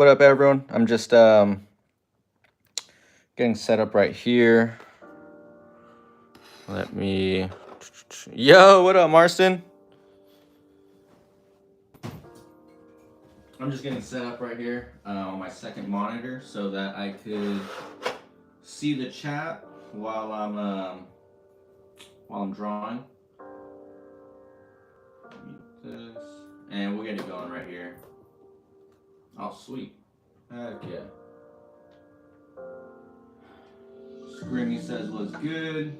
What up, everyone? I'm just getting set up right here. Let me. Yo, what up, Marston? I'm just getting set up right here on my second monitor so that I could see the chat while I'm drawing. Mute this, and we'll get it going right here. Oh, sweet. Heck yeah. Scrimmy says looks good.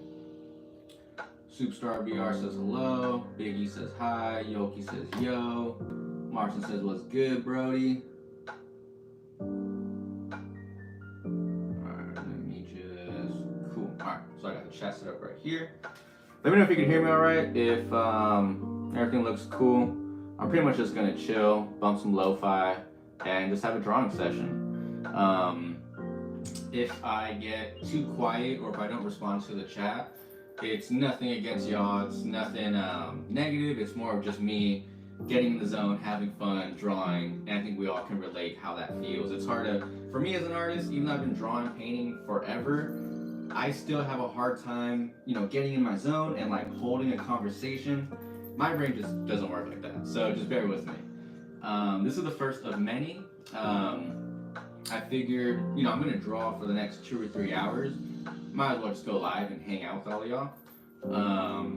Superstar BR says hello. Biggie says hi. Yoki says yo. Martin says what's good, Brody. Alright, let me just. Cool. Alright, so I got the chat set up right here. Let me know if you can hear me alright. If everything looks cool. I'm pretty much just gonna chill, bump some lo-fi, and just have a drawing session. If I get too quiet or if I don't respond to the chat, it's nothing against y'all. It's nothing negative. It's more of just me getting in the zone, having fun, drawing, and I think we all can relate how that feels. It's hard to, for me as an artist, even though I've been drawing, painting forever, I still have a hard time, getting in my zone and like holding a conversation. My brain just doesn't work like that. So just bear with me. This is the first of many. I figured, I'm gonna draw for the next 2 or 3 hours. Might as well just go live and hang out with all of y'all.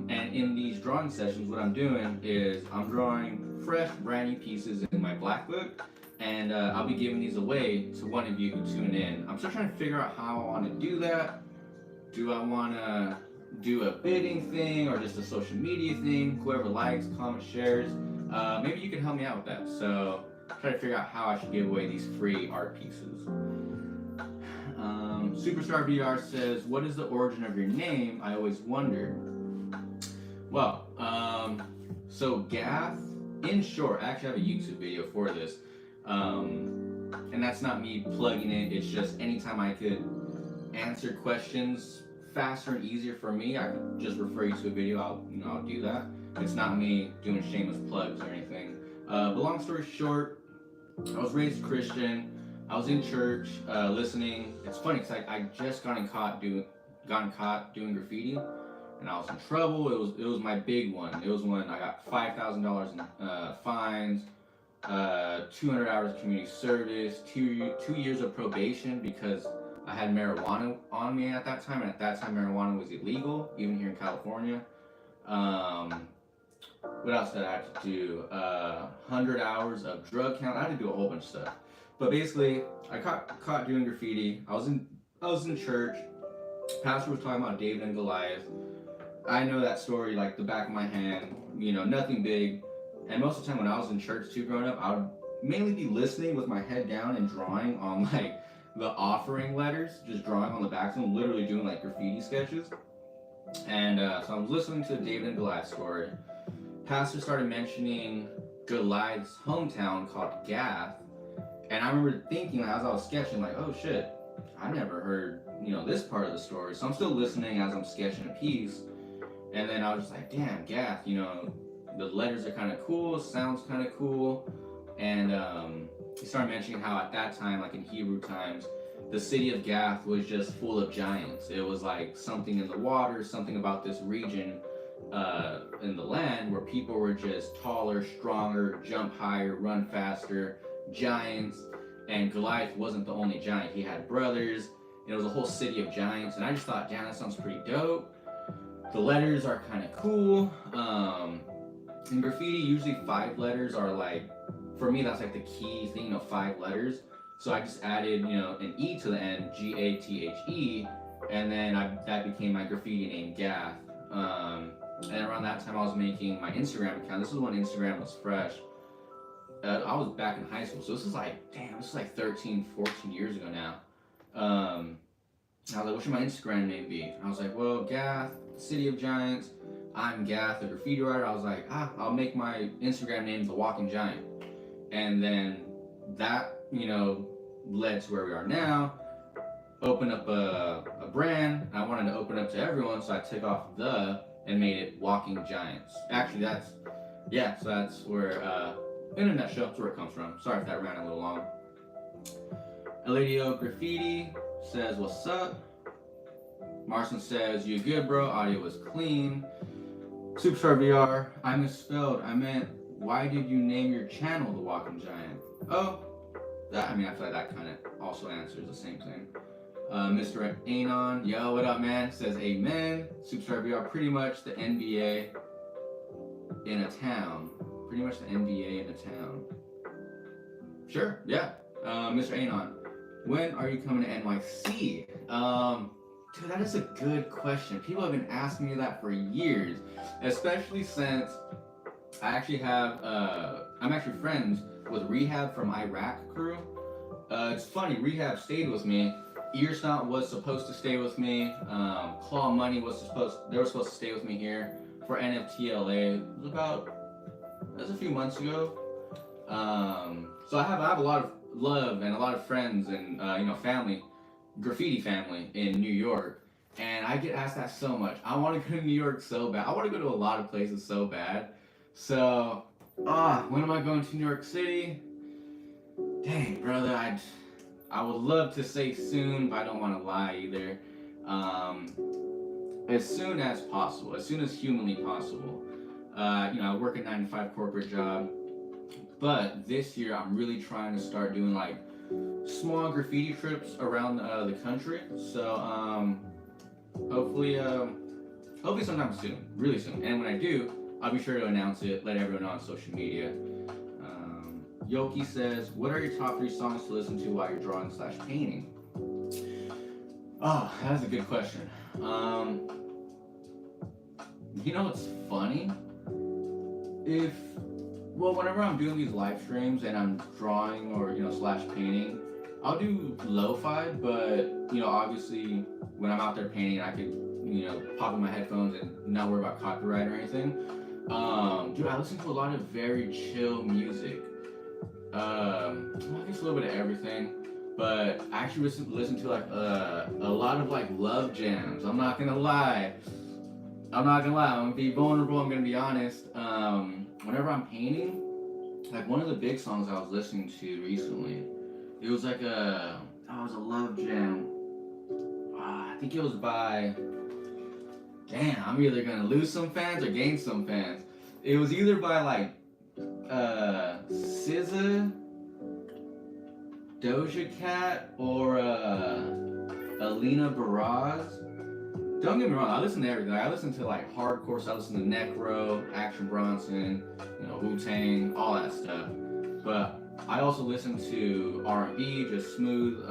And in these drawing sessions, what I'm doing is I'm drawing fresh, brand new pieces in my black book, and I'll be giving these away to one of you who tune in. I'm still trying to figure out how I want to do that. Do I want to do a bidding thing or just a social media thing? Whoever likes, comments, shares. Maybe you can help me out with that. So try to figure out how I should give away these free art pieces. Superstar VR says, what is the origin of your name? I always wondered. Well, so Gath, in short, I actually have a YouTube video for this. And that's not me plugging it. It's just anytime I could answer questions faster and easier for me, I could just refer you to a video. I'll do that. It's not me doing shameless plugs or anything. But long story short, I was raised Christian. I was in church, listening. It's funny because I just gotten caught doing graffiti, and I was in trouble. It was my big one. It was when I got $5,000 in fines, 200 hours of community service, 2 years of probation because I had marijuana on me at that time, and at that time marijuana was illegal, even here in California. What else did I have to do? 100 hours of drug count. I had to do a whole bunch of stuff. But basically, I caught doing graffiti. I was in church. Pastor was talking about David and Goliath. I know that story like the back of my hand. Nothing big. And most of the time when I was in church too, growing up, I would mainly be listening with my head down and drawing on like the offering letters, just drawing on the backs of them, literally doing like graffiti sketches. And so I was listening to the David and Goliath story. Pastor started mentioning Goliath's hometown called Gath. And I remember thinking as I was sketching, like, oh shit, I never heard, this part of the story. So I'm still listening as I'm sketching a piece. And then I was just like, damn, Gath, the letters are kind of cool, sounds kind of cool. And he started mentioning how at that time, like in Hebrew times, the city of Gath was just full of giants. It was like something in the water, something about this region in the land where people were just taller, stronger, jump higher, run faster, giants. And Goliath wasn't the only giant. He had brothers. It was a whole city of giants. And I just thought, damn, that sounds pretty dope. The letters are kind of cool. In graffiti, usually 5 letters are like, for me, that's like the key thing, 5 letters. So I just added, an E to the end, G-A-T-H-E, and then that became my graffiti name, Gath. And around that time, I was making my Instagram account. This was when Instagram was fresh. I was back in high school, so this is like 13, 14 years ago now. I was like, what should my Instagram name be? I was like, well, Gath, City of Giants. I'm Gath, the graffiti writer. I was like, I'll make my Instagram name The Walking Giant. And then that, led to where we are now. Opened up a brand. I wanted to open up to everyone, so I took off the and made it Walking Giants. Actually, so that's where, in a nutshell, that's where it comes from. Sorry if that ran a little long. Eladio Graffiti says, what's up? Marson says, you good, bro? Audio was clean. Superstar VR, I misspelled. I meant, why did you name your channel The Walking Giant? Oh, that, I mean, I feel like that kind of also answers the same thing. Mr. Anon, yo, what up, man? Says, amen. Superstar VR, pretty much the NBA in a town. Pretty much the NBA in a town. Sure, yeah. Mr. Anon, when are you coming to NYC? Dude, that is a good question. People have been asking me that for years, especially since I actually have, I'm actually friends with Rehab from Iraq crew. It's funny, Rehab stayed with me. Earstomp was supposed to stay with me. Claw Money was supposed to stay with me here for NFTLA. It was a few months ago. So I have a lot of love and a lot of friends and family, graffiti family in New York, and I get asked that so much. I want to go to New York so bad. I want to go to a lot of places so bad. So, when am I going to New York City? Dang, brother, I would love to say soon, but I don't want to lie either. As soon as possible, as soon as humanly possible. I work a 9-to-5 corporate job, but this year I'm really trying to start doing like small graffiti trips around the country. So hopefully sometime soon, really soon. And when I do, I'll be sure to announce it, let everyone know on social media. Yoki says, what are your top 3 songs to listen to while you're drawing / painting? Oh, that's a good question. What's funny? Whenever I'm doing these live streams and I'm drawing or, / painting, I'll do lo-fi, but, obviously when I'm out there painting, I could, pop in my headphones and not worry about copyright or anything. Dude, I listen to a lot of very chill music. I guess a little bit of everything, but I actually listen to like a lot of like love jams. I'm not gonna lie. I'm gonna be vulnerable. I'm gonna be honest. Whenever I'm painting, like one of the big songs I was listening to recently, it was like it was a love jam. I think it was by. Damn, I'm either gonna lose some fans or gain some fans. It was either by like SZA, Doja Cat, or Alina Baraz. Don't get me wrong, I listen to everything. I listen to like hardcore stuff. I listen to Necro, Action Bronson, Wu-Tang, all that stuff. But I also listen to R&B, just smooth.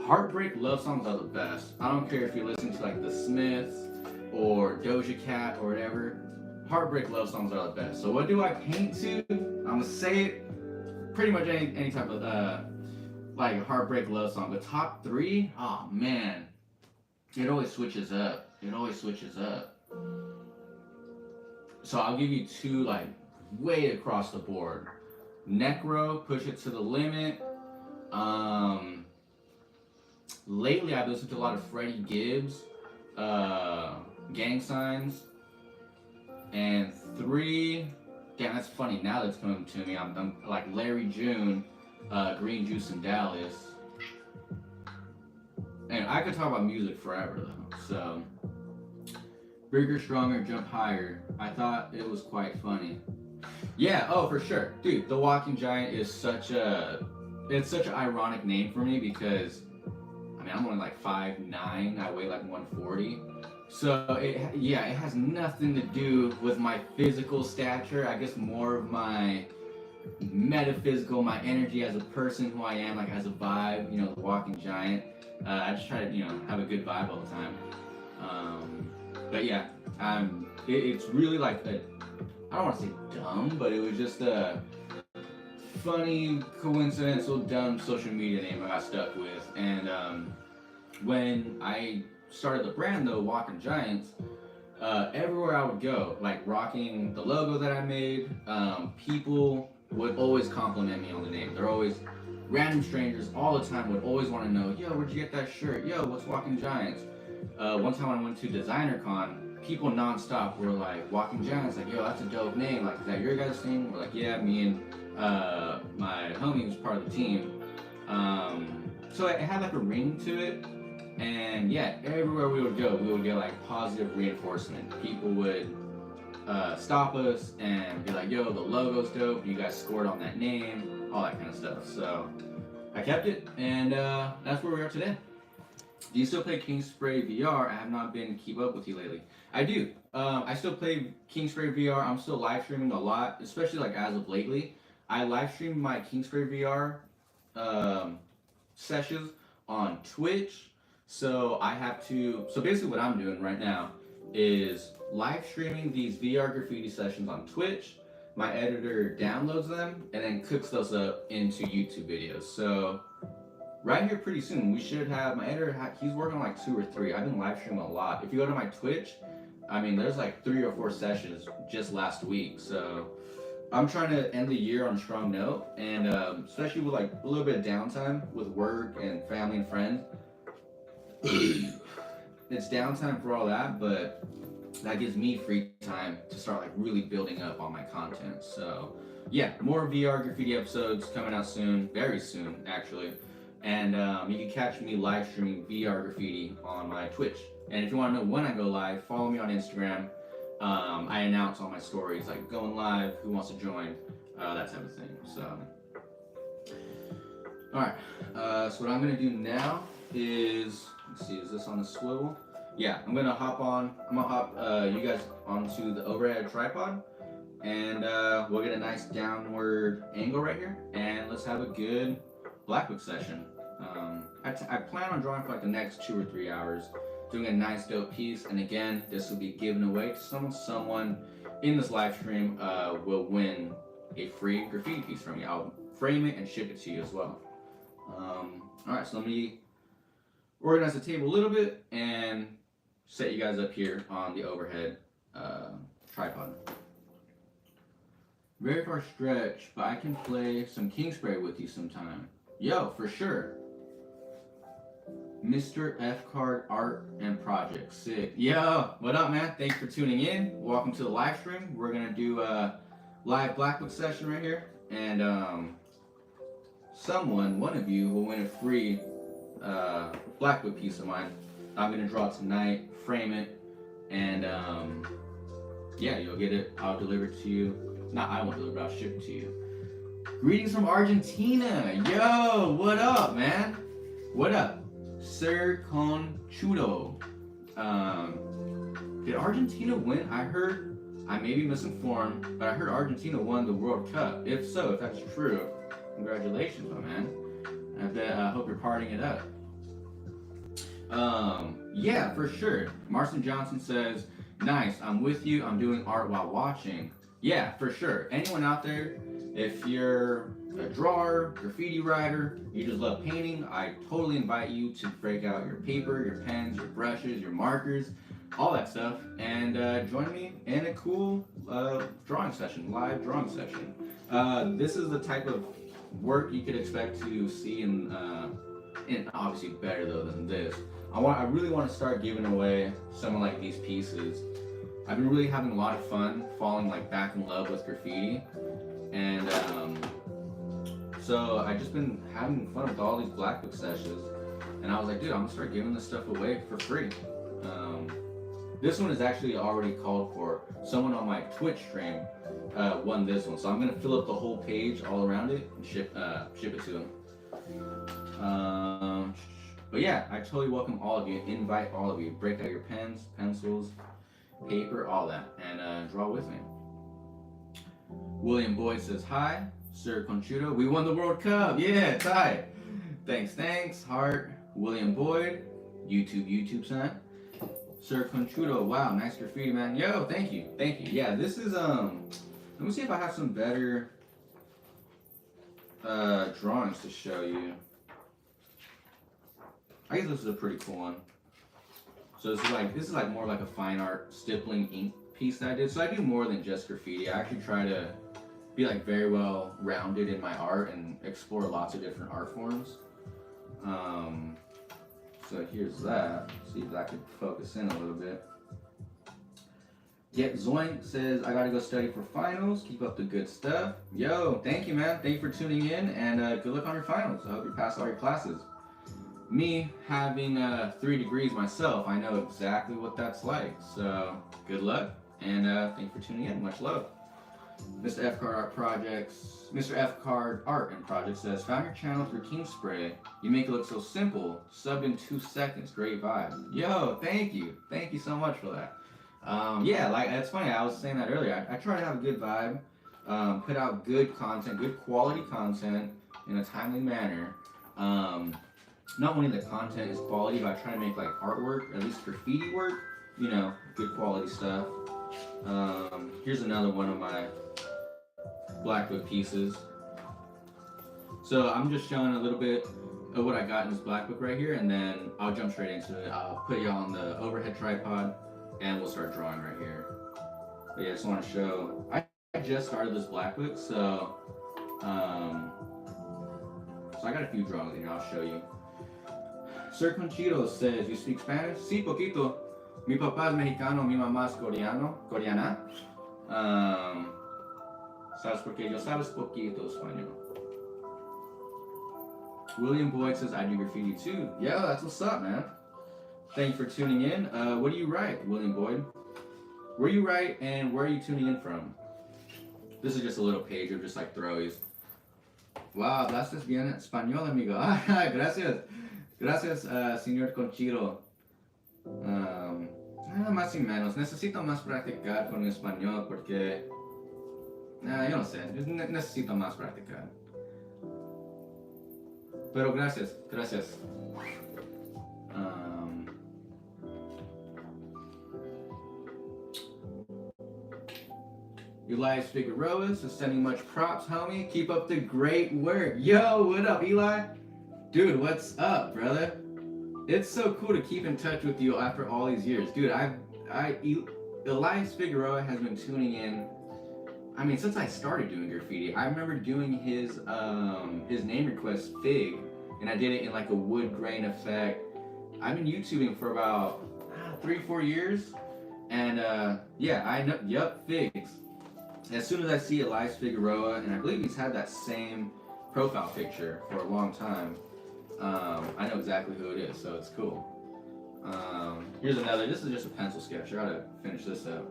Heartbreak love songs are the best. I don't care if you listen to like The Smiths or Doja Cat or whatever. Heartbreak love songs are the best. So what do I paint to? I'm gonna say it. Pretty much any type of like heartbreak love song. The top 3, oh man, it always switches up. So I'll give you 2 like way across the board. Necro, Push It to the Limit. Lately I've listened to a lot of Freddie Gibbs, Gang Signs. And 3, damn, that's funny. Now that's coming to me. I'm like Larry June, Green Juice in Dallas. And I could talk about music forever though. So, Bigger, Stronger, Jump Higher. I thought it was quite funny. Yeah, oh for sure, dude. The Walking Giant is such an ironic name for me because, I mean, I'm only like 5'9". I weigh like 140. So it has nothing to do with my physical stature. I guess more of my metaphysical, my energy as a person, who I am, like as a vibe. The Walking Giant. I just try to have a good vibe all the time. But yeah, it's really like I don't want to say dumb, but it was just a funny, coincidental, dumb social media name I got stuck with. And when I started the brand though, Walking Giants, everywhere I would go, like rocking the logo that I made, people would always compliment me on the name. They're always, random strangers all the time would always want to know, yo, where'd you get that shirt? Yo, what's Walking Giants? One time I went to DesignerCon, people nonstop were like, Walking Giants, like, yo, that's a dope name. Like, is that your guys' thing? We're like, yeah, me and my homie was part of the team. So it had like a ring to it, and yeah, everywhere we would go, we would get like positive reinforcement. People would stop us and be like, "Yo, the logo's dope. You guys scored on that name, all that kind of stuff." So I kept it, and that's where we are today. Do you still play Kingspray VR? I have not been keep up with you lately. I do. I still play Kingspray VR. I'm still live streaming a lot, especially like as of lately. I live stream my Kingspray VR sessions on Twitch. So I have to. So basically, what I'm doing right now is live streaming these VR graffiti sessions on Twitch. My editor downloads them and then cooks those up into YouTube videos. So right here pretty soon we should have my editor. He's working on like 2 or 3. I've been live streaming a lot. If you go to my Twitch, I mean, there's like 3 or 4 sessions just last week. So I'm trying to end the year on a strong note, and especially with like a little bit of downtime with work and family and friends. It's downtime for all that, but that gives me free time to start like really building up on my content. So yeah, more VR graffiti episodes coming out soon, very soon actually. And you can catch me live streaming VR graffiti on my Twitch. And if you want to know when I go live, follow me on Instagram. I announce all my stories, like going live, who wants to join, that type of thing. So, all right. So what I'm gonna do now is, let's see, is this on the swivel? Yeah, I'm gonna hop you guys onto the overhead tripod, and we'll get a nice downward angle right here, and let's have a good black book session. I plan on drawing for like the next 2 or 3 hours, doing a nice dope piece, and again, this will be given away to someone. Someone in this live stream will win a free graffiti piece from me. I'll frame it and ship it to you as well. All right, so let me organize the table a little bit and set you guys up here on the overhead tripod. Very far stretch, but I can play some Kingspray with you sometime. Yo, for sure. Mr. F Card Art and Project. Sick. Yo, what up, man? Thanks for tuning in. Welcome to the live stream. We're gonna do a live black book session right here, and one of you will win a free black book piece of mine. I'm gonna draw it tonight, frame it, and yeah, you'll get it. I'll deliver it to you. Not I won't deliver, but I'll ship it to you. Greetings from Argentina. Yo, what up, man? What up? Sir Conchudo. Did Argentina win? I heard, I may be misinformed, but I heard Argentina won the World Cup. If so, if that's true, congratulations, my man. I hope you're partying it up. Yeah, for sure. Marcin Johnson says, nice, I'm with you. I'm doing art while watching. Yeah, for sure. Anyone out there, if you're a drawer, graffiti writer, you just love painting, I totally invite you to break out your paper, your pens, your brushes, your markers, all that stuff, and join me in a cool drawing session, live drawing session. This is the type of work you could expect to see in obviously better though than this. I really want to start giving away some of like these pieces. I've been really having a lot of fun falling like back in love with graffiti, and so I just been having fun with all these black book sessions, and I was like, dude, I'm gonna start giving this stuff away for free. This one is actually already called for. Someone on my Twitch stream won this one, so I'm gonna fill up the whole page all around it and ship it to them. But yeah, I totally welcome all of you, invite all of you, break out your pens, pencils, paper, all that, and draw with me. William Boyd says hi. Sir Conchudo, we won the World Cup. Yeah, tight. Thanks. Heart. William Boyd, YouTube son. Sir Conchudo, wow, nice graffiti, man. Yo, thank you. Yeah, this is let me see if I have some better drawings to show you. I guess this is a pretty cool one. So this is like more like a fine art stippling ink piece that I did. So I do more than just graffiti. I actually try to be like very well rounded in my art and explore lots of different art forms. So here's that. See if I can focus in a little bit. Get Zoink says, I gotta go study for finals. Keep up the good stuff. Yo, thank you, man. Thank you for tuning in, and good luck on your finals. I hope you pass all your classes. Me having 3 degrees myself, I know exactly what that's like. So good luck, and thank you for tuning in. Much love. Mr. F Card Art Projects. Mr. F Card Art and Project says, found your channel through King Spray. You make it look so simple. Sub in 2 seconds. Great vibe. Yo, thank you. Thank you so much for that. Yeah, like it's funny. I was saying that earlier. I try to have a good vibe, put out good content, good quality content in a timely manner. Not only the content is quality, but I try to make like artwork, at least graffiti work, you know, good quality stuff. Here's another one of my Black Book pieces. So I'm just showing a little bit of what I got in this Black Book right here, and then I'll jump straight into it. I'll put y'all on the overhead tripod, and we'll start drawing right here. But yeah, I just want to show, I just started this Black Book, so I got a few drawings in here. I'll show you. Sir Conchito says, you speak Spanish? Sí, poquito. Mi papá es mexicano, mi mamá es coreana. ¿Sabes por qué? Yo sabes poquito español. William Boyd says, I do graffiti too. Yo, that's what's up, man. Thank you for tuning in. What do you write, William Boyd? Where you write and where are you tuning in from? This is just a little page of just like throwies. Wow, hablaste bien español, amigo. Gracias. Gracias, señor Conchito. Más y menos. Necesito más practicar con el español porque... yo no sé. Necesito más practicar. Pero gracias. Gracias. Elias Figueroa is sending much props, homie. Keep up the great work. Yo, what up, Eli? Dude, what's up, brother? It's so cool to keep in touch with you after all these years. Dude, Elias Figueroa has been tuning in, I mean, since I started doing graffiti. I remember doing his name request, Fig, and I did it in like a wood grain effect. I've been YouTubing for about 3-4 years, and yeah, I know, yep, Figs. As soon as I see Elias Figueroa, and I believe he's had that same profile picture for a long time, I know exactly who it is, so it's cool. Here's another, this is just a pencil sketch. I gotta finish this up.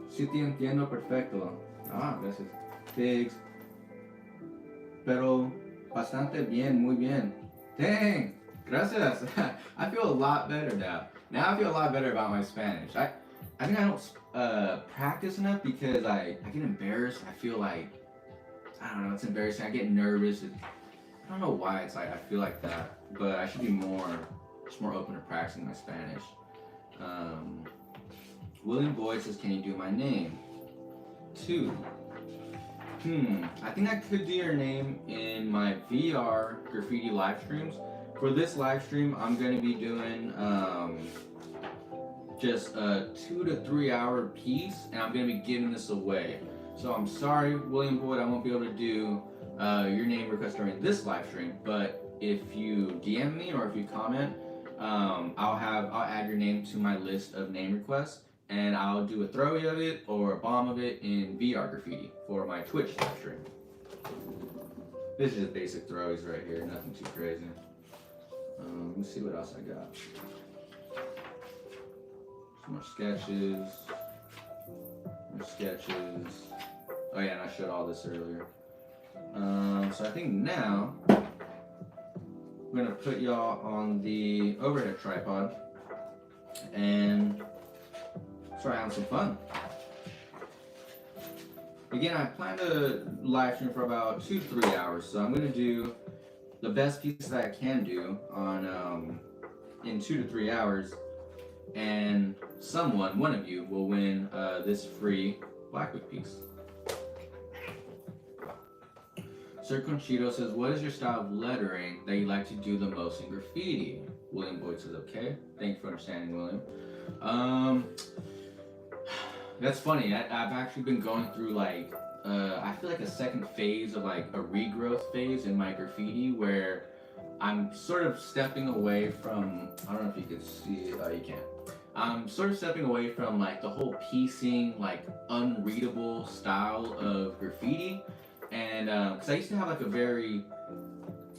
Sí te entiendo perfecto. Gracias. Figs. Pero bastante bien, muy bien. Dang, gracias. I feel a lot better now. Now I feel a lot better about my Spanish. I think I don't practice enough because I get embarrassed. I feel like, I don't know, it's embarrassing. I get nervous. I don't know why it's like I feel like that, but I should be more open to practicing my Spanish. William Boyd says, can you do my name? 2. I think I could do your name in my VR graffiti live streams. For this live stream, I'm going to be doing just a 2 to 3 hour piece, and I'm going to be giving this away. So I'm sorry, William Boyd, I won't be able to do your name request during this live stream, but if you DM me or if you comment, I'll add your name to my list of name requests, and I'll do a throwy of it or a bomb of it in VR graffiti for my Twitch live stream. This is just basic throwies right here, nothing too crazy. Let me see what else I got. Some more sketches. More sketches. Oh yeah, and I showed all this earlier. So I think now we're gonna put y'all on the overhead tripod and try out some fun. Again, I plan to live stream for about 2-3 hours, so I'm gonna do the best piece that I can do on in 2 to 3 hours, and one of you will win this free Black Book piece. Sir Conchito says, what is your style of lettering that you like to do the most in graffiti? William Boyd says, okay. Thank you for understanding, William. That's funny. I've actually been going through like, I feel like a second phase of like a regrowth phase in my graffiti where I'm sort of stepping away from, I don't know if you can see, you can. I'm sort of stepping away from like the whole piecing, like unreadable style of graffiti, and because I used to have like a very,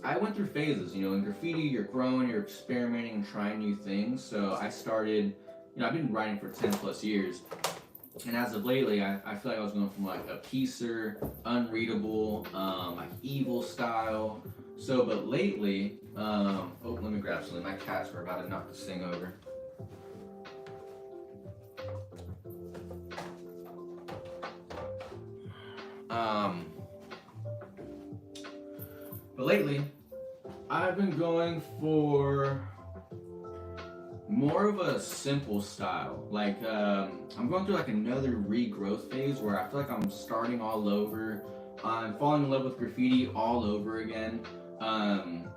I went through phases, you know, in graffiti you're growing, you're experimenting and trying new things. So I started, you know, I've been writing for 10 plus years, and as of lately, I feel like I was going from like a piecer, unreadable, like evil style. So, but lately, oh, let me grab something. My cats were about to knock this thing over. Um, but lately, I've been going for more of a simple style. Like, I'm going through like another regrowth phase where I feel like I'm starting all over. I'm falling in love with graffiti all over again. Um,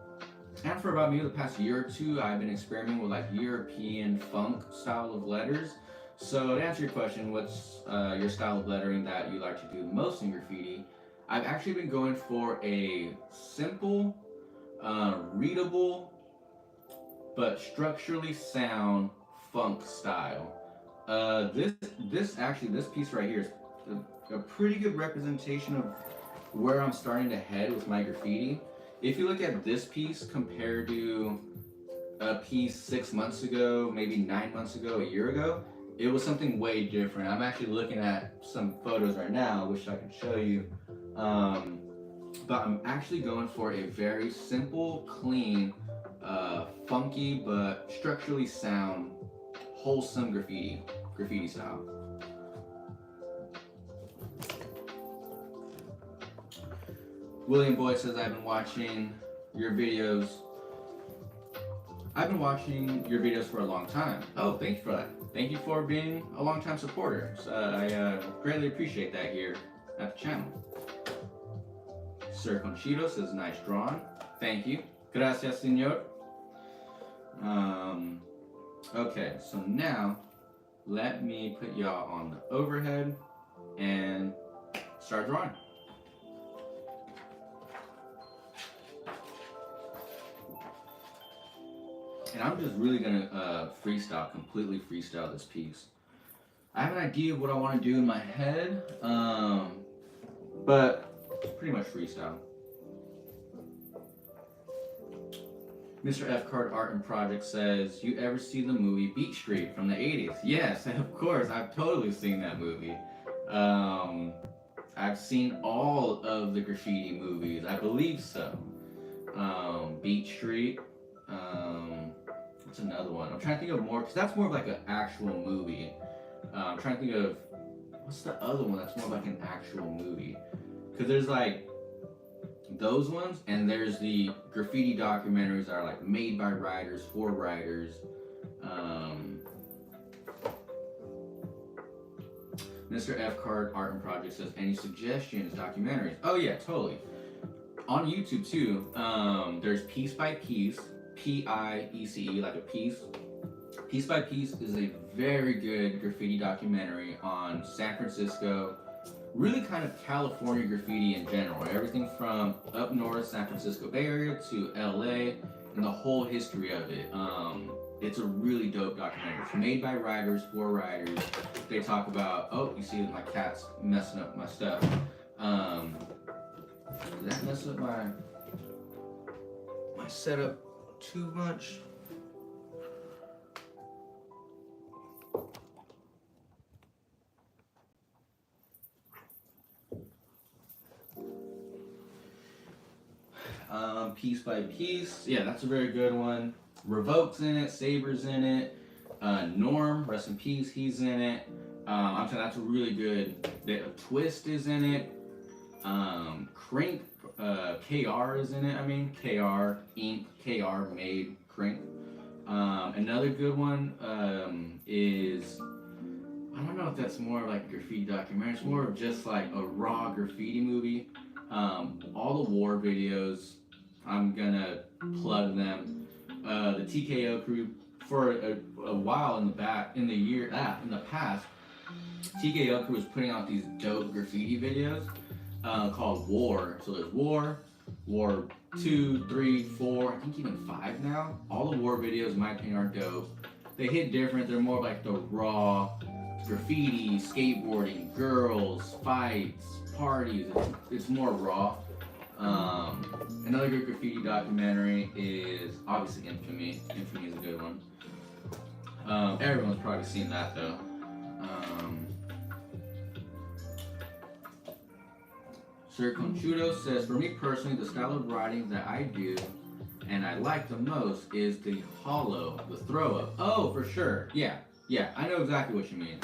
and for about maybe the past year or two, I've been experimenting with like European funk style of letters. So to answer your question, what's your style of lettering that you like to do the most in graffiti? I've actually been going for a simple, readable, but structurally sound funk style. This piece right here is a pretty good representation of where I'm starting to head with my graffiti. If you look at this piece compared to a piece 6 months ago, maybe 9 months ago, a year ago, it was something way different. I'm actually looking at some photos right now, which I can show you. But I'm actually going for a very simple, clean, funky but structurally sound, wholesome graffiti style. William Boyd says, I've been watching your videos. I've been watching your videos for a long time. Oh, thank you for that. Thank you for being a long time supporter. So, I greatly appreciate that here at the channel. Sir Conchito says, nice drawn. Thank you. Gracias, señor. Okay, so now let me put y'all on the overhead and start drawing. And I'm just really gonna completely freestyle this piece. I have an idea of what I want to do in my head, but it's pretty much freestyle. Mr. F. Card Art and Project says, you ever see the movie Beat Street from the 80s? Yes, of course, I've totally seen that movie. I've seen all of the graffiti movies, I believe so. Beat Street, what's another one? I'm trying to think of more, because that's more of like an actual movie. I'm trying to think of, what's the other one that's more like an actual movie? Because there's like those ones, and there's the graffiti documentaries that are like made by writers for writers. Mr. F. Card Art and Project says, any suggestions, documentaries? Oh yeah, totally. On YouTube too, there's Piece by Piece, P-I-E-C-E, like a piece. Piece by Piece is a very good graffiti documentary on San Francisco, really kind of California graffiti in general. Everything from up north, San Francisco Bay Area to LA, and the whole history of it. It's a really dope documentary. It's made by writers for writers. They talk about, oh, you see my cat's messing up my stuff. Did that mess up my setup too much? Piece by Piece, yeah, that's a very good one. Revoke's in it, Saber's in it, Norm, rest in peace, he's in it. I'm saying that's a really good. Twist is in it. Crink, KR is in it. I mean, KR Inc. KR made Crink. Another good one is, I don't know if that's more like a graffiti documentary. It's more of just like a raw graffiti movie. All the war videos, I'm gonna plug them. The TKO crew, for a while in the past, TKO crew was putting out these dope graffiti videos called War. So there's War 2, 3, 4, I think even 5 now. All the War videos, in my opinion, are dope. they hit different. They're more like the raw graffiti, skateboarding, girls, fights, parties. It's more raw. Another good graffiti documentary is obviously Infamy. Infamy is a good one. Everyone's probably seen that though. Sir Conchudo says, for me personally, the style of writing that I do and I like the most is the hollow, the throw up. Oh, for sure. Yeah, I know exactly what you mean.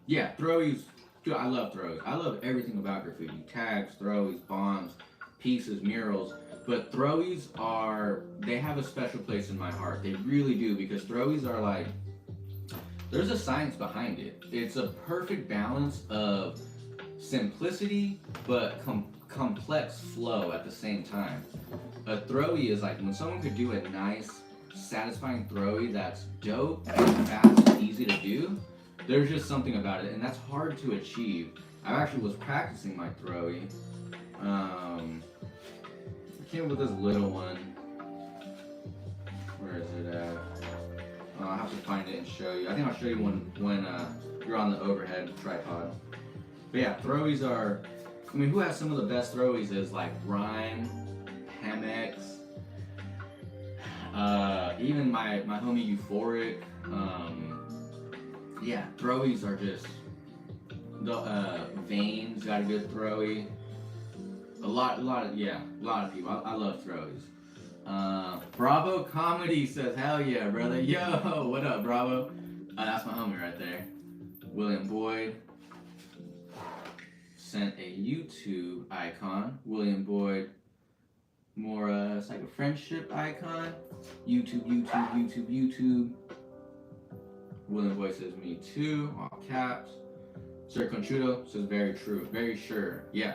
Yeah, throwies. Dude, I love throwies. I love everything about graffiti. Tags, throwies, bombs, pieces, murals. But throwies they have a special place in my heart. They really do, because throwies are like, there's a science behind it. It's a perfect balance of simplicity, but complex flow at the same time. A throwie is like when someone could do a nice, satisfying throwie that's dope and fast and easy to do. There's just something about it, and that's hard to achieve. I actually was practicing my throwie. I came up with this little one. Where is it at? I'll have to find it and show you. I think I'll show you when you're on the overhead tripod. But yeah, throwies are, I mean, who has some of the best throwies is like Rhyme, Hemex, even my homie Euphoric. Yeah, throwies are just, Veins got a good throwie. A lot of people. I love throwies. Bravo Comedy says, hell yeah, brother. Yo, what up, Bravo? That's my homie right there. William Boyd sent a YouTube icon. William Boyd, more it's like a friendship icon. YouTube. William Boyd says, me too, all caps. Sir Conchudo says, very true, very sure. Yeah,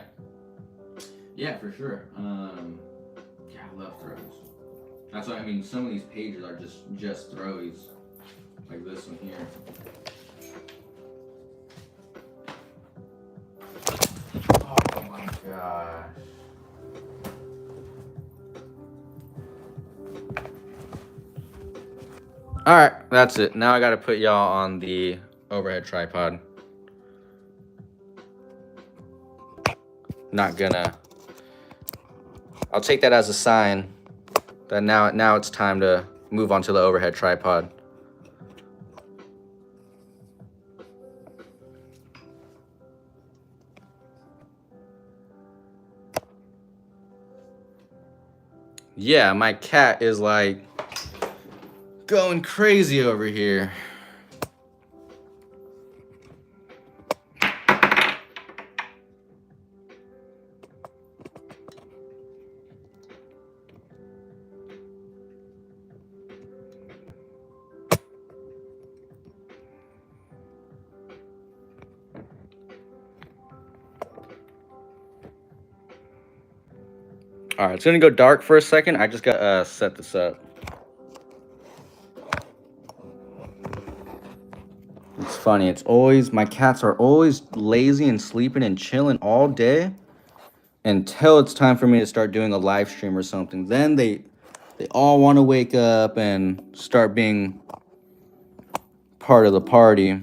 for sure. Yeah, I love throws. That's why, I mean, some of these pages are just throwies, like this one here. Oh my gosh. Alright, that's it. Now I gotta put y'all on the overhead tripod. I'll take that as a sign that now it's time to move on to the overhead tripod. Yeah, my cat is like going crazy over here. All right, it's gonna go dark for a second. I just got set this up. It's funny. It's always, my cats are always lazy and sleeping and chilling all day until it's time for me to start doing a live stream or something. Then they all want to wake up and start being part of the party.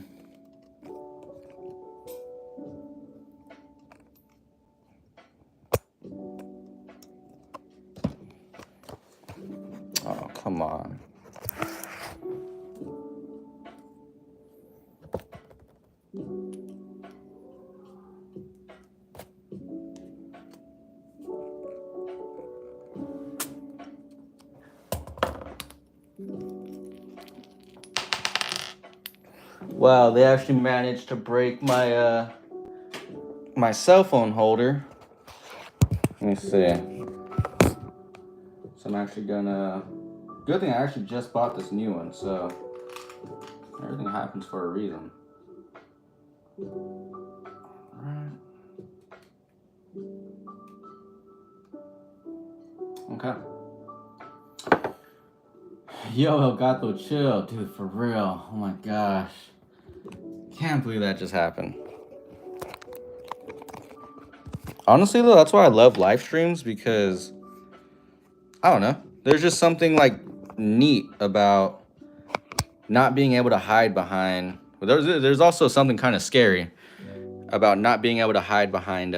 Oh, come on. Wow, they actually managed to break my my cell phone holder. Let me see. So I'm actually gonna, good thing I actually just bought this new one, so everything happens for a reason. Alright. Okay. Yo, El Gato, chill, dude, for real. Oh my gosh. Can't believe that just happened. Honestly, though, that's why I love live streams, because, I don't know, there's just something, like, neat about not being able to hide behind. Well, there's also something kind of scary about not being able to hide behind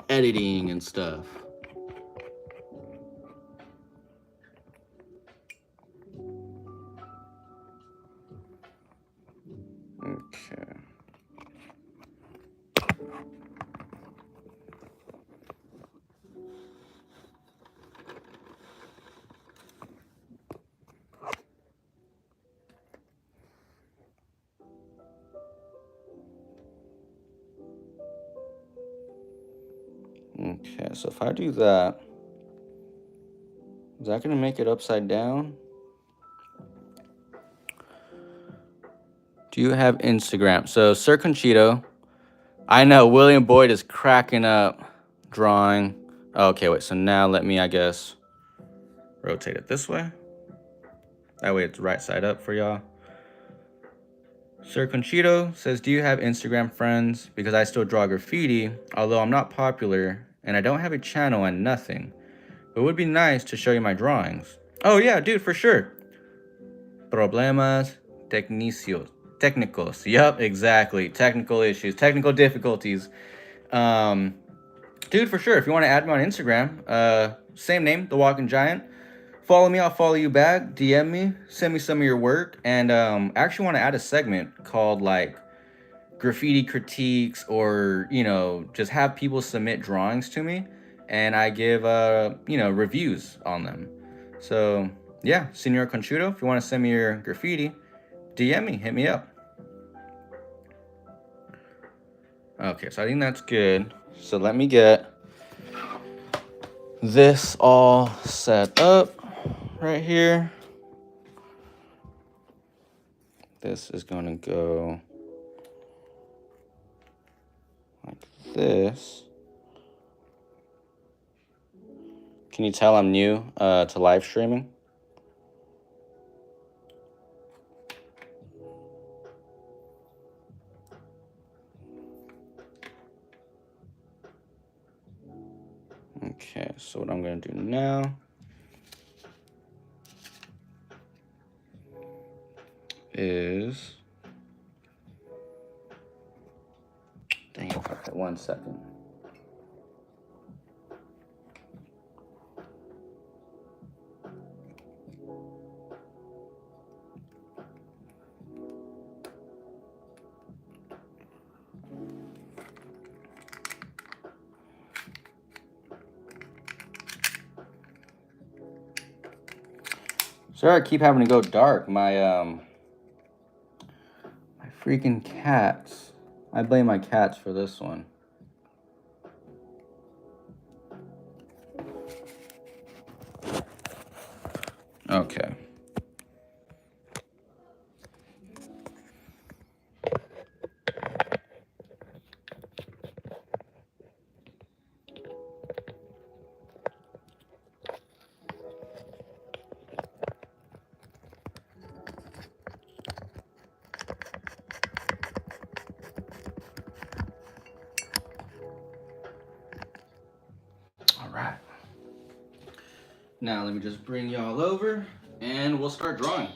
editing and stuff. Okay. Okay, so if I do that, is that gonna make it upside down? Do you have Instagram? So Sir Conchito, I know William Boyd is cracking up drawing. Okay, wait, so now let me, I guess, rotate it this way. That way it's right side up for y'all. Sir Conchito says, do you have Instagram friends? Because I still draw graffiti, although I'm not popular, and I don't have a channel and nothing. But it would be nice to show you my drawings. Oh yeah, dude, for sure. Problemas technicos. Yup, exactly. Technical issues, technical difficulties. Dude, for sure. If you want to add me on Instagram, same name, The Walking Giant. Follow me, I'll follow you back. DM me, send me some of your work, and I actually want to add a segment called like graffiti critiques, or just have people submit drawings to me, and I give reviews on them. So yeah, Senor Conchudo, if you want to send me your graffiti, DM me, hit me up. Okay, so I think that's good. So let me get this all set up right here. This is going to go like this. Can you tell I'm new to live streaming? Okay, so what I'm going to do now is, dang it, okay, 1 second. Sorry, I keep having to go dark. My freaking cats. I blame my cats for this one. Okay. Now let me just bring y'all over and we'll start drawing.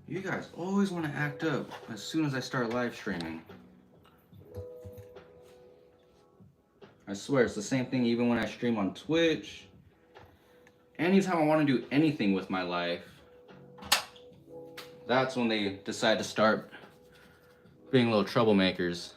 You guys always want to act up as soon as I start live streaming. I swear it's the same thing even when I stream on Twitch. Anytime I want to do anything with my life, that's when they decide to start being little troublemakers.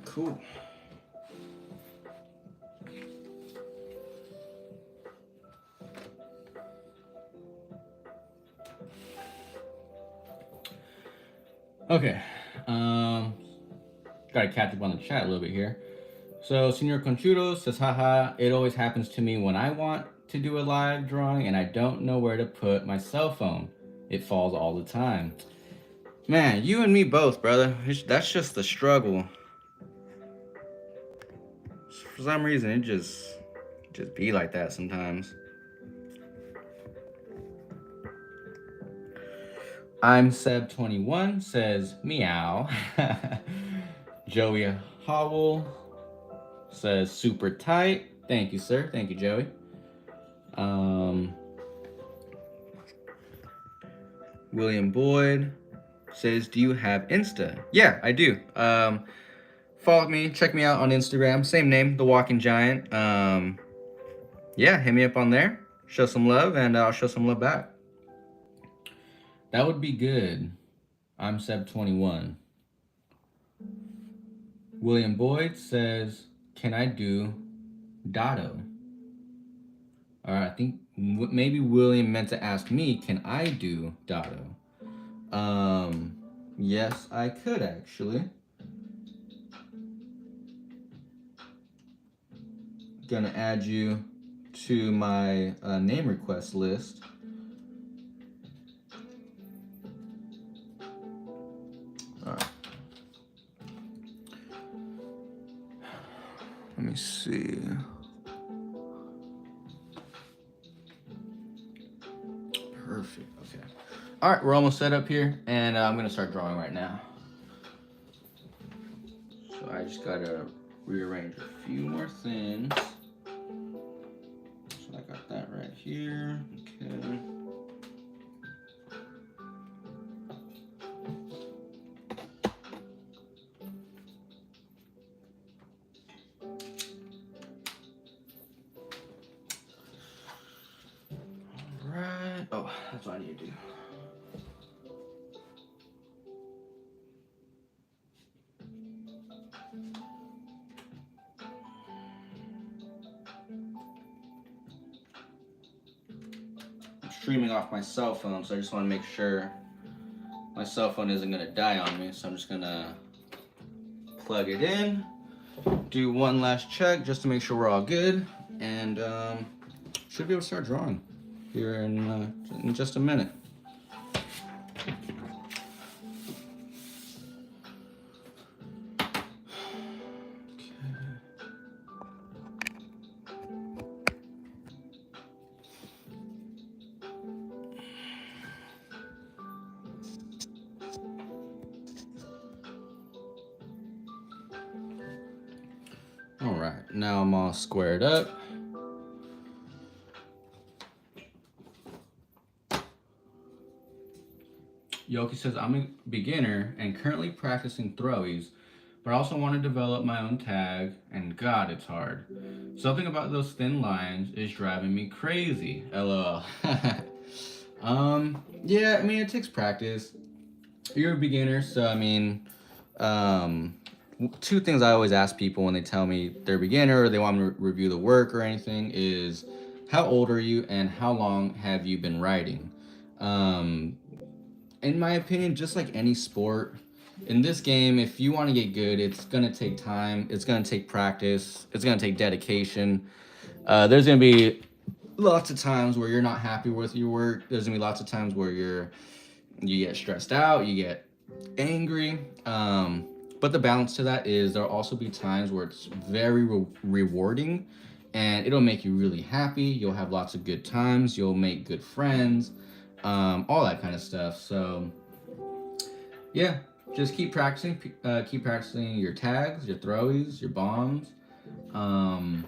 Cool. Okay. Um, Gotta catch up on the chat a little bit here. So, Senor Conchudo says, haha, it always happens to me when I want to do a live drawing and I don't know where to put my cell phone. It falls all the time. Man, you and me both, brother. That's just the struggle. For some reason, it just be like that sometimes. I'm Seb21 says meow. Joey Howell says super tight. Thank you, sir. Thank you, Joey. Um, William Boyd says, "Do you have Insta?" Yeah, I do. Follow me, check me out on Instagram. Same name, The Walking Giant. Yeah, hit me up on there. Show some love, and I'll show some love back. That would be good. I'm Seb21. William Boyd says, "Can I do Dotto?" I think maybe William meant to ask me, "Can I do Dotto?" Um, yes, I could actually. Gonna add you to my name request list. All right. Let me see. Perfect. Okay. All right, we're almost set up here, and I'm gonna start drawing right now. So I just gotta rearrange a few more things. So I got that right here. Okay. All right. Oh, that's what I need to do. I'm streaming off my cell phone, so I just want to make sure my cell phone isn't gonna die on me. So I'm just gonna plug it in, do one last check just to make sure we're all good, and should be able to start drawing here in just a minute. All right, now I'm all squared up. Yoki says, I'm a beginner and currently practicing throwies, but I also want to develop my own tag, and God, it's hard. Something about those thin lines is driving me crazy. LOL. Yeah, I mean, it takes practice. You're a beginner, so I mean, um, two things I always ask people when they tell me they're a beginner or they want me to review the work or anything is how old are you and how long have you been writing? Um, in my opinion, just like any sport, in this game, if you want to get good, it's gonna take time. It's gonna take practice. It's gonna take dedication. There's gonna be lots of times where you're not happy with your work. There's gonna be lots of times where you get stressed out. You get angry. But the balance to that is there'll also be times where it's very rewarding, and it'll make you really happy. You'll have lots of good times. You'll make good friends. All that kind of stuff. So yeah, just keep practicing. Keep practicing your tags, your throwies, your bombs. Um,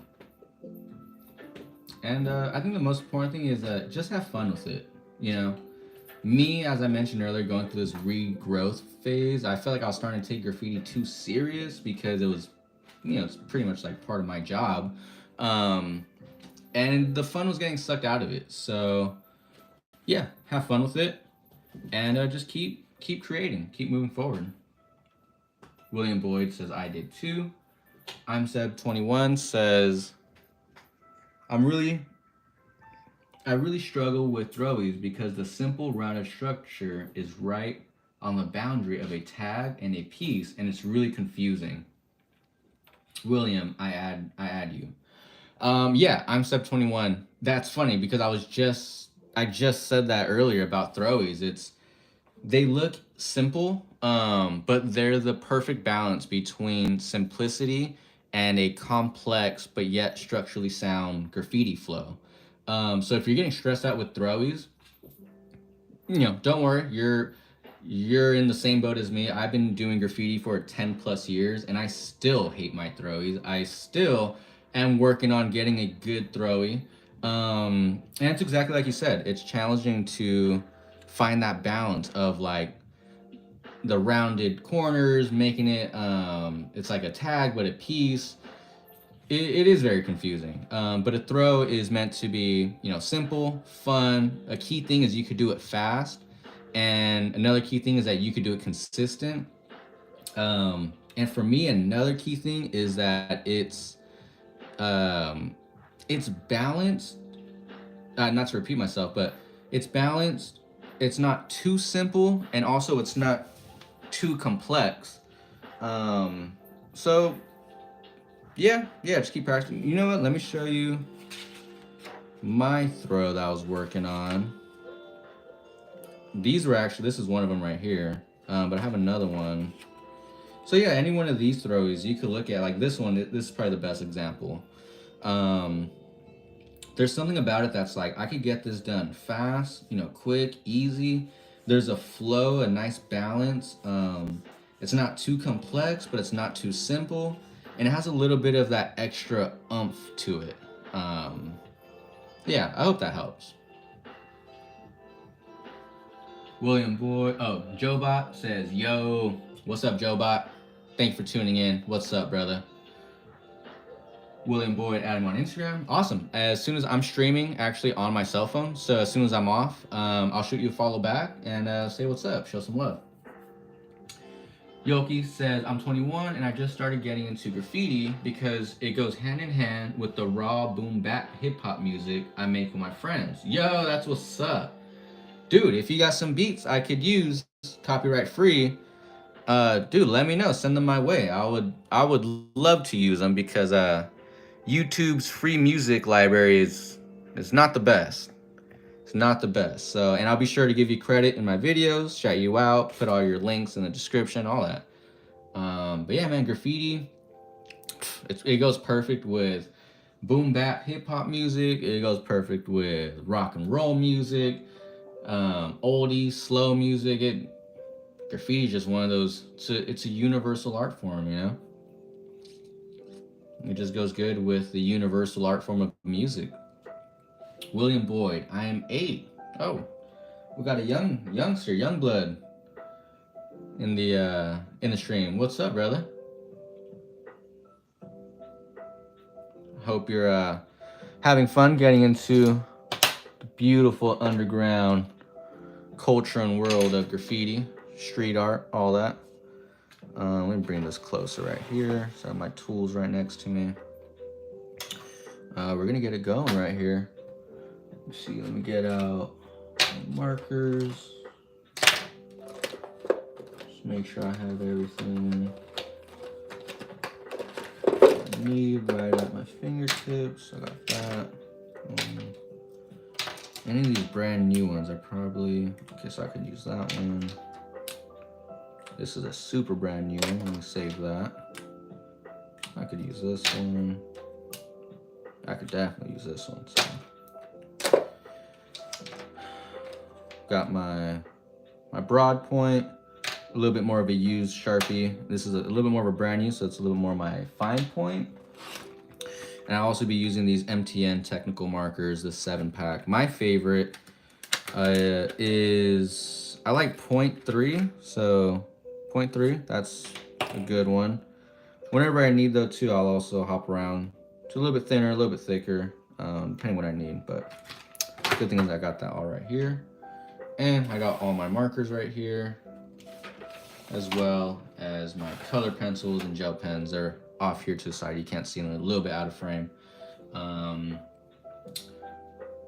and I think the most important thing is just have fun with it. You know, me, as I mentioned earlier, going through this regrowth phase, I felt like I was starting to take graffiti too serious because it was, it's pretty much like part of my job. Um, and the fun was getting sucked out of it. So yeah, have fun with it, and just keep creating, keep moving forward. William Boyd says I did too. I'm Seb21 says I'm really I really struggle with throwies because the simple rounded structure is right on the boundary of a tag and a piece, and it's really confusing. William, I add you. Yeah, I'm step 21. That's funny because I just said that earlier about throwies. They look simple, but they're the perfect balance between simplicity and a complex but yet structurally sound graffiti flow. So if you're getting stressed out with throwies, don't worry. You're in the same boat as me. I've been doing graffiti for 10 plus years and I still hate my throwies. I still am working on getting a good throwy. And it's exactly like you said. It's challenging to find that balance of like the rounded corners, making it it's like a tag but a piece. It is very confusing. But a throw is meant to be, simple, fun. A key thing is you could do it fast, and another key thing is that you could do it consistent. And for me, another key thing is that it's balanced. Not to repeat myself, but it's balanced. It's not too simple, and also it's not too complex. So yeah, just keep practicing. You know what? Let me show you my throw that I was working on. This is one of them right here. But I have another one. So yeah, any one of these throws you could look at, like this one. This is probably the best example. There's something about it that's like, I could get this done fast, quick, easy. There's a flow, a nice balance. It's not too complex, but it's not too simple. And it has a little bit of that extra oomph to it. Yeah, I hope that helps. William Boyd, Jobot says, yo, what's up, Jobot? Thank you for tuning in. What's up, brother? William Boyd, add him on Instagram. Awesome. As soon as I'm streaming, actually on my cell phone, so as soon as I'm off, I'll shoot you a follow back and say what's up, show some love. Yoki says, I'm 21 and I just started getting into graffiti because it goes hand in hand with the raw boom bap hip hop music I make with my friends. Yo, that's what's up. Dude, if you got some beats I could use copyright free, dude, let me know. Send them my way. I would love to use them because YouTube's free music library is not the best. It's not the best. So, and I'll be sure to give you credit in my videos, shout you out, put all your links in the description, all that. But yeah, man, graffiti, it goes perfect with boom bap hip hop music. It goes perfect with rock and roll music, oldies, slow music. Graffiti is just one of those. It's a universal art form, It just goes good with the universal art form of music. William Boyd, I am 8. Oh, we got a youngster, young blood in the stream. What's up, brother? Hope you're having fun getting into the beautiful underground culture and world of graffiti, street art, all that. Let me bring this closer right here. So I have my tools right next to me. We're gonna get it going right here. Let's see, let me get out markers. Just make sure I have everything I need right at my fingertips. I got that. Any of these brand new ones, okay, so I could use that one. This is a super brand new one. Let me save that. I could use this one. I could definitely use this one. So. Got my broad point, a little bit more of a used Sharpie. This is a little bit more of a brand new, so it's a little more my fine point. And I'll also be using these MTN technical markers, the 7-pack. My favorite is, I like 0.3, so 0.3, that's a good one. Whenever I need though too, I'll also hop around to a little bit thinner, a little bit thicker, depending what I need. But good thing is I got that all right here. And I got all my markers right here, as well as my color pencils and gel pens. They're off here to the side. You can't see them, a little bit out of frame.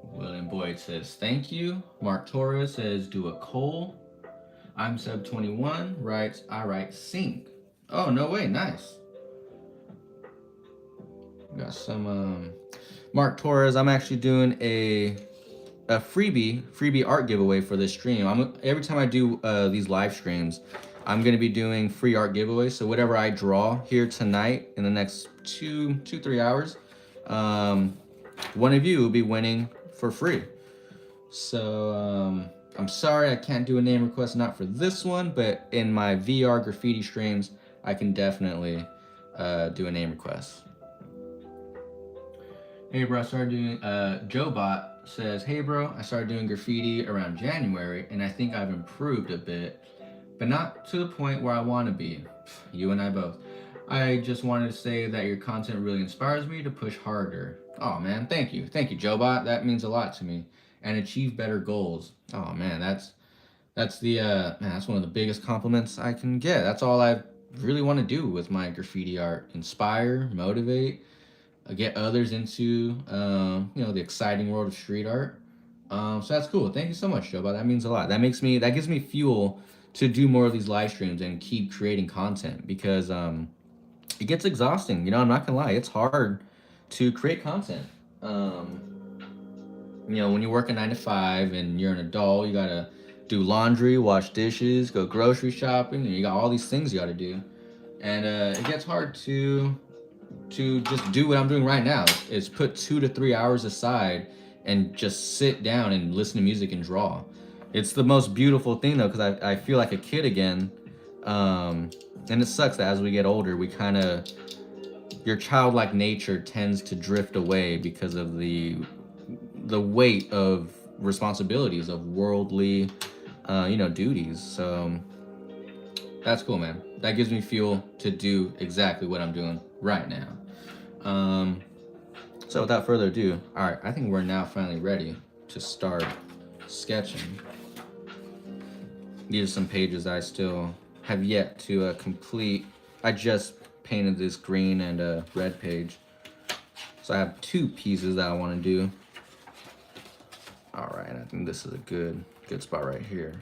William Boyd says, thank you. Mark Torres says, do a coal. I'm Sub21 writes, I write sync. Oh, no way, nice. Got some Mark Torres. I'm actually doing a freebie art giveaway for this stream. Every time I do these live streams, I'm gonna be doing free art giveaways. So whatever I draw here tonight in the next 3 hours, one of you will be winning for free. So I'm sorry I can't do a name request, not for this one, but in my VR graffiti streams, I can definitely do a name request. Hey bro, I started doing, JoeBot says, hey bro, I started doing graffiti around January and I think I've improved a bit, but not to the point where I want to be. You and I both. I just wanted to say that your content really inspires me to push harder. Oh man, thank you. Thank you, JoeBot. That means a lot to me. And achieve better goals. Oh man, that's one of the biggest compliments I can get. That's all I really want to do with my graffiti art. Inspire, motivate, get others into the exciting world of street art. So that's cool. Thank you so much, JoeBot. That means a lot. That gives me fuel to do more of these live streams and keep creating content because it gets exhausting. You know, I'm not gonna lie, it's hard to create content. When you work a 9 to 5 and you're an adult, you gotta do laundry, wash dishes, go grocery shopping, and you got all these things you gotta do, and it gets hard to just do what I'm doing right now. Is put 2 to 3 hours aside and just sit down and listen to music and draw. It's the most beautiful thing though, because I feel like a kid again. And it sucks that as we get older, we kind of, your childlike nature tends to drift away because of the weight of responsibilities of worldly, duties. So that's cool, man. That gives me fuel to do exactly what I'm doing right now. So without further ado, all right, I think we're now finally ready to start sketching. These are some pages I still have yet to complete. I just painted this green and red page. So I have 2 pieces that I want to do. All right, I think this is a good spot right here.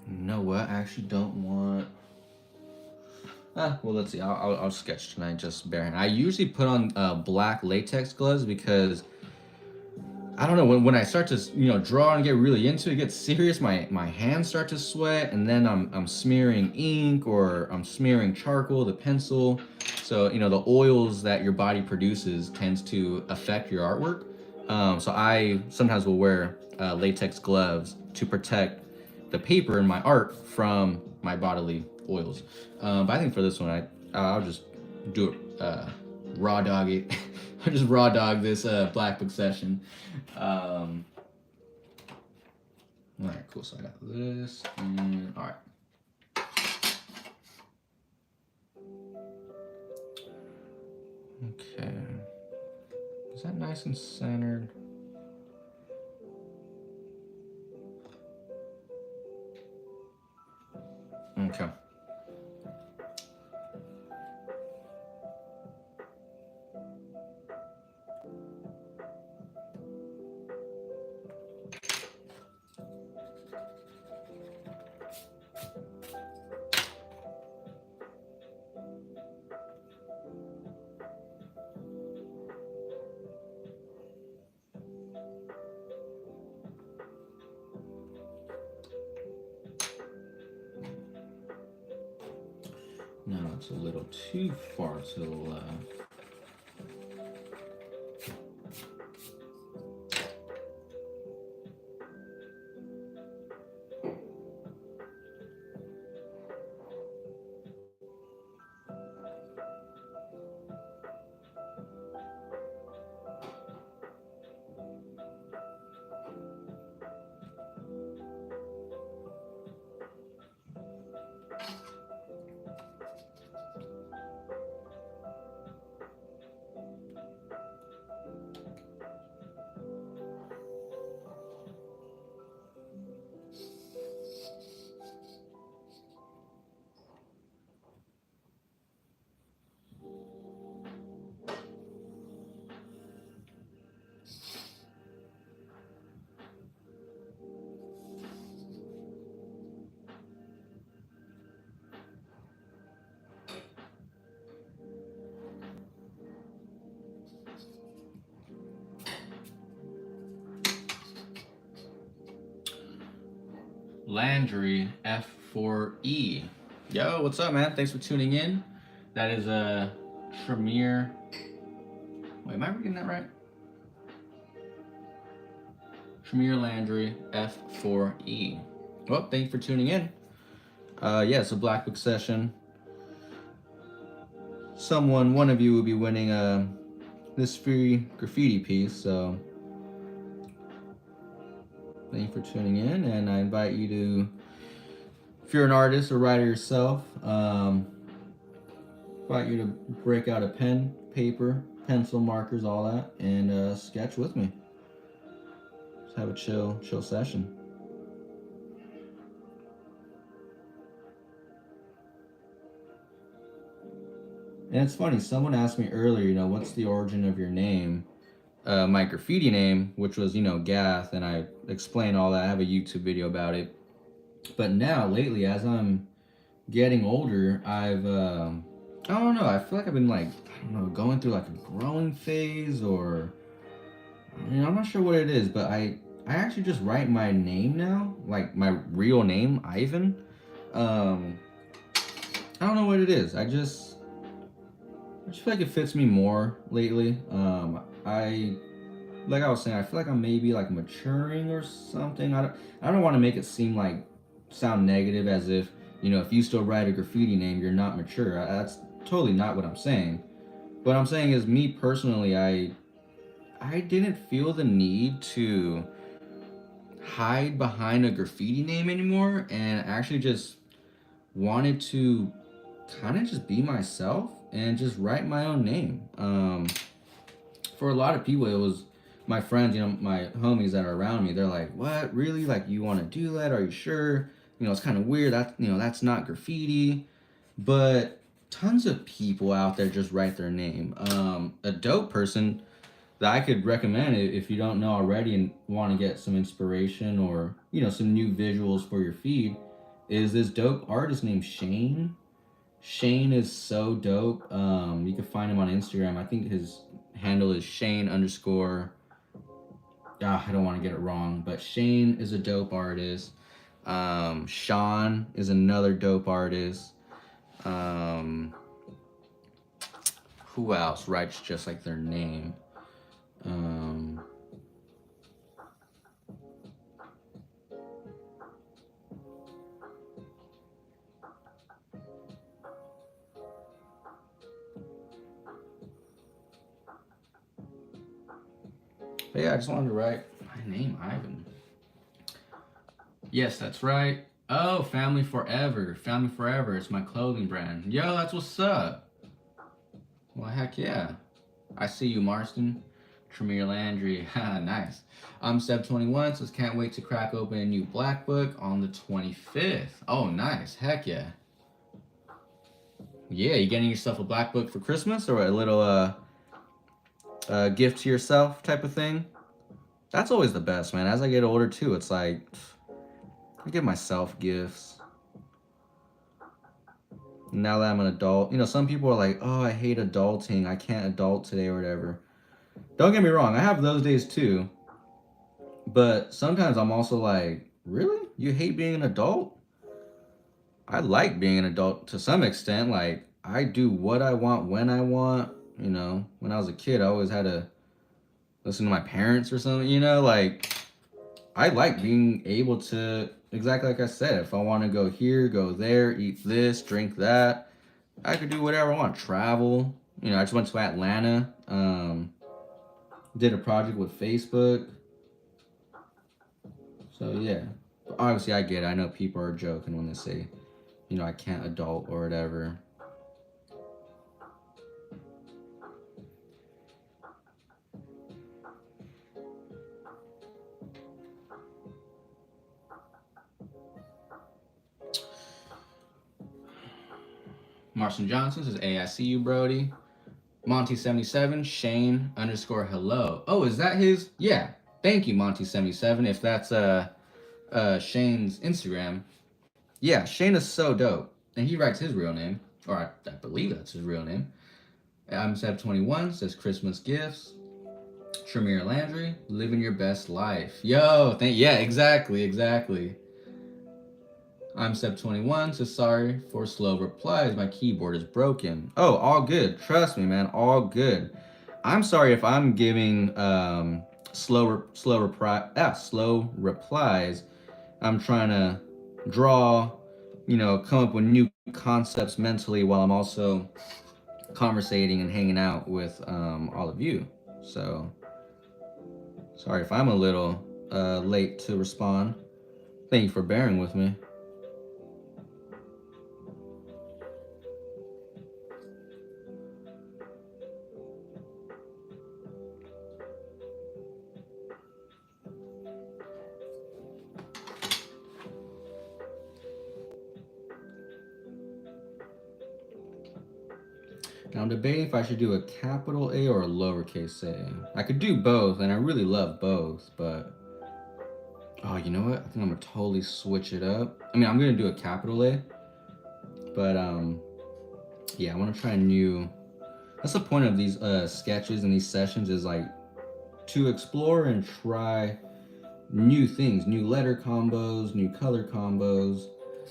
You know what? I actually don't want. Well, let's see. I'll sketch tonight, just bare hand. I usually put on black latex gloves because I don't know, when I start to draw and get really into it, gets serious, my hands start to sweat, and then I'm smearing ink or I'm smearing charcoal, the pencil. So the oils that your body produces tends to affect your artwork. So I sometimes will wear latex gloves to protect the paper in my art from my bodily oils. But I think for this one, I'll just do it, raw dog it. I'll just raw dog this black book session. All right, cool. So I got this, and all right. Okay. Is that nice and centered? Okay. No, it's a little too far to the left. Landry F4E. Yo, what's up, man? Thanks for tuning in. That is a Tremere. Wait, am I reading that right? Tremere Landry F4E. Well, thank you for tuning in. Yeah, it's a Black Book session. One of you will be winning this free graffiti piece, so thank you for tuning in, and I invite you to, if you're an artist or writer yourself, invite you to break out a pen, paper, pencil, markers, all that, and sketch with me. Just have a chill session. And it's funny, someone asked me earlier, what's the origin of your name? My graffiti name, which was, Gath, and I explained all that. I have a YouTube video about it. But now, lately, as I'm getting older, I've, I don't know, I feel like I've been going through like a growing phase, or, I'm not sure what it is, but I actually just write my name now, like my real name, Ivan. I don't know what it is. I just feel like it fits me more lately. Like I was saying, I feel like I'm maybe like maturing or something. I don't want to make it sound negative, as if, if you still write a graffiti name, you're not mature. That's totally not what I'm saying. What I'm saying is, me personally, I didn't feel the need to hide behind a graffiti name anymore, and actually just wanted to kind of just be myself and just write my own name. For a lot of people, it was my friends, my homies that are around me. They're like, "What, really? Like, you want to do that? Are you sure? It's kind of weird. That's not graffiti." But tons of people out there just write their name. A dope person that I could recommend, if you don't know already and want to get some inspiration, or some new visuals for your feed, is this dope artist named Shane. Shane is so dope. You can find him on Instagram. I think his handle is Shane _ I don't want to get it wrong, but Shane is a dope artist. Sean is another dope artist. Who else writes just like their name? But yeah, I just wanted to write my name, Ivan. Yes, that's right. Oh, Family Forever. Family Forever. It's my clothing brand. Yo, that's what's up. Well, heck yeah. I see you, Marston. Tremere Landry. Nice. I'm Seb21, so can't wait to crack open a new Black Book on the 25th. Oh, nice. Heck yeah. Yeah, you getting yourself a Black Book for Christmas, or a little gift to yourself type of thing? That's always the best, man. As I get older too, it's like I give myself gifts. Now that I'm an adult, some people are like, "Oh, I hate adulting. I can't adult today," or whatever. Don't get me wrong, I have those days too. But sometimes I'm also like, really? You hate being an adult? I like being an adult to some extent. Like, I do what I want when I want. When I was a kid, I always had to listen to my parents or something, like, I like being able to, exactly like I said, if I want to go here, go there, eat this, drink that, I could do whatever I want. Travel. I just went to Atlanta, did a project with Facebook. So yeah, but obviously I get it. I know people are joking when they say, I can't adult or whatever. Marson Johnson says, "Hey, I see you, Brody." Monty77, Shane _ hello. Oh, is that his? Yeah. Thank you, Monty77. If that's Shane's Instagram. Yeah, Shane is so dope. And he writes his real name. Or I believe that's his real name. I'm Seb21, says Christmas gifts. Tremere Landry, living your best life. Yo, yeah, exactly. I'm Sep21, so sorry for slow replies. My keyboard is broken. Oh, all good. Trust me, man. All good. I'm sorry if I'm giving slow replies. I'm trying to draw, come up with new concepts mentally while I'm also conversating and hanging out with all of you. So sorry if I'm a little late to respond. Thank you for bearing with me. Now I'm debating if I should do a capital A or a lowercase a. I could do both, and I really love both, but oh, you know what? I think I'm gonna totally switch it up. I mean, I'm gonna do a capital A, but yeah, I want to try a new. That's the point of these sketches and these sessions is like to explore and try new things, new letter combos, new color combos.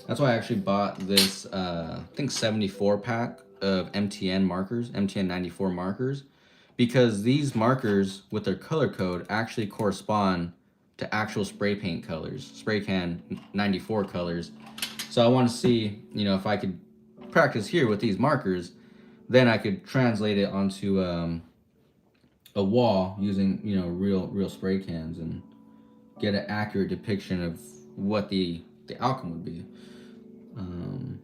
That's why I actually bought this, I think 74 pack of MTN markers, MTN 94 markers, because these markers with their color code actually correspond to actual spray paint colors, spray can 94 colors. So I want to see, if I could practice here with these markers, then I could translate it onto a wall using, real spray cans and get an accurate depiction of what the outcome would be. Damn,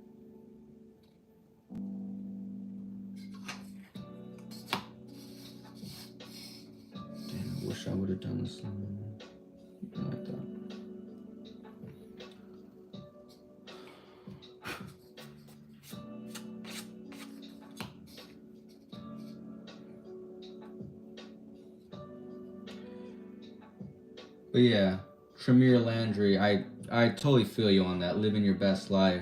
I wish I would have done this like that. But yeah, Tremere Landry, I totally feel you on that. Living your best life.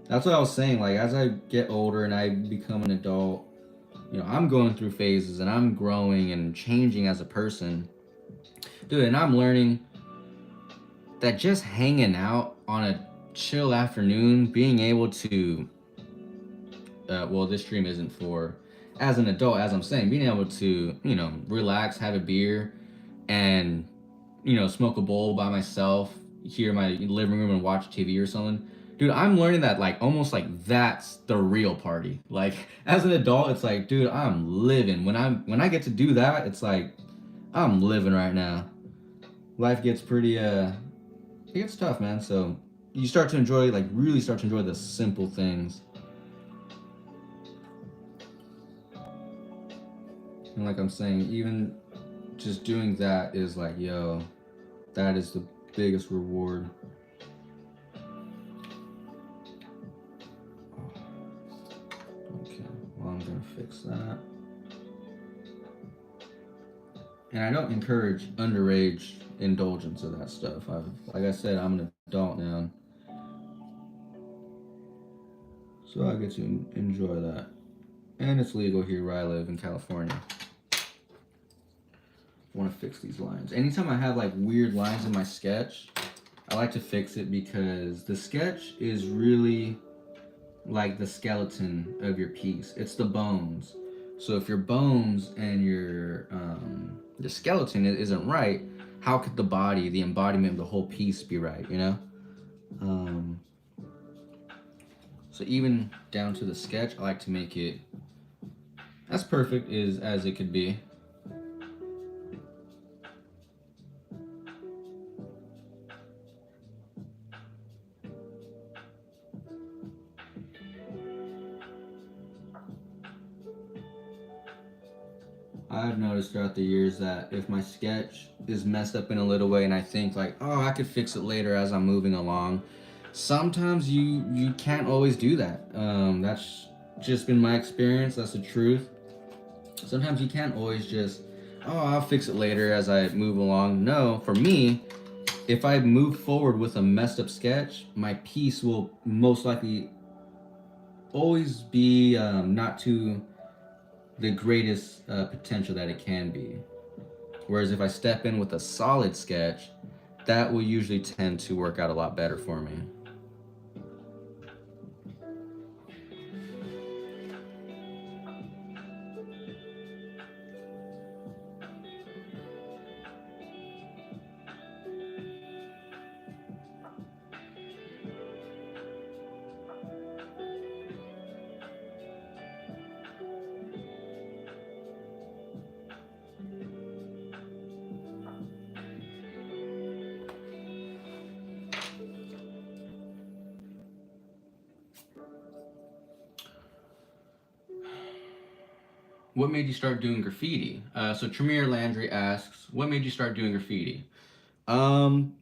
That's what I was saying. Like as I get older and I become an adult, I'm going through phases and I'm growing and changing as a person, dude. And I'm learning that just hanging out on a chill afternoon, being able to, well, this stream isn't for as an adult, as I'm saying, being able to, relax, have a beer, and smoke a bowl by myself here in my living room and watch TV or something. Dude, I'm learning that like almost like that's the real party. Like as an adult, it's like, dude, I'm living. When I get to do that, it's like I'm living right now. Life gets pretty it gets tough, man. So you start to enjoy, like really start to enjoy the simple things. And like I'm saying, even just doing that is like, yo, that is the biggest reward. Okay, well, I'm gonna fix that. And I don't encourage underage indulgence of that stuff. Like I said, I'm an adult now, so I get to enjoy that. And it's legal here where I live in California. I want to fix these lines. Anytime I have like weird lines in my sketch, I like to fix it because the sketch is really like the skeleton of your piece. It's the bones. So if your bones and your skeleton isn't right, how could the body, the embodiment of the whole piece be right, So even down to the sketch, I like to make it as perfect as it could be. I've noticed throughout the years that if my sketch is messed up in a little way and I think like, oh, I could fix it later as I'm moving along, sometimes you can't always do that. That's just been my experience. That's the truth. Sometimes you can't always just, oh, I'll fix it later as I move along. No, for me, if I move forward with a messed up sketch, my piece will most likely always be not to the greatest potential that it can be. Whereas if I step in with a solid sketch, that will usually tend to work out a lot better for me. what made you start doing graffiti? So Tremere Landry asks, what made you start doing graffiti? Um,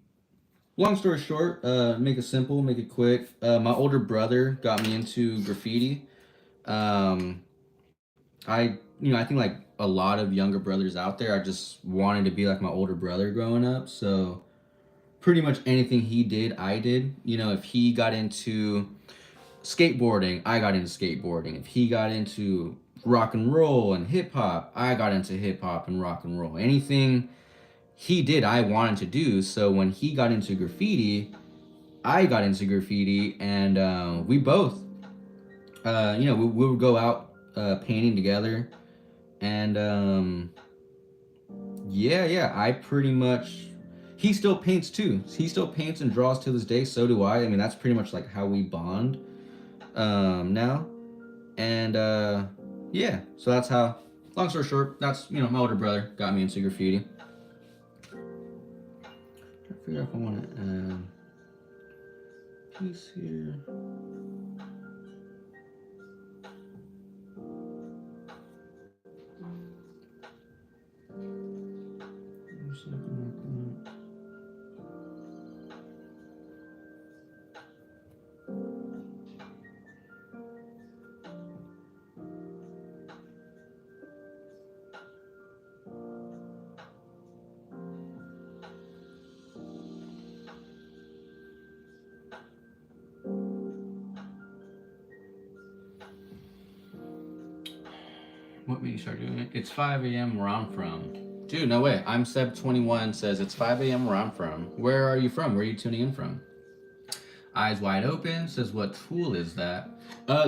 Long story short, make it simple, make it quick. My older brother got me into graffiti. Um, I think like a lot of younger brothers out there, I just wanted to be like my older brother growing up. So pretty much anything he did, I did. If he got into skateboarding, I got into skateboarding. If he got into rock and roll and hip hop, I got into hip hop and rock and roll. Anything he did, I wanted to do. So when he got into graffiti, I got into graffiti, and we both, we would go out painting together, and yeah, I pretty much. He still paints too. He still paints and draws to this day. So do I. I mean, that's pretty much like how we bond now. And yeah, so that's how. Long story short, that's my older brother got me into graffiti. Trying to figure out if I want to add piece here. Something like that. What made you start doing it? It's 5 a.m. where I'm from. Dude, no way. I'm Seb21 says it's 5 a.m. where I'm from. Where are you from? Where are you tuning in from? Eyes Wide Open says, what tool is that?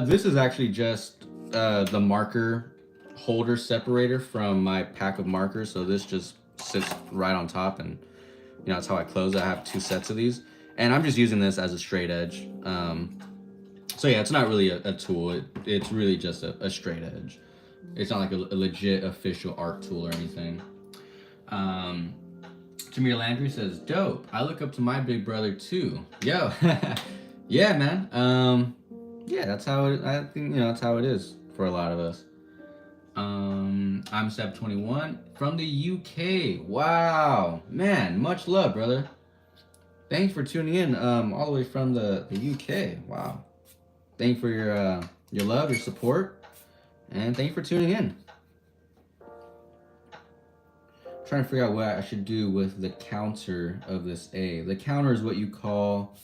This is actually just the marker holder separator from my pack of markers. So this just sits right on top, and that's how I close it. I have 2 sets of these, and I'm just using this as a straight edge. So yeah, it's not really a tool. It's really just a straight edge. It's not like a legit official art tool or anything. Jameer Landry says, dope. I look up to my big brother too. Yo. Yeah, man. Yeah, that's how it, I think, that's how it is for a lot of us. I'm Seb21 from the UK. Wow. Man, much love, brother. Thanks for tuning in all the way from the UK. Wow. Thank you for your love, your support, and thank you for tuning in. Trying to figure out what I should do with the counter of this A. The counter is what you call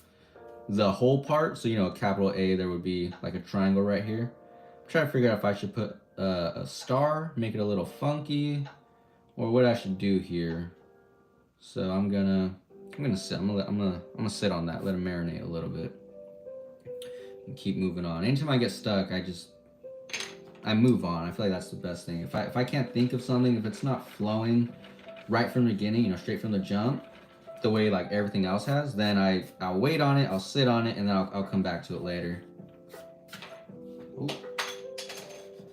the whole part. So, a capital A, there would be like a triangle right here. I'm trying to figure out if I should put a star, make it a little funky, or what I should do here. So I'm gonna sit. I'm gonna sit on that. Let it marinate a little bit, and keep moving on. Anytime I get stuck, I move on. I feel like that's the best thing. If I can't think of something, if it's not flowing right from the beginning, straight from the jump, the way like everything else has, then I'll wait on it, I'll sit on it, and then I'll come back to it later. Ooh.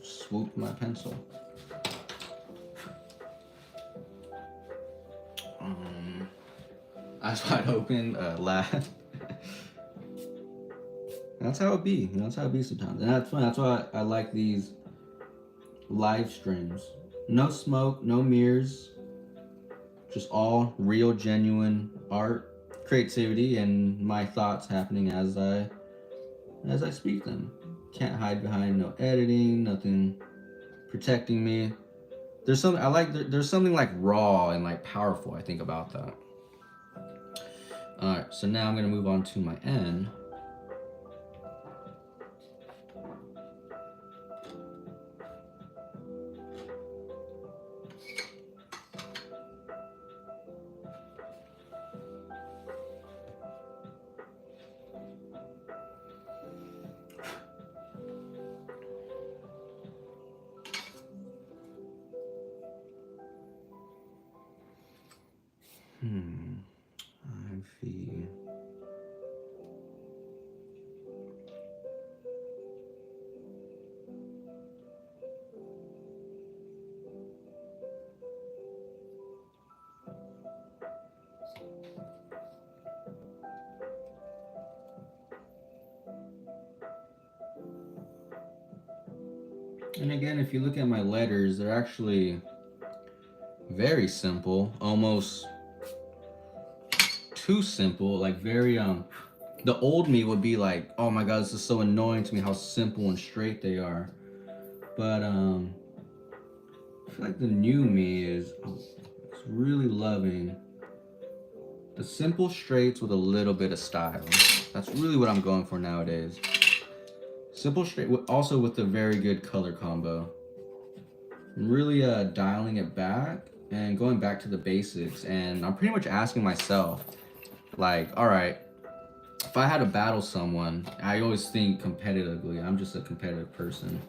Swoop my pencil. Eyes wide open, laugh. That's how it be. That's how it be sometimes, and that's fun. That's why I like these live streams. No smoke, no mirrors. Just all real, genuine art, creativity, and my thoughts happening as I speak them. Can't hide behind no editing, nothing protecting me. There's something I like. There's something like raw and like powerful, I think, about that. All right, so now I'm gonna move on to my N. IV. And again, if you look at my letters, they're actually very simple, almost too simple, like very the old me would be like, oh my god, this is so annoying to me how simple and straight they are. But I feel like the new me is really loving the simple straights with a little bit of style. That's really what I'm going for nowadays. Simple straight, also with a very good color combo. I'm really dialing it back and going back to the basics. And I'm pretty much asking myself, like, all right, if I had to battle someone, I always think competitively. I'm just a competitive person.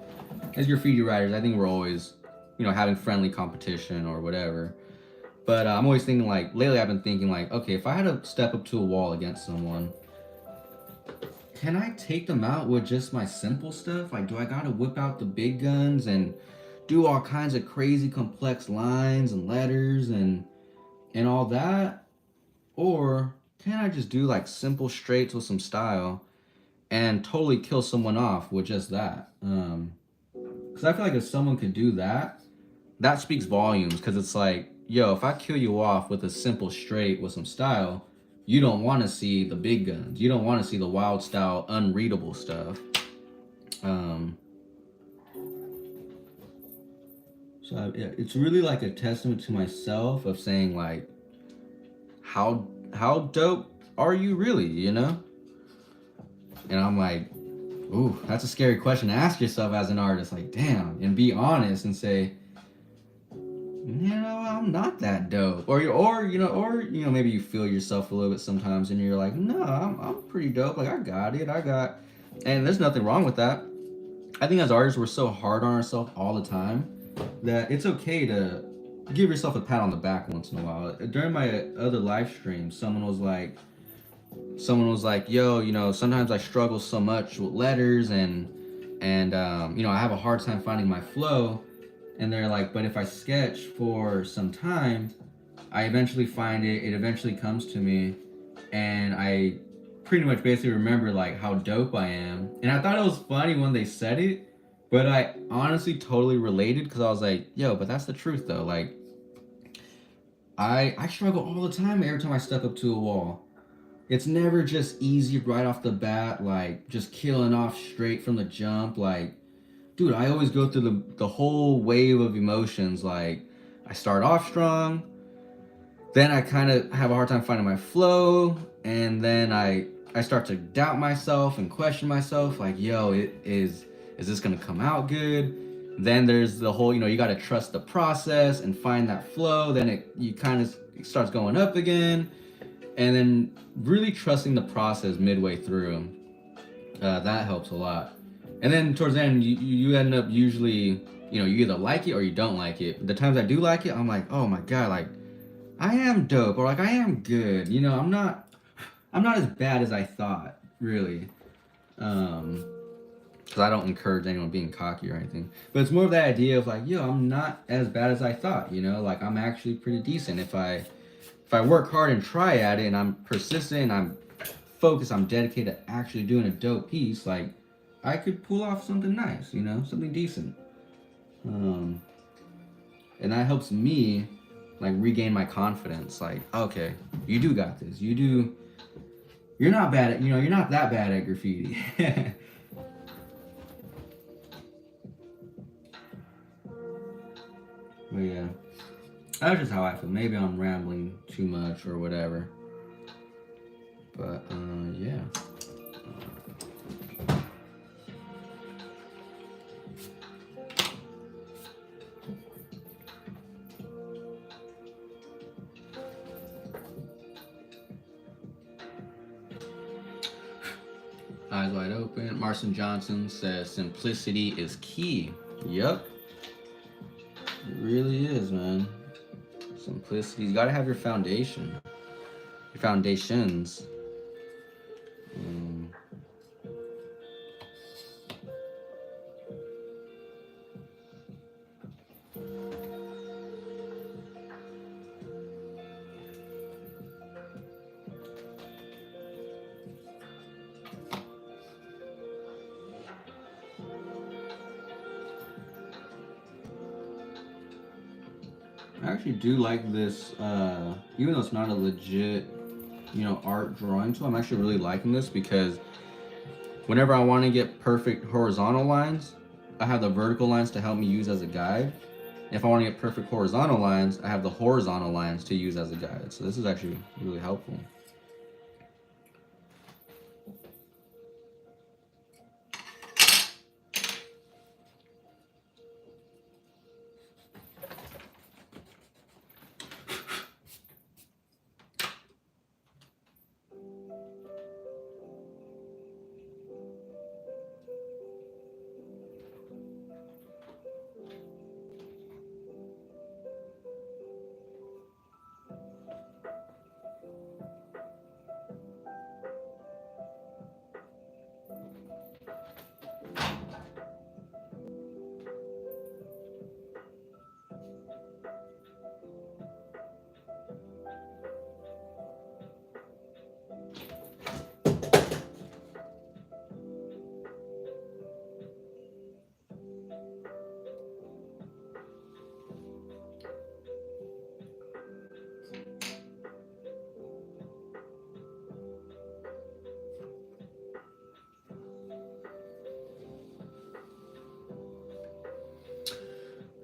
As graffiti writers, I think we're always, having friendly competition or whatever. But I'm always thinking, like, lately I've been thinking, like, okay, if I had to step up to a wall against someone, can I take them out with just my simple stuff? Like, do I gotta whip out the big guns and do all kinds of crazy complex lines and letters and all that? Or can I just do like simple straights with some style and totally kill someone off with just that? Because I feel like if someone could do that, that speaks volumes. Because it's like, yo, if I kill you off with a simple straight with some style, you don't want to see the big guns. You don't want to see the wild style, unreadable stuff. Um, it's really like a testament to myself of saying like, how dope are you really? And I'm like, ooh, that's a scary question to ask yourself as an artist. Like, damn, and be honest and say, I'm not that dope. Or maybe you feel yourself a little bit sometimes, and you're like, no, I'm pretty dope. Like, I got it. And there's nothing wrong with that. I think as artists, we're so hard on ourselves all the time that it's okay to give yourself a pat on the back once in a while. During my other live stream, someone was like, yo, sometimes I struggle so much with letters and I have a hard time finding my flow. And they're like, but if I sketch for some time, I eventually find it. It eventually comes to me, and I pretty much basically remember like how dope I am. And I thought it was funny when they said it, but I honestly totally related because I was like, yo, but that's the truth though. Like, I struggle all the time every time I step up to a wall. It's never just easy right off the bat, like just killing off straight from the jump. Like, dude, I always go through the whole wave of emotions. Like, I start off strong, then I kind of have a hard time finding my flow, and then I start to doubt myself and question myself. Like, yo, is this gonna come out good? Then there's the whole, you got to trust the process and find that flow. Then you kind of starts going up again, and then really trusting the process midway through. That helps a lot. And then towards the end, you end up usually, you either like it or you don't like it. The times I do like it, I'm like, oh my god, like I am dope, or like I am good. I'm not as bad as I thought, really. Because I don't encourage anyone being cocky or anything. But it's more of that idea of like, yo, I'm not as bad as I thought. Like I'm actually pretty decent if I work hard and try at it, and I'm persistent, and I'm focused, I'm dedicated to actually doing a dope piece. Like I could pull off something nice, something decent. And that helps me like regain my confidence. Like, okay, you do got this. You're not bad at, you're not that bad at graffiti. But yeah, that's just how I feel. Maybe I'm rambling too much or whatever. But yeah. Eyes wide open. Marcin Johnson says simplicity is key. Yep. It really is, man. Simplicity. You gotta have your foundation. Your foundations. I actually do like this, even though it's not a legit, art drawing tool. I'm actually really liking this because whenever I want to get perfect horizontal lines, I have the vertical lines to help me use as a guide. If I want to get perfect horizontal lines, I have the horizontal lines to use as a guide. So this is actually really helpful.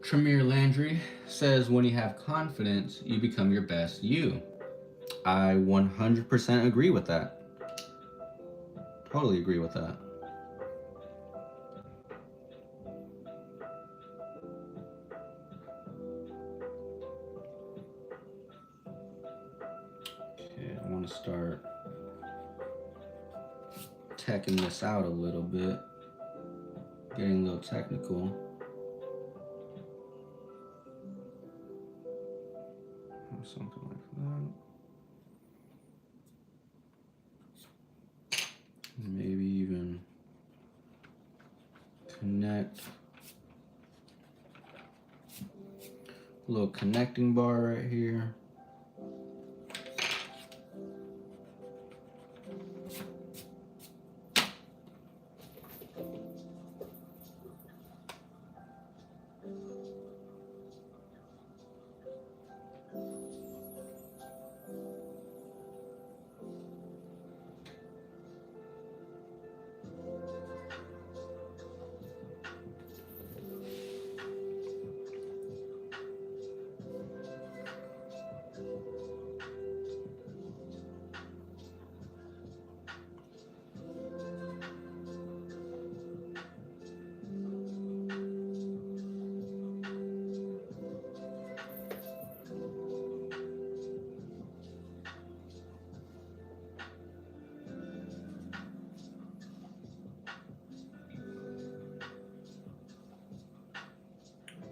Tremere Landry says, when you have confidence, you become your best you. I 100% agree with that. Totally agree with that. Okay, I want to start teching this out a little bit, getting a little technical. Something like that. Maybe even connect a little connecting bar right here.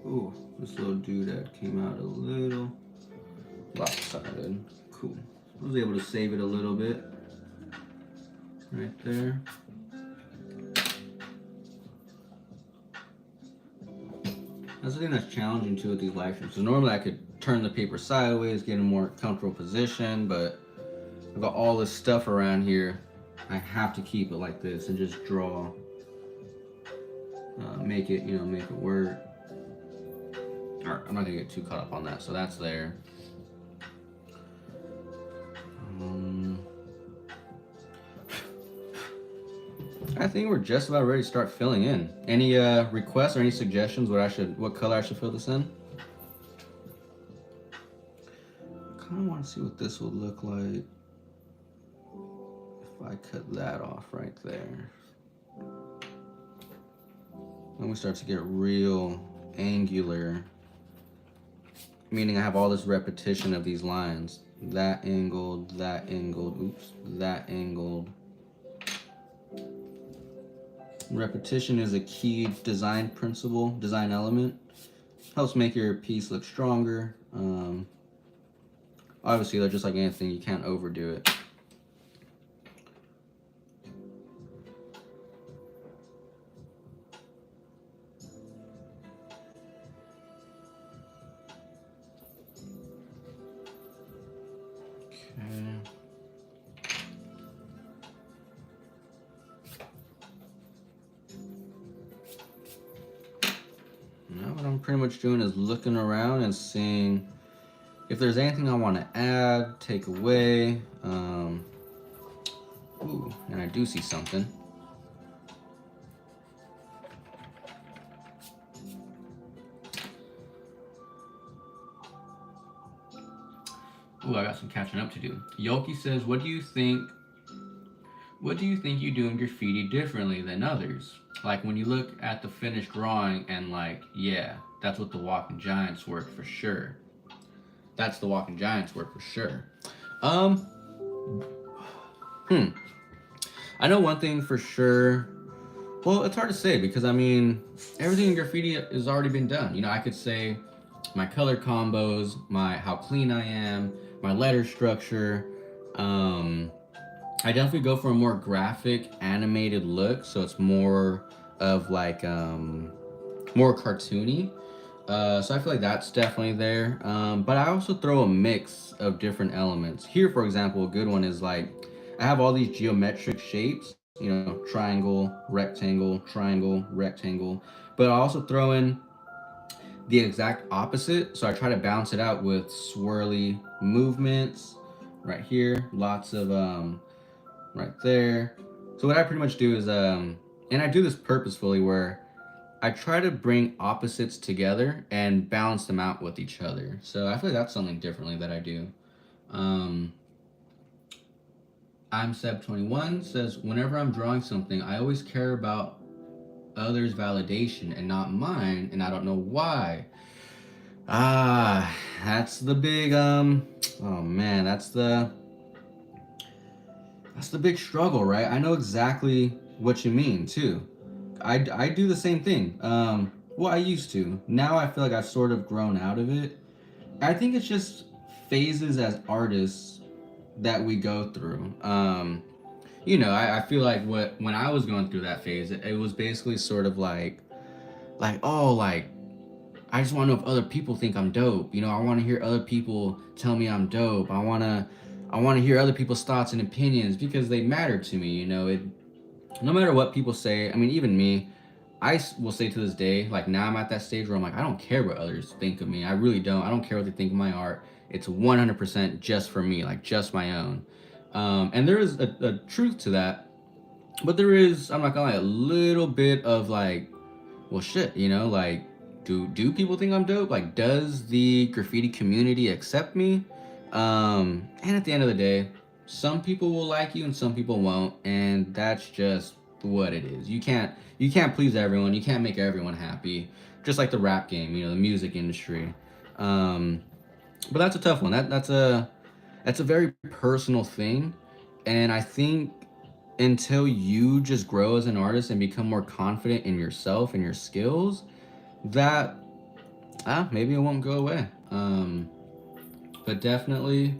Ooh, this little doodad came out a little lopsided. Cool. I was able to save it a little bit. Right there. That's the thing that's challenging too with these live streams. So normally I could turn the paper sideways, get in a more comfortable position, but I've got all this stuff around here. I have to keep it like this and just draw. Make it, make it work. Alright, I'm not gonna get too caught up on that. So that's there. I think we're just about ready to start filling in. Any requests or any suggestions what color I should fill this in? I kind of want to see what this would look like if I cut that off right there. Then we start to get real angular, meaning I have all this repetition of these lines. That angled, oops, that angled. Repetition is a key design principle, design element. Helps make your piece look stronger. Obviously, just like anything, you can't overdo it. Now what I'm pretty much doing is looking around and seeing if there's anything I want to add, take away. Ooh, and I do see something. Ooh, I got some catching up to do. Yoki says, what do you think you do in graffiti differently than others? Like when you look at the finished drawing and like, yeah, that's what the Walking Giants work for sure. That's the Walking Giants work for sure. Um, I know one thing for sure. Well, it's hard to say because I mean, everything in graffiti has already been done. You know, I could say my color combos, my how clean I am, my letter structure. I definitely go for a more graphic, animated look, so it's more of like more cartoony. So I feel like that's definitely there. But I also throw a mix of different elements. Here, for example, a good one is like I have all these geometric shapes. You know, triangle, triangle, rectangle. But I also throw in the exact opposite. So I try to balance it out with swirly movements right here. Lots of right there. So what I pretty much do is and I do this purposefully where I try to bring opposites together and balance them out with each other. So I feel like that's something differently that I do. Um, I'm Seb21 says, whenever I'm drawing something, I always care about others' validation and not mine, and I don't know why. Ah, that's the big oh man, that's the big struggle, right? I know exactly what you mean too. I do the same thing. Well, I used to. Now I feel like I've sort of grown out of it. I think it's just phases as artists that we go through. You know, I feel like when I was going through that phase, it was basically sort of like oh, like I just want to know if other people think I'm dope. You know, I want to hear other people tell me I'm dope. I want to hear other people's thoughts and opinions because they matter to me. You know, it no matter what people say. I mean, even me, will say to this day, like now I'm at that stage where I'm like, I don't care what others think of me. I really don't. I don't care what they think of my art. It's 100% just for me, like just my own. And there is a truth to that, but there is, I'm not gonna lie, a little bit of like, well, shit, you know, like, do people think I'm dope? Like, does the graffiti community accept me? And at the end of the day, some people will like you and some people won't, and that's just what it is. You can't please everyone. You can't make everyone happy. Just like the rap game, you know, the music industry. Um, but that's a tough one. That's a very personal thing, and I think until you just grow as an artist and become more confident in yourself and your skills, that maybe it won't go away. But definitely,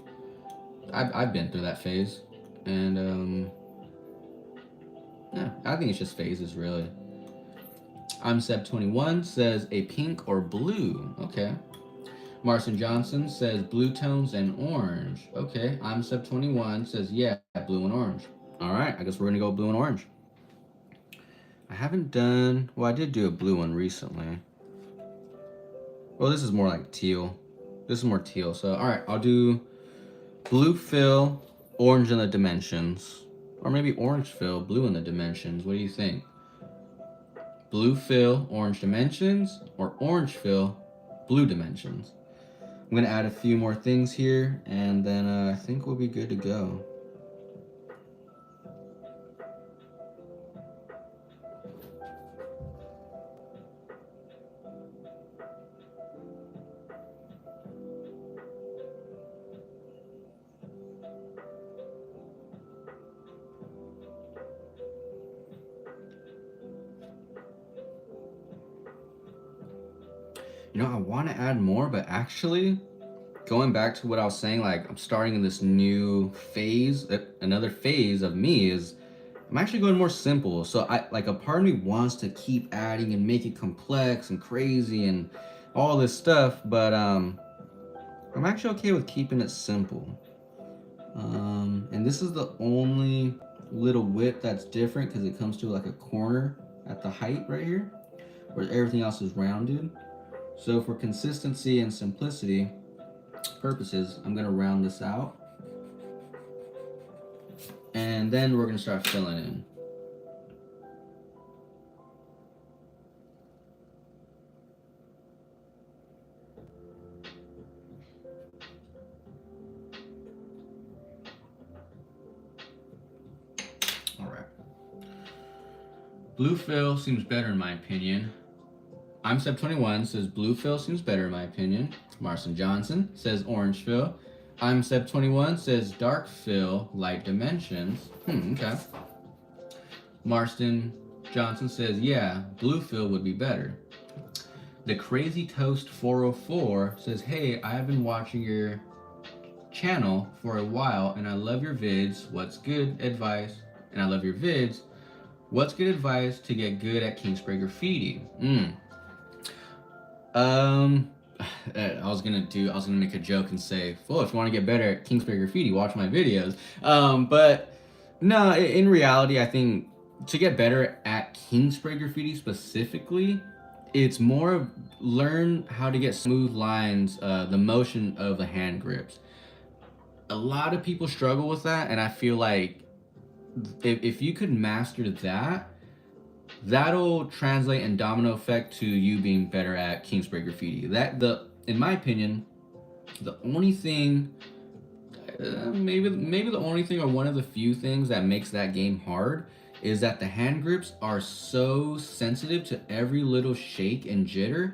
I've been through that phase, and yeah, I think it's just phases, really. I'm Seb21 says a pink or blue. Okay. Marcin Johnson says blue tones and orange. Okay. I'm Seb21 says yeah, blue and orange. All right. I guess we're gonna go blue and orange. I haven't done. Well, I did do a blue one recently. Well, this is more like teal. This is more teal. So all right, I'll do blue fill, orange in the dimensions, or maybe orange fill, blue in the dimensions. What do you think? Blue fill, orange dimensions, or orange fill, blue dimensions. I'm gonna add a few more things here, and then I think we'll be good to go. You know, I want to add more, but actually, going back to what I was saying, like I'm starting in this new phase. Another phase of me is I'm actually going more simple. So I like a part of me wants to keep adding and make it complex and crazy and all this stuff, but I'm actually okay with keeping it simple. And this is the only little width that's different because it comes to like a corner at the height right here, where everything else is rounded. So for consistency and simplicity purposes, I'm gonna round this out. And then we're gonna start filling in. All right. Blue fill seems better in my opinion. I'm Seb21 says blue fill seems better in my opinion. Marston Johnson says orange fill. I'm Seb21 says dark fill, light dimensions. Okay. Marston Johnson says, yeah, blue fill would be better. The Crazy Toast 404 says, hey, I have been watching your channel for a while and I love your vids. What's good advice? And I love your vids. What's good advice to get good at Kingspray graffiti? I was gonna make a joke and say, well, if you want to get better at Kingspray graffiti, watch my videos. But no, in reality, I think to get better at Kingspray graffiti specifically, it's more of learn how to get smooth lines, the motion of the hand grips. A lot of people struggle with that, and I feel like if you could master that, that'll translate in domino effect to you being better at Kingspray graffiti. In my opinion, the only thing, maybe the only thing or one of the few things that makes that game hard is that the hand grips are so sensitive to every little shake and jitter.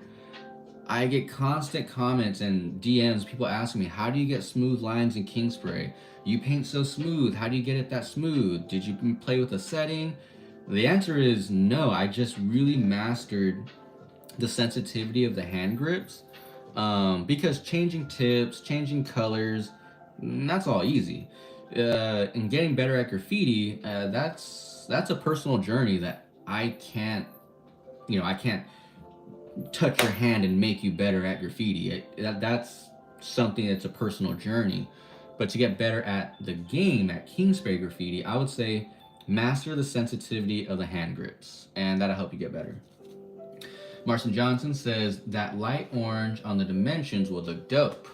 I get constant comments and DMs, people asking me, how do you get smooth lines in Kingspray? You paint so smooth, how do you get it that smooth? Did you play with a setting? The answer is no, I just really mastered the sensitivity of the hand grips, because changing tips, changing colors, that's all easy. And getting better at graffiti, that's a personal journey that I can't touch your hand and make you better at graffiti. That's something that's a personal journey. But to get better at the game, at Kingspray graffiti, I would say master the sensitivity of the hand grips, and that'll help you get better. Marston Johnson says that light orange on the dimensions will look dope.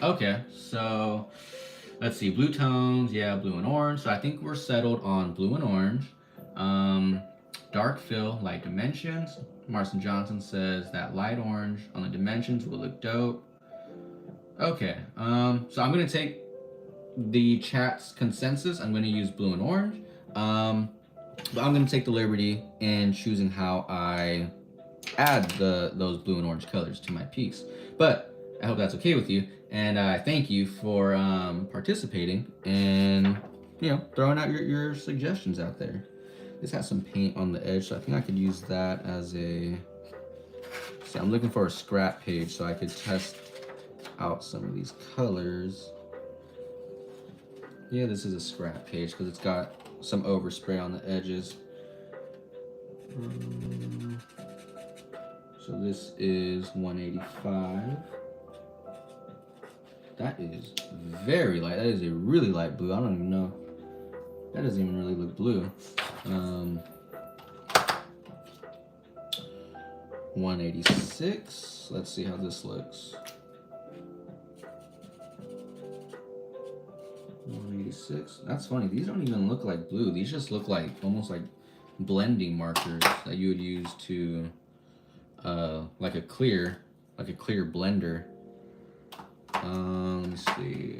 Okay, so let's see, blue tones, yeah, blue and orange. So I think we're settled on blue and orange. Dark fill, light dimensions. Marston Johnson says that light orange on the dimensions will look dope. Okay, so I'm gonna take the chat's consensus. I'm gonna use blue and orange. But I'm gonna take the liberty in choosing how I add those blue and orange colors to my piece. But I hope that's okay with you, and I thank you for participating and throwing out your suggestions out there. This has some paint on the edge, so I think I could use that as a. See, I'm looking for a scrap page so I could test out some of these colors. Yeah, this is a scrap page because it's got some overspray on the edges. So this is 185. That is very light. That is a really light blue. I don't even know. That doesn't even really look blue. 186. Let's see how this looks. 186. That's funny. These don't even look like blue. These just look like almost like blending markers that you would use to like a clear blender. Let me see.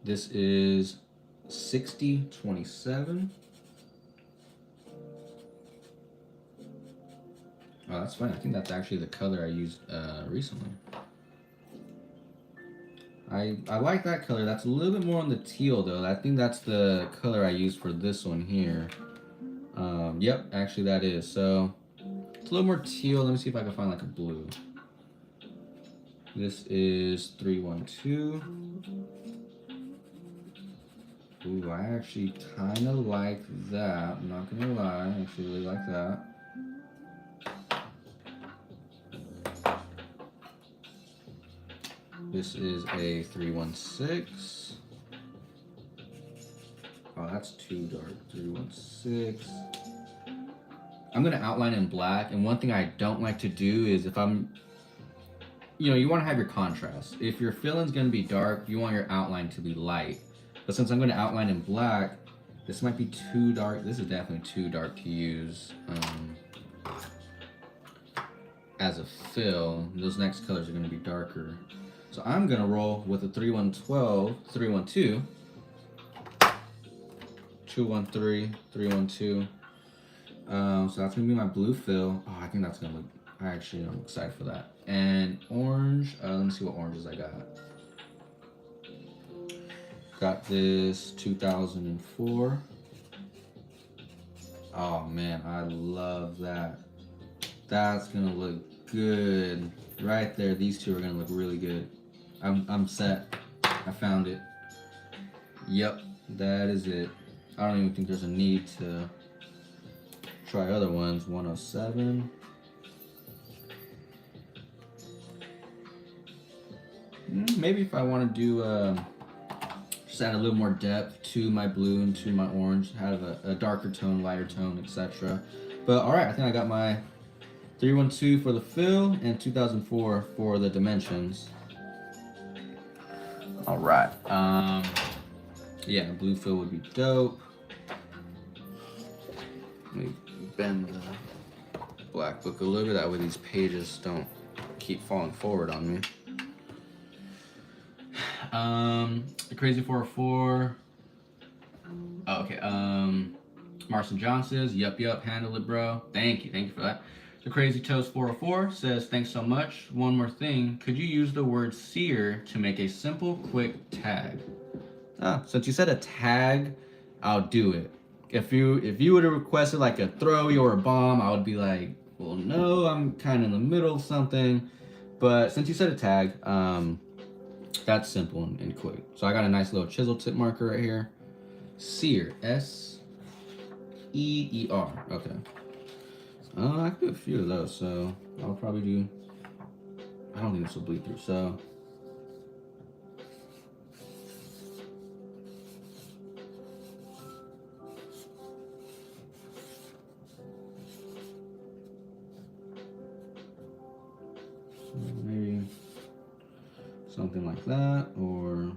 This is 6027. Oh, that's fine. I think that's actually the color I used recently. I like that color. That's a little bit more on the teal though. I think that's the color I used for this one here. Yep, actually that is. So it's a little more teal. Let me see if I can find like a blue. This is 312. Ooh, I actually kind of like that. I'm not gonna lie. I actually really like that. This is a 316. Oh, that's too dark. 316. I'm gonna outline in black. And one thing I don't like to do is if I'm, you want to have your contrast. If your filling's gonna be dark, you want your outline to be light. But since I'm gonna outline in black, this might be too dark. This is definitely too dark to use as a fill. Those next colors are gonna be darker. So I'm gonna roll with a 3112, 312, 213, 312. So that's gonna be my blue fill. Oh, I think that's gonna look. I'm excited for that. And orange. Let me see what oranges I got. Got this 2004. Oh man, I love that. That's gonna look good right there. These two are gonna look really good. I'm set. I found it. Yep, that is it. I don't even think there's a need to try other ones. 107. Maybe if I want to do just add a little more depth to my blue and to my orange, have a darker tone, lighter tone, etc. But all right, I think I got my 312 for the fill and 2004 for the dimensions. All right. Yeah, blue fill would be dope. Let me bend the black book a little bit, that way these pages don't keep falling forward on me. The Crazy 404. Oh, okay. Marcin John says, yup, handle it, bro. Thank you for that. The Crazy Toast 404 says, thanks so much. One more thing, could you use the word seer to make a simple, quick tag? Since you said a tag, I'll do it. If you would have requested like a throwy or a bomb, I would be like, well, no, I'm kind of in the middle of something. But since you said a tag, that's simple and quick. So I got a nice little chisel tip marker right here. Seer, S-E-E-R. Okay. I could do a few of those, so I'll probably do. I don't think this will bleed through, so. Maybe something like that, or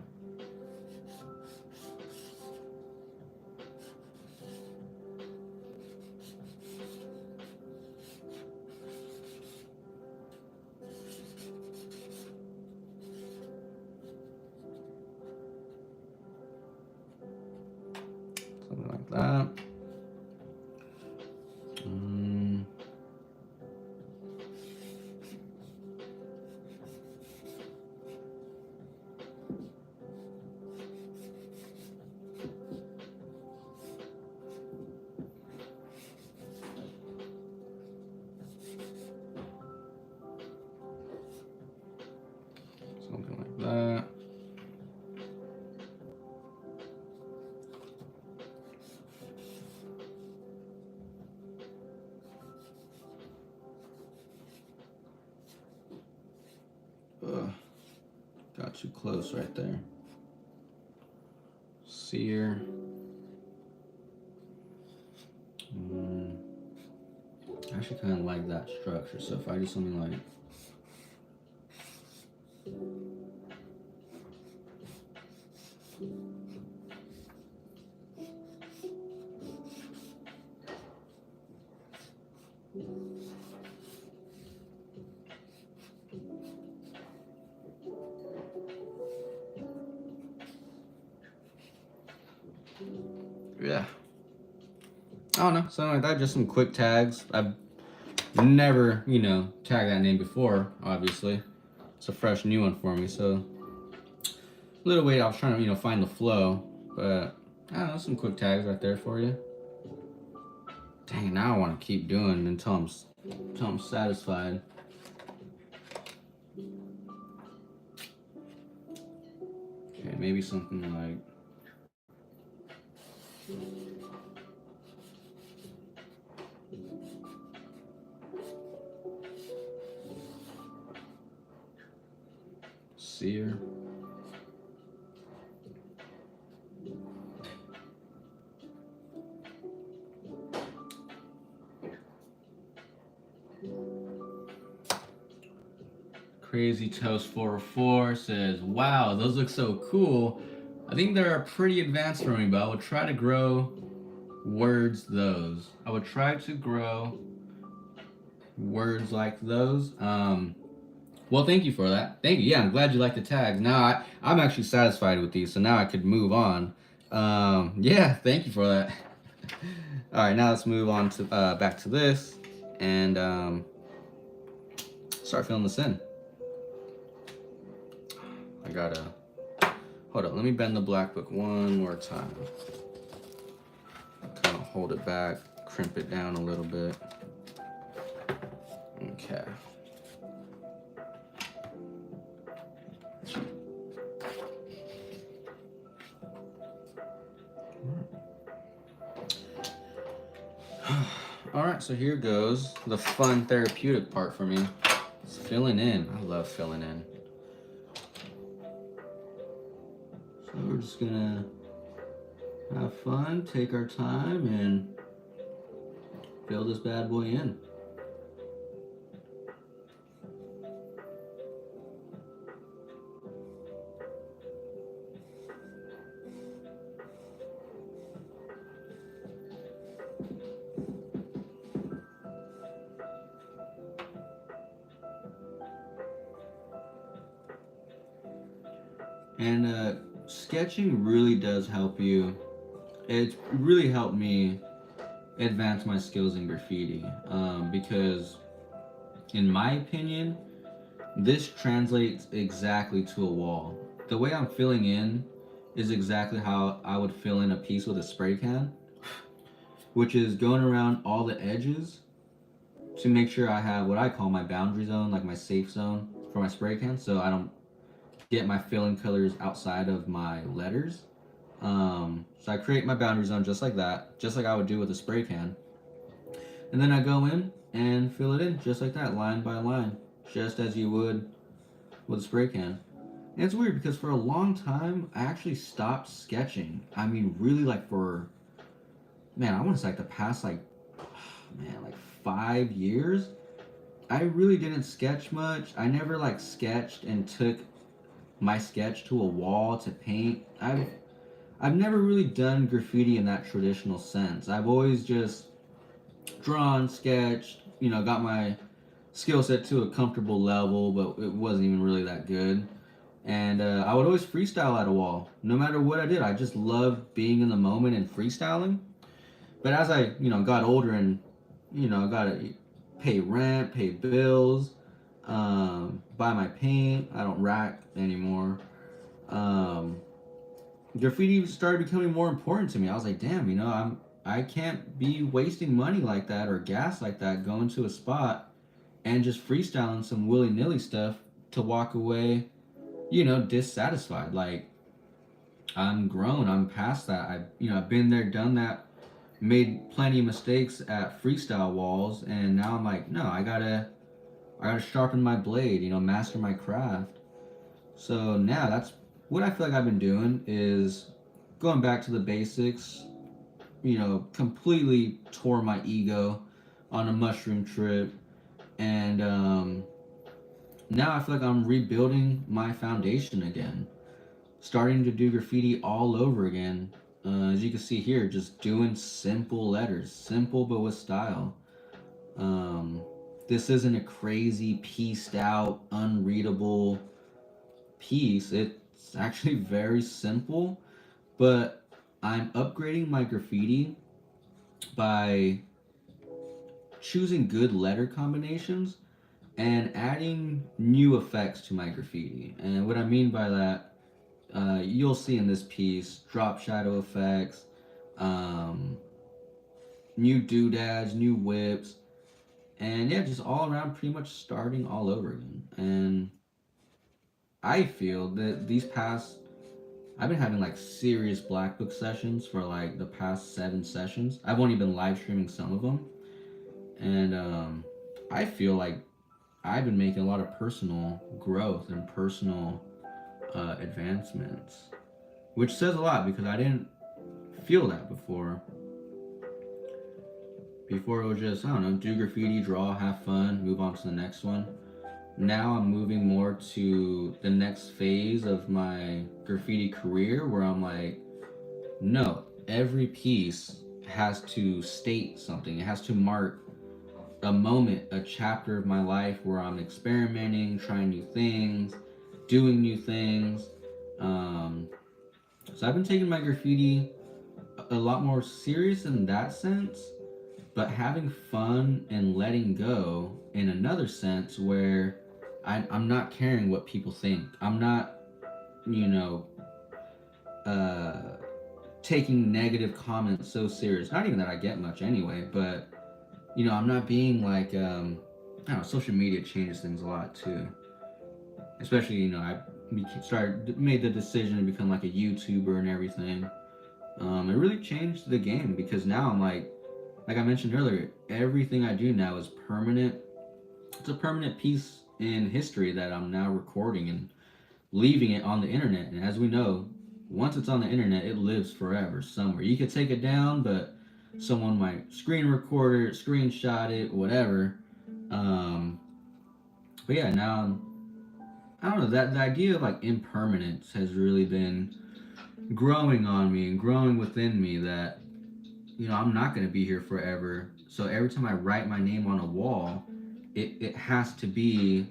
something like that. Something like that. Got too close right there. Seer. I actually kind of like that structure. So if I do something like yeah. I don't know, something like that, just some quick tags. I've never, tagged that name before, obviously. It's a fresh new one for me, so a little way I was trying to, find the flow, but I don't know, some quick tags right there for you. Dang, now I want to keep doing until I'm satisfied. Okay, maybe something like seer. Crazy Toast 404 says, "Wow, those look so cool. I think they're pretty advanced for me, but I will try to grow words those. I would try to grow words like those." Well, thank you for that. Thank you. Yeah, I'm glad you like the tags. Now I'm actually satisfied with these, so now I could move on. Yeah, thank you for that. All right, now let's move on to back to this and start filling this in. I gotta hold up. Let me bend the black book one more time. Kind of hold it back, crimp it down a little bit. Okay. All right, so here goes the fun therapeutic part for me. It's filling in. I love filling in. So we're just gonna have fun, take our time, and fill this bad boy in. And sketching really does help you. It's really helped me advance my skills in graffiti because, in my opinion, this translates exactly to a wall. The way I'm filling in is exactly how I would fill in a piece with a spray can, which is going around all the edges to make sure I have what I call my boundary zone, like my safe zone for my spray can, so I don't get my filling colors outside of my letters. So I create my boundary zone just like that, just like I would do with a spray can. And then I go in and fill it in just like that, line by line, just as you would with a spray can. And it's weird because for a long time, I actually stopped sketching. I mean, really like for, man, I want to say like the past like 5 years. I really didn't sketch much. I never like sketched and took my sketch to a wall to paint. I've never really done graffiti in that traditional sense. I've always just drawn, sketched, got my skill set to a comfortable level, but it wasn't even really that good. And I would always freestyle at a wall, no matter what I did. I just loved being in the moment and freestyling. But as I, got older and, got to pay rent, pay bills, buy my paint. I don't rack anymore. Graffiti started becoming more important to me. I was like, damn, I can't be wasting money like that or gas like that going to a spot and just freestyling some willy-nilly stuff to walk away, dissatisfied. Like, I'm grown. I'm past that. I've been there, done that, made plenty of mistakes at freestyle walls, and now I'm like, no, I gotta sharpen my blade, master my craft. So now that's what I feel like I've been doing is going back to the basics, completely tore my ego on a mushroom trip. And now I feel like I'm rebuilding my foundation again, starting to do graffiti all over again. As you can see here, just doing simple letters, simple but with style. This isn't a crazy, pieced out, unreadable piece. It's actually very simple, but I'm upgrading my graffiti by choosing good letter combinations and adding new effects to my graffiti. And what I mean by that, you'll see in this piece, drop shadow effects, new doodads, new whips, and yeah, just all around pretty much starting all over again. And I feel that I've been having like serious black book sessions for like the past 7 sessions. I've only been live streaming some of them. And I feel like I've been making a lot of personal growth and personal advancements, which says a lot because I didn't feel that before. Before it was just, I don't know, do graffiti, draw, have fun, move on to the next one. Now I'm moving more to the next phase of my graffiti career where I'm like, no, every piece has to state something. It has to mark a moment, a chapter of my life where I'm experimenting, trying new things, doing new things. Um, so I've been taking my graffiti a lot more serious in that sense, but having fun and letting go in another sense where I'm not caring what people think. I'm not, you know, uh, taking negative comments so serious. Not even that I get much anyway, but I'm not being like, I don't know. Social media changes things a lot too. Especially, I made the decision to become like a YouTuber and everything. It really changed the game because now I'm like I mentioned earlier, everything I do now is permanent. It's a permanent piece in history that I'm now recording and leaving it on the internet. And as we know, once it's on the internet, it lives forever somewhere. You could take it down, but someone might screen record it, screenshot it, whatever. Um, but yeah, now I don't know, that the idea of like impermanence has really been growing on me and growing within me that I'm not going to be here forever. So every time I write my name on a wall, it has to be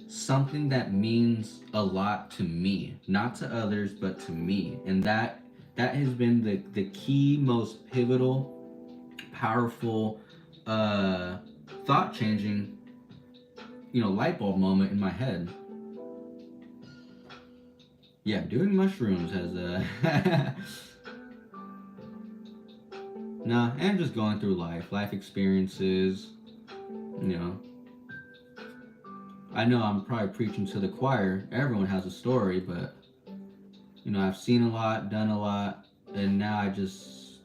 something that means a lot to me, not to others, but to me. And that has been the key, most pivotal, powerful, thought changing, light bulb moment in my head. Yeah, doing mushrooms has nah, and just going through life experiences, you know. I know I'm probably preaching to the choir. Everyone has a story, but I've seen a lot, done a lot, and now I just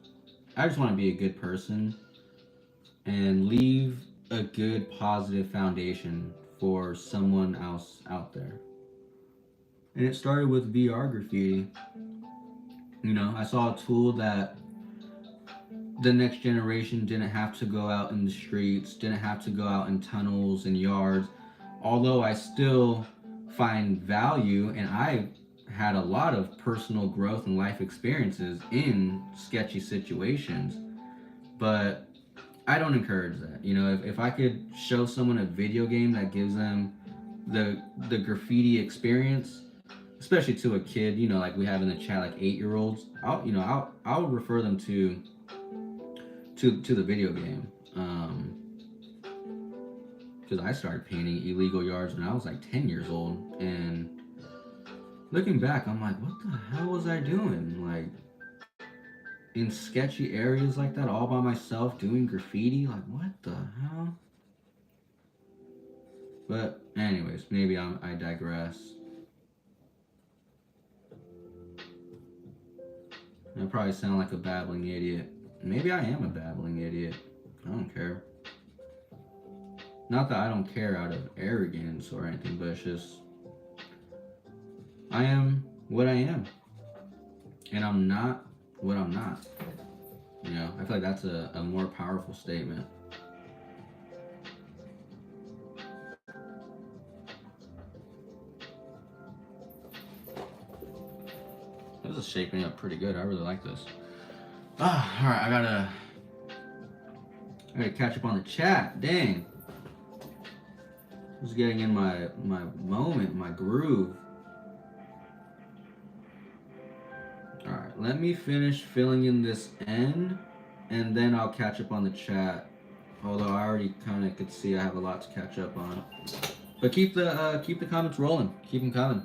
want to be a good person and leave a good positive foundation for someone else out there. And it started with VR graffiti. I saw a tool that the next generation didn't have to go out in the streets, didn't have to go out in tunnels and yards. Although I still find value and I had a lot of personal growth and life experiences in sketchy situations, but I don't encourage that. If I could show someone a video game that gives them the graffiti experience, especially to a kid, like we have in the chat, like 8-year-olds, I'll refer them to the video game. Because I started painting illegal yards when I was like 10 years old, and looking back, I'm like, what the hell was I doing? Like, in sketchy areas like that, all by myself, doing graffiti? Like, what the hell? But, anyways, maybe I digress. I probably sound like a babbling idiot. Maybe I am a babbling idiot. I don't care. Not that I don't care out of arrogance or anything, but it's just I am what I am. And I'm not what I'm not. I feel like that's a more powerful statement. This is shaping up pretty good. I really like this. Alright, I gotta catch up on the chat. Dang. Just getting in my moment, my groove. Alright, let me finish filling in this end, and then I'll catch up on the chat. Although I already kind of could see I have a lot to catch up on. But keep the comments rolling. Keep them coming.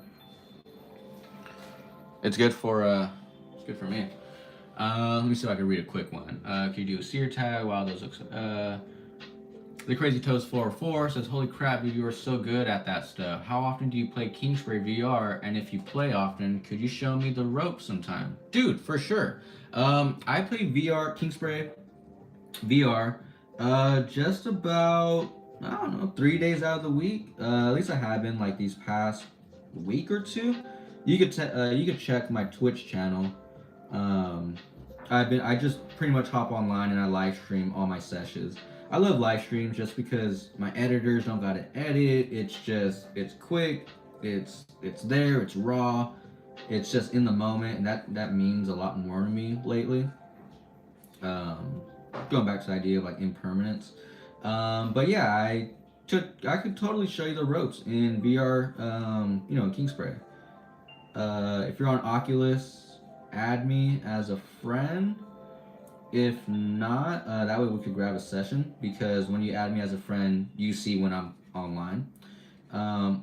It's good for me. Let me see if I can read a quick one. Can you do a seer tag? Wow, those looks. The Crazy Toast 404 says, "Holy crap, dude, you are so good at that stuff. How often do you play Kingspray VR? And if you play often, could you show me the ropes sometime?" Dude, for sure. I play VR, Kingspray VR, just about, I don't know, 3 days out of the week. At least I have been like these past week or two. You could check my Twitch channel. I just pretty much hop online and I live stream all my sessions. I love live streams just because my editors don't gotta edit. It's quick, it's there, it's raw, it's just in the moment, and that means a lot more to me lately. Um, Going back to the idea of like impermanence. But yeah, I could totally show you the ropes in VR. In Kingspray. If you're on Oculus, add me as a friend. If not, that way we could grab a session because when you add me as a friend, you see when I'm online.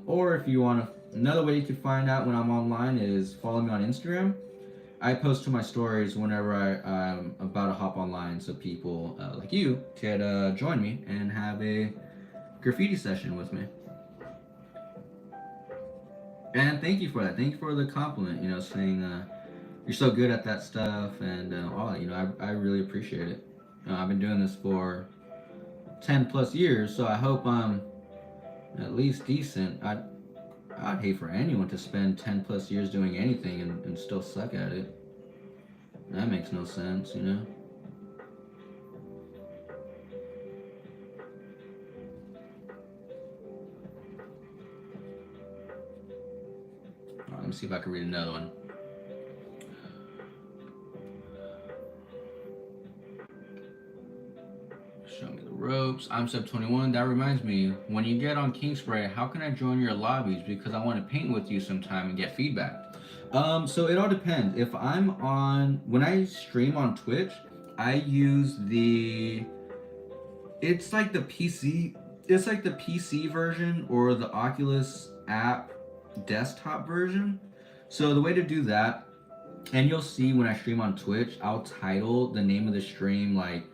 Or if you want to, another way you could find out when I'm online is follow me on Instagram. I post to my stories whenever I'm about to hop online so people like you could join me and have a graffiti session with me. And thank you for that. Thank you for the compliment, saying you're so good at that stuff and all that. I really appreciate it. I've been doing this for 10 plus years, so I hope I'm at least decent. I'd hate for anyone to spend 10 plus years doing anything and still suck at it. That makes no sense. All right, let me see if I can read another one. Show me the ropes. I'm Sub21. That reminds me, when you get on Kingspray, how can I join your lobbies? Because I want to paint with you sometime and get feedback. So it all depends. If when I stream on Twitch, I use it's like the PC version or the Oculus app desktop version. So the way to do that, and you'll see when I stream on Twitch, I'll title the name of the stream like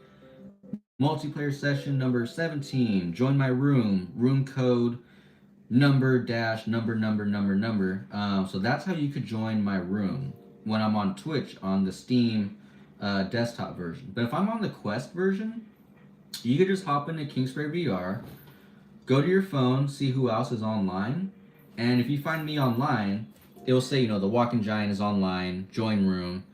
multiplayer session number 17, join my room code number dash number. So that's how you could join my room when I'm on Twitch on the Steam desktop version. But if I'm on the Quest version, you could just hop into Kingspray VR, go to your phone, see who else is online, and if you find me online, it will say, the Walking Giant is online, join room.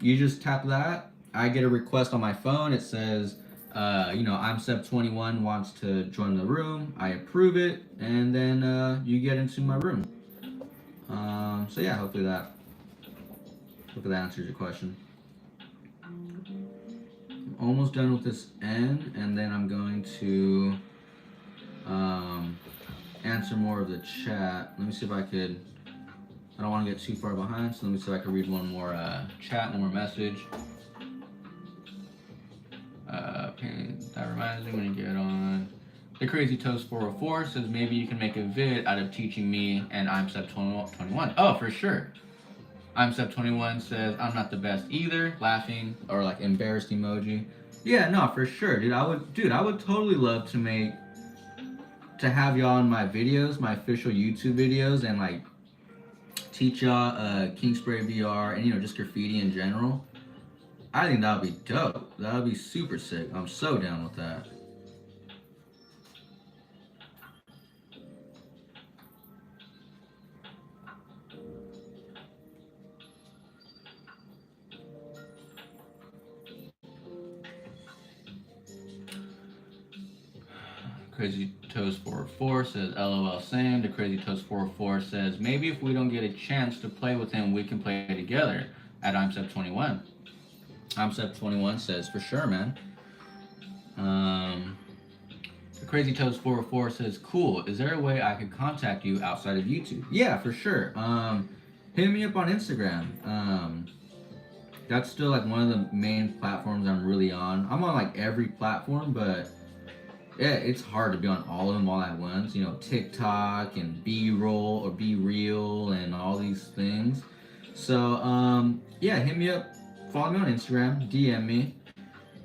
You just tap that. I get a request on my phone. It says, I'm Sub21 wants to join the room. I approve it, and then you get into my room. So yeah, hopefully that answers your question. I'm almost done with this end, and then I'm going to answer more of the chat. Let me see if I could. I don't want to get too far behind, so let me see if I can read one more chat, one more message. That reminds me when you get on. The Crazy Toast 404 says maybe you can make a vid out of teaching me and I'm Sub21. Oh, for sure. I'm Sub21 says I'm not the best either, laughing or like embarrassed emoji. Yeah, no, for sure, dude. I would totally love to have y'all in my videos, my official YouTube videos, and like teach y'all Kingspray VR and just graffiti in general. I think that would be dope. That would be super sick. I'm so down with that. Crazy Toast 404 says LOL same. The Crazy Toast 404 says maybe if we don't get a chance to play with him, we can play together at I'm Sub21. I'm Sub21 says for sure, man. The Crazy Toast 404 says cool. Is there a way I could contact you outside of YouTube? Yeah, for sure. Hit me up on Instagram. That's still like one of the main platforms I'm really on. I'm on like every platform, but yeah, it's hard to be on all of them all at once. TikTok and B-roll or Be Real and all these things. So yeah, hit me up, follow me on Instagram, DM me,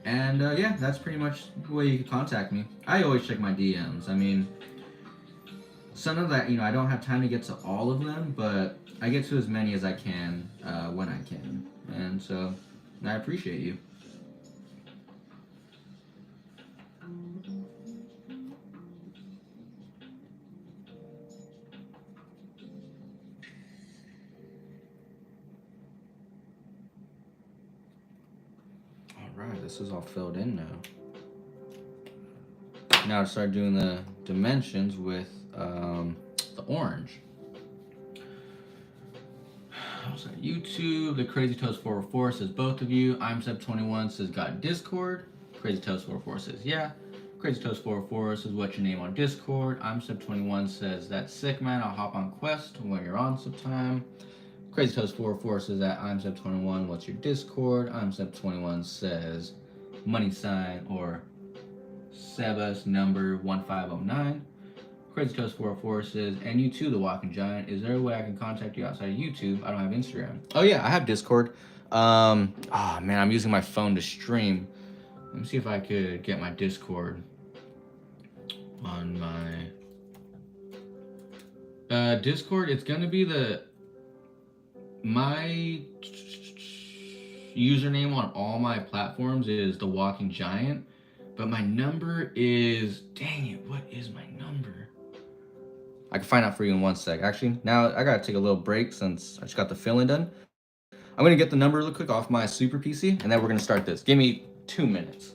and yeah, that's pretty much the way you can contact me. I always check my DMs. I mean, some of that, I don't have time to get to all of them, but I get to as many as I can when I can, and so I appreciate you. right, this is all filled in now. Now to start doing the dimensions with the orange. Sorry, YouTube, the Crazy Toast 404 says both of you. I'm Seb21 says got Discord. Crazy Toast 404 says yeah. Crazy Toast 404 says what's your name on Discord. I'm Seb21 says that's sick, man. I'll hop on Quest when you're on sometime. Crazy Toast 404 says that I'm Seb21. What's your Discord? I'm Seb21 says money sign or Sebas number 1509. Crazy Toast 404 says, and you too, the Walking Giant. Is there a way I can contact you outside of YouTube? I don't have Instagram. Oh yeah, I have Discord. Oh man, I'm using my phone to stream. Let me see if I could get my Discord on my Discord. It's gonna be my username on all my platforms is the Walking Giant, but my number is, dang it, what is my number? I can find out for you in 1 sec. Actually, now I gotta take a little break since I just got the filling done. I'm gonna get the number real quick off my super PC, and then we're gonna start this. Give me 2 minutes.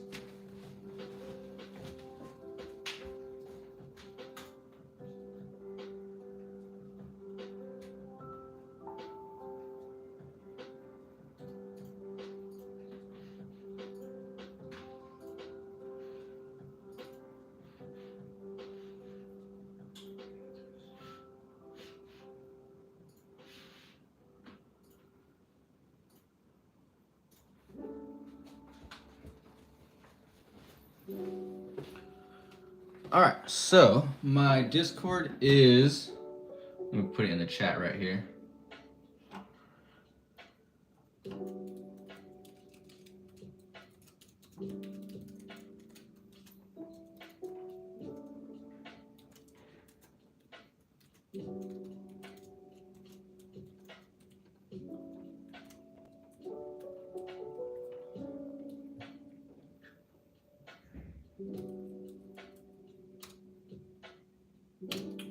All right, so my Discord is, let me put it in the chat right here.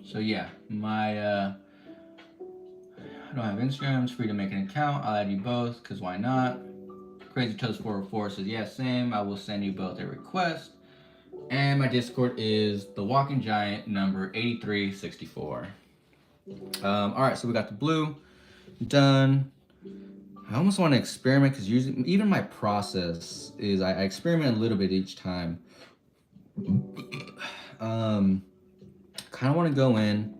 So yeah, I don't have Instagram. It's free to make an account. I'll add you both, because why not? Crazy Toast 404 says, yeah, same. I will send you both a request. And my Discord is the Walking Giant number 8364. All right, so we got the blue done. I almost want to experiment because usually, even my process is I experiment a little bit each time. Kind of want to go in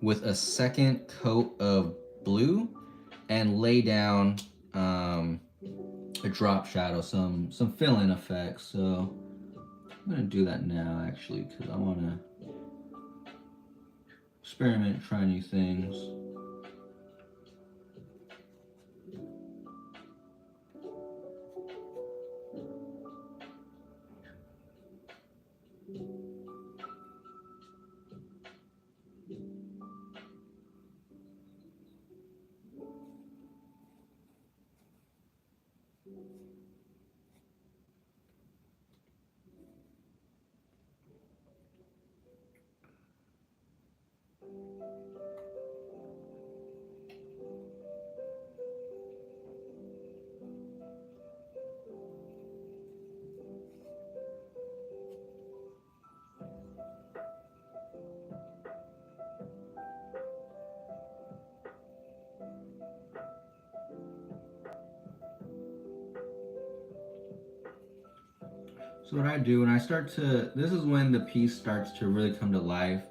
with a second coat of blue and lay down a drop shadow, some fill-in effects. So I'm gonna do that now actually because I want to experiment, try new things. So what I do when I start to, this is when the piece starts to really come to life.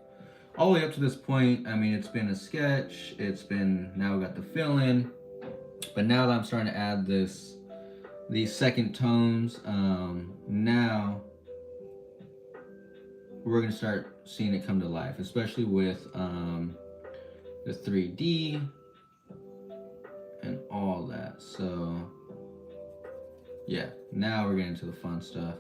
All the way up to this point, I mean, it's been a sketch, now we got the fill-in, but now that I'm starting to add these second tones, now we're gonna start seeing it come to life, especially with the 3D and all that. So yeah, now we're getting to the fun stuff.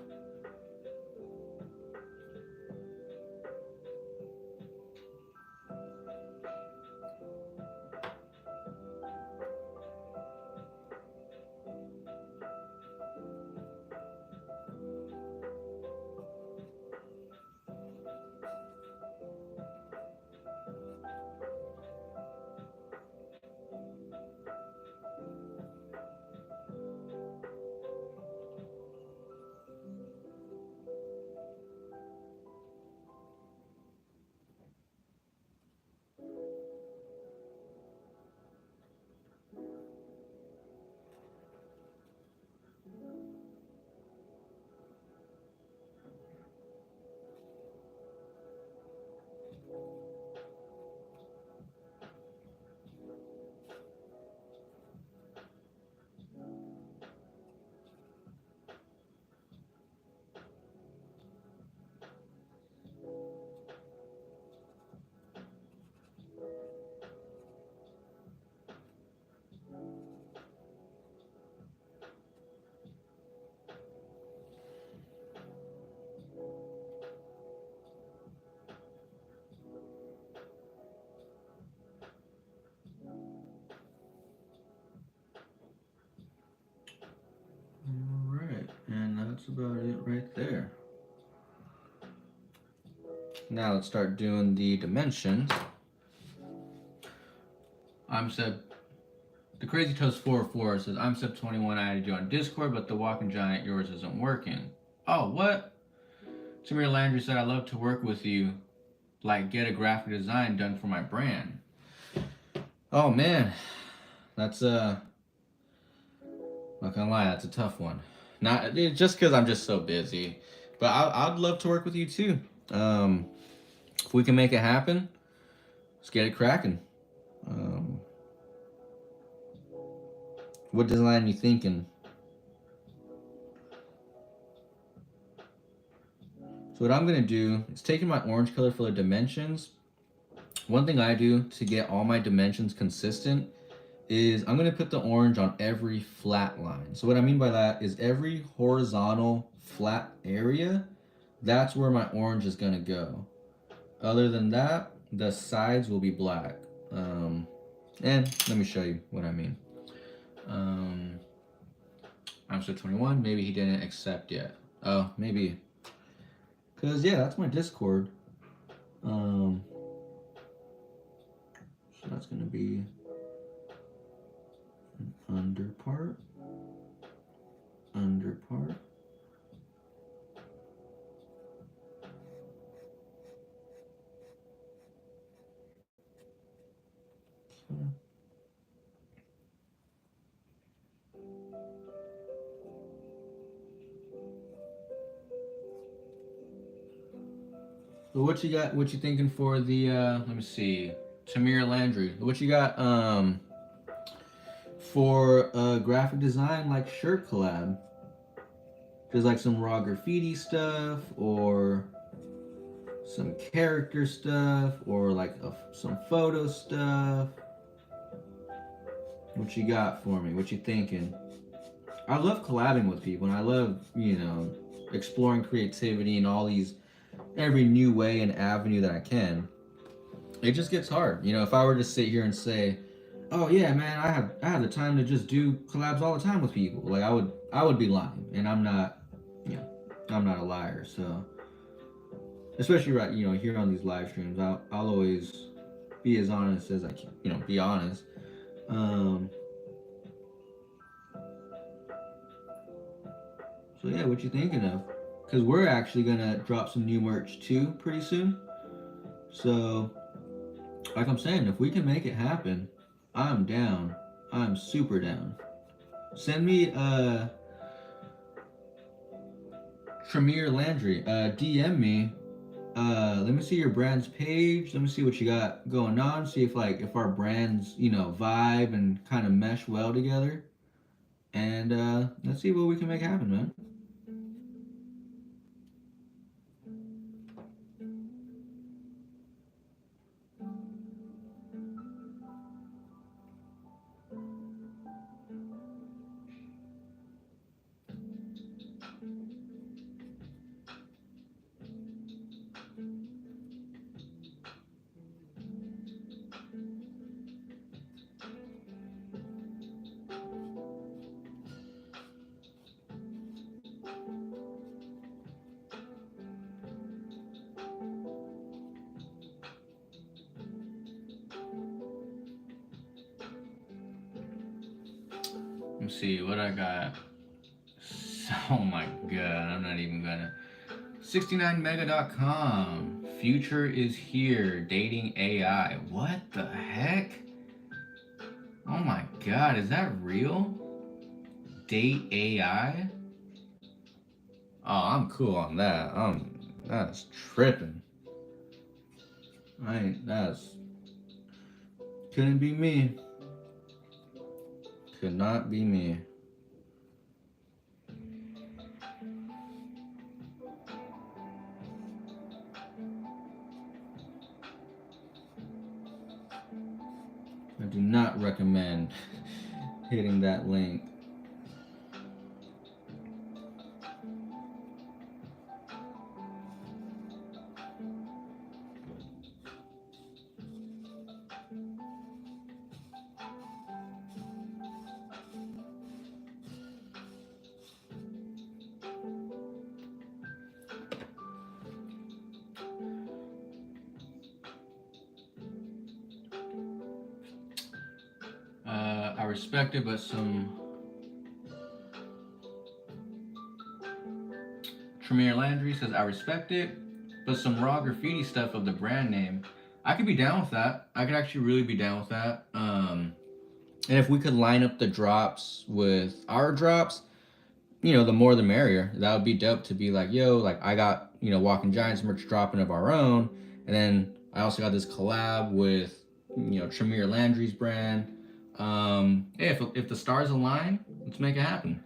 about it right there. Now let's start doing the dimensions. I'm Seb. The Crazy Toast 404 says, I'm Seb 21. I added you on Discord, but the Walking Giant yours isn't working. Oh, what? Samir Landry said, I love to work with you. Like, get a graphic design done for my brand. Oh, man. That's, not gonna lie, that's a tough one. Not just because I'm just so busy. But I'd love to work with you, too. If we can make it happen, let's get it cracking. What design are you thinking? So what I'm gonna do is taking my orange color for the dimensions. One thing I do to get all my dimensions consistent is I'm gonna put the orange on every flat line. So what I mean by that is every horizontal flat area, that's where my orange is gonna go. Other than that, the sides will be black. And let me show you what I mean. I'm still 21. Maybe he didn't accept yet. Oh, maybe. Cause yeah, that's my Discord. So that's gonna be an under part. So what you got? What you thinking for the? Let me see. Tamir Landry. What you got? For graphic design, like shirt collab. There's like some raw graffiti stuff, or some character stuff, or like some photo stuff. What you got for me? What you thinking? I love collabing with people, and I love, exploring creativity and all these, every new way and avenue that I can. It just gets hard. If I were to sit here and say, "Oh yeah, man, I have the time to just do collabs all the time with people," like I would be lying, and I'm not, I'm not a liar. So, especially right, here on these live streams, I'll always be as honest as I can. Be honest. So yeah, what you thinking of? Because we're actually gonna drop some new merch too pretty soon. So, like I'm saying, if we can make it happen, I'm down. I'm super down. Send me Tremere Landry. DM me. Let me see your brand's page. Let me see what you got going on. See if our brands, vibe and kind of mesh well together. And let's see what we can make happen, man. Let me see what I got. Oh my god, I'm not even gonna. 69mega.com. Future is here. Dating AI. What the heck? Oh my god, is that real? Date AI? Oh, I'm cool on that. That's tripping. That's couldn't be me. Could not be me. I do not recommend hitting that link. respect it, but some Tremere Landry says, I respect it, but some raw graffiti stuff of the brand name. I could be down with that. I could actually really be down with that. And if we could line up the drops with our drops, you know, the more the merrier. That would be dope to be like, yo, like I got, you know, Walking Giants merch dropping of our own. And then I also got this collab with, you know, Tremere Landry's brand. Hey, if the stars align, let's make it happen.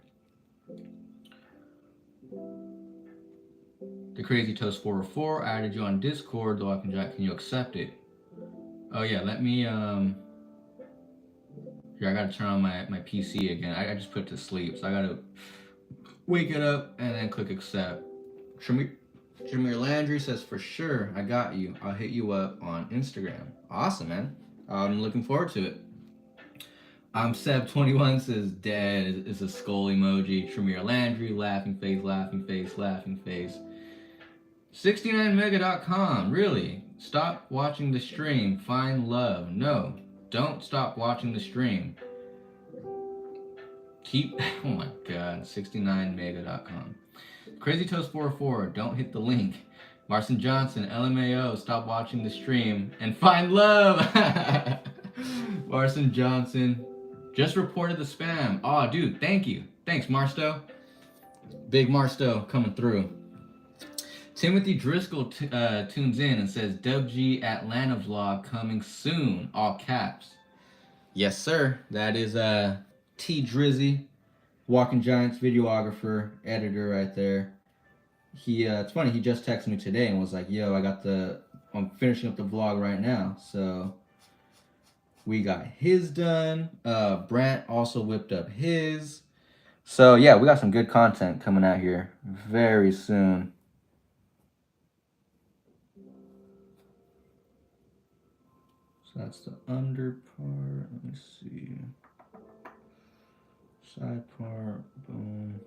The Crazy Toast 404, I added you on Discord, the Walking Giant, can you accept it? Oh yeah, let me, here, I gotta turn on my PC again. I just put it to sleep, so I gotta wake it up and then click accept. Tremere Landry says, for sure, I got you. I'll hit you up on Instagram. Awesome, man. I'm looking forward to it. Seb21 says, dead is a skull emoji. Tremere Landry, laughing face, laughing face, laughing face. 69mega.com, really? Stop watching the stream. Find love. No, don't stop watching the stream. Keep, oh my god, 69mega.com. Crazy Toast 404, don't hit the link. Marcin Johnson, LMAO, stop watching the stream and find love. Marcin Johnson, just reported the spam. Oh, dude, thank you. Thanks, Marsto. Big Marsto coming through. Timothy Driscoll tunes in and says, WG Atlanta vlog coming soon, all caps. Yes, sir. That is T Drizzy, Walking Giants videographer, editor right there. He it's funny, he just texted me today and was like, yo, I'm finishing up the vlog right now. So we got his done. Brant also whipped up his. So yeah, we got some good content coming out here very soon. So that's the under part. Let me see. Side part, boom.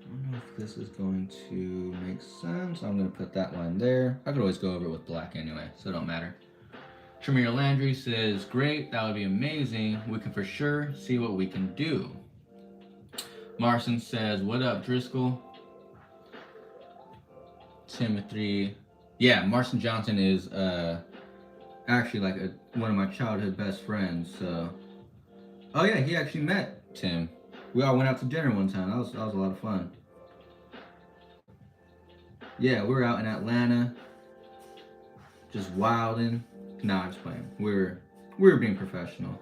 I don't know if this is going to make sense. I'm going to put that line there. I could always go over it with black anyway, so it don't matter. Tremere Landry says, great, that would be amazing. We can for sure see what we can do. Marcin says, what up, Driscoll? Timothy. Yeah, Marcin Johnson is actually like one of my childhood best friends. So, oh yeah, he actually met Tim. We all went out to dinner one time. That was a lot of fun. Yeah, we were out in Atlanta, just wilding. Nah, I'm just playing. We were being professional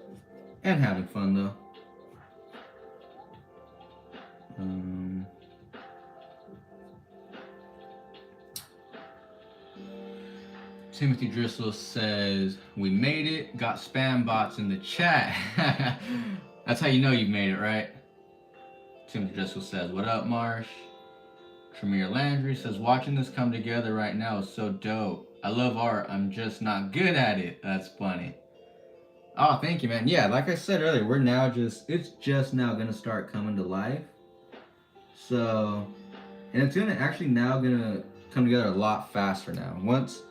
and having fun though. Timothy Driscoll says, we made it, got spam bots in the chat. That's how you know you've made it, right? Timothy Driscoll says, what up, Marsh? Tremere Landry says, watching this come together right now is so dope. I love art, I'm just not good at it. That's funny. Oh, thank you, man. Yeah, like I said earlier, it's just now gonna start coming to life. So, and it's gonna come together a lot faster now. Once,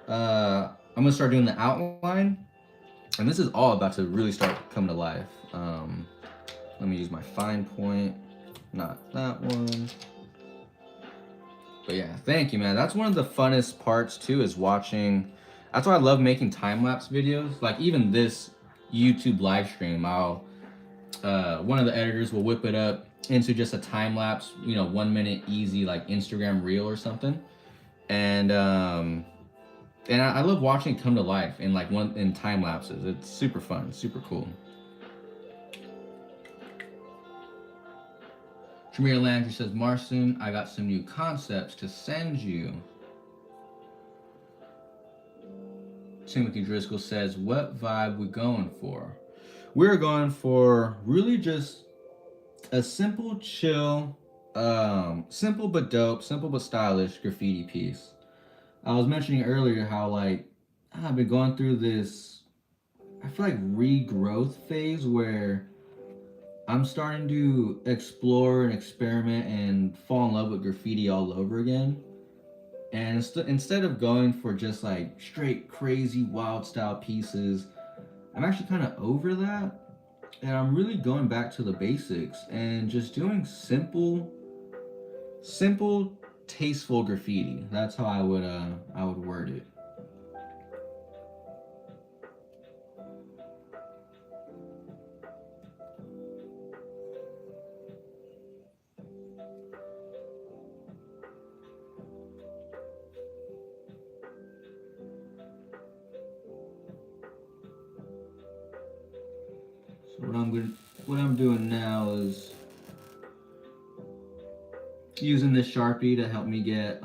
I'm gonna start doing the outline, and this is all about to really start coming to life. Let me use my fine point, not that one. But yeah, thank you, man. That's one of the funnest parts too, is watching. That's why I love making time-lapse videos. Like even this YouTube live stream, one of the editors will whip it up into just a time-lapse, 1 minute easy, like Instagram reel or something. And I love watching it come to life in time lapses. It's super fun, super cool. Tremere Landry says, Marcin, I got some new concepts to send you. Timothy Driscoll says, what vibe we going for? We're going for really just a simple, chill, simple but dope, simple but stylish graffiti piece. I was mentioning earlier how I've been going through this, I feel like regrowth phase where I'm starting to explore and experiment and fall in love with graffiti all over again. And instead of going for just like straight crazy wild style pieces, I'm actually kind of over that. And I'm really going back to the basics and just doing simple, tasteful graffiti. That's how I would word it. So what I'm doing now is using this Sharpie to help me get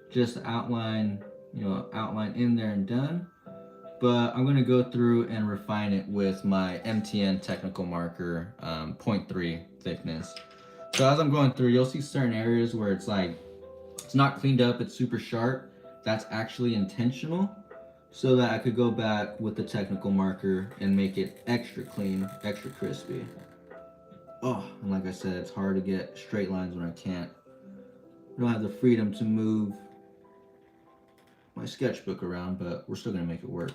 just outline, outline in there and done. But I'm gonna go through and refine it with my MTN technical marker, 0.3 thickness. So as I'm going through, you'll see certain areas where it's like it's not cleaned up, it's super sharp. That's actually intentional, so that I could go back with the technical marker and make it extra clean, extra crispy. Oh, and like I said, it's hard to get straight lines when I can't. I don't have the freedom to move my sketchbook around, but we're still gonna make it work.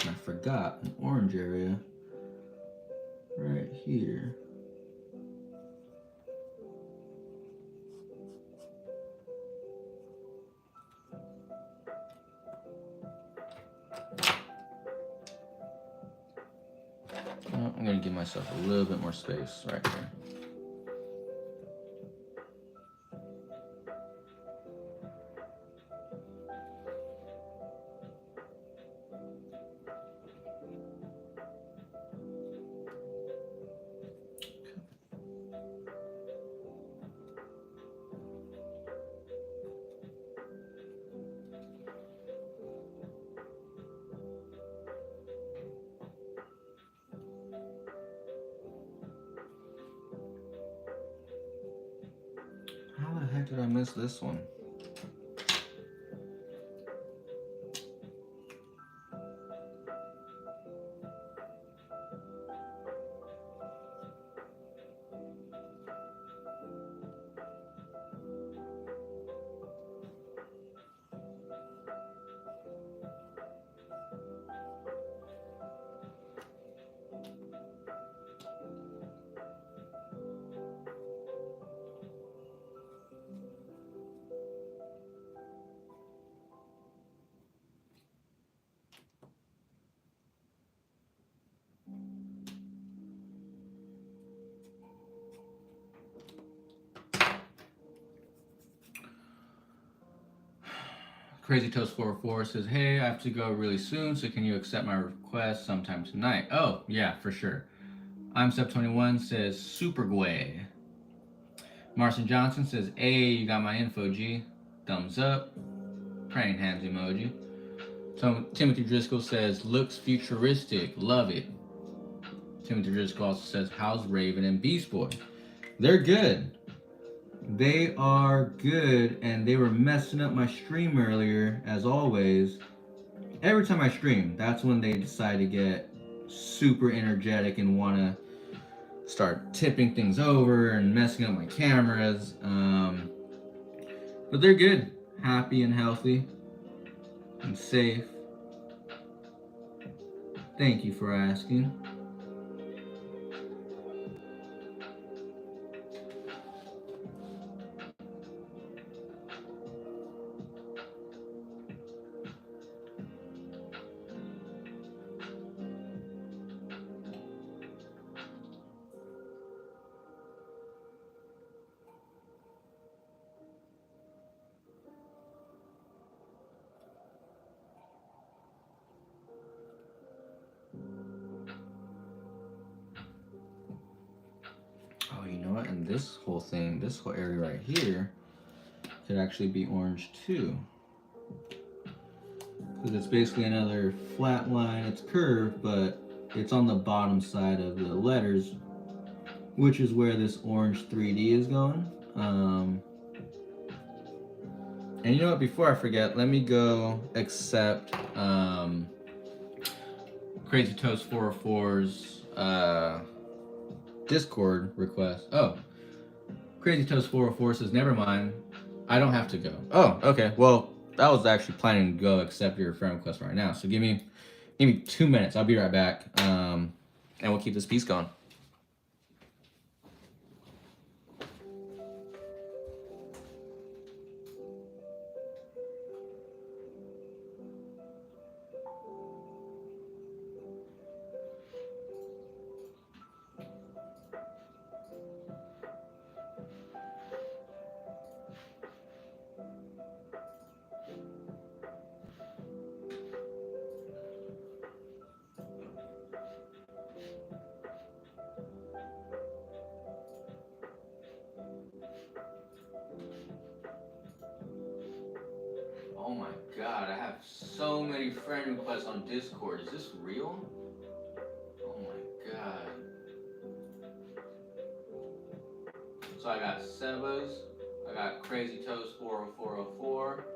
And I forgot an orange area right here. I'm gonna give myself a little bit more space right there. How the heck did I miss this one? Crazy Toast 404 says, "Hey, I have to go really soon, so can you accept my request sometime tonight?" Oh, yeah, for sure. I'm Sub 21 says, "Super Gway." Marcin Johnson says, "Hey, you got my info, G." Thumbs up. Praying hands emoji. Timothy Driscoll says, "Looks futuristic. Love it." Timothy Driscoll also says, "How's Raven and Beast Boy?" They're good. They are good, and they were messing up my stream earlier, as always. Every time I stream, that's when they decide to get super energetic and want to start tipping things over and messing up my cameras. But they're good, happy and healthy and safe. Thank you for asking. Oh, you know what? And this whole thing, this whole area right here, could actually be orange too. Because it's basically another flat line. It's curved, but it's on the bottom side of the letters, which is where this orange 3D is going. And you know what? Before I forget, let me go accept Crazy Toast 404's Discord request. Oh, Crazy Toast 404 says, never mind. I don't have to go. Oh, okay. Well, I was actually planning to go accept your friend request right now. So give me 2 minutes. I'll be right back. And we'll keep this piece going. Oh my god, I have so many friend requests on Discord. Is this real? Oh my god. So I got Sebas, I got Crazy Toast 40404,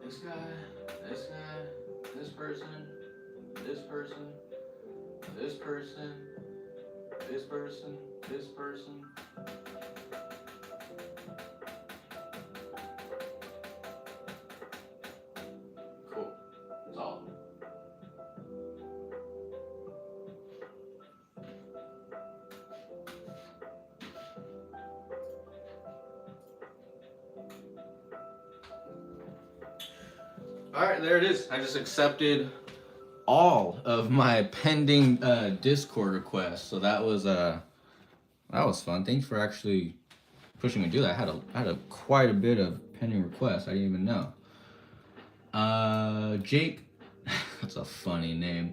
this guy, this guy, this person, this person, this person, this person, this person. Cool. That's all. Alright, there it is. I just accepted all of my pending Discord requests. So that was fun. Thanks for actually pushing me to do that. I had quite a bit of pending requests. I didn't even know. Jake, that's a funny name.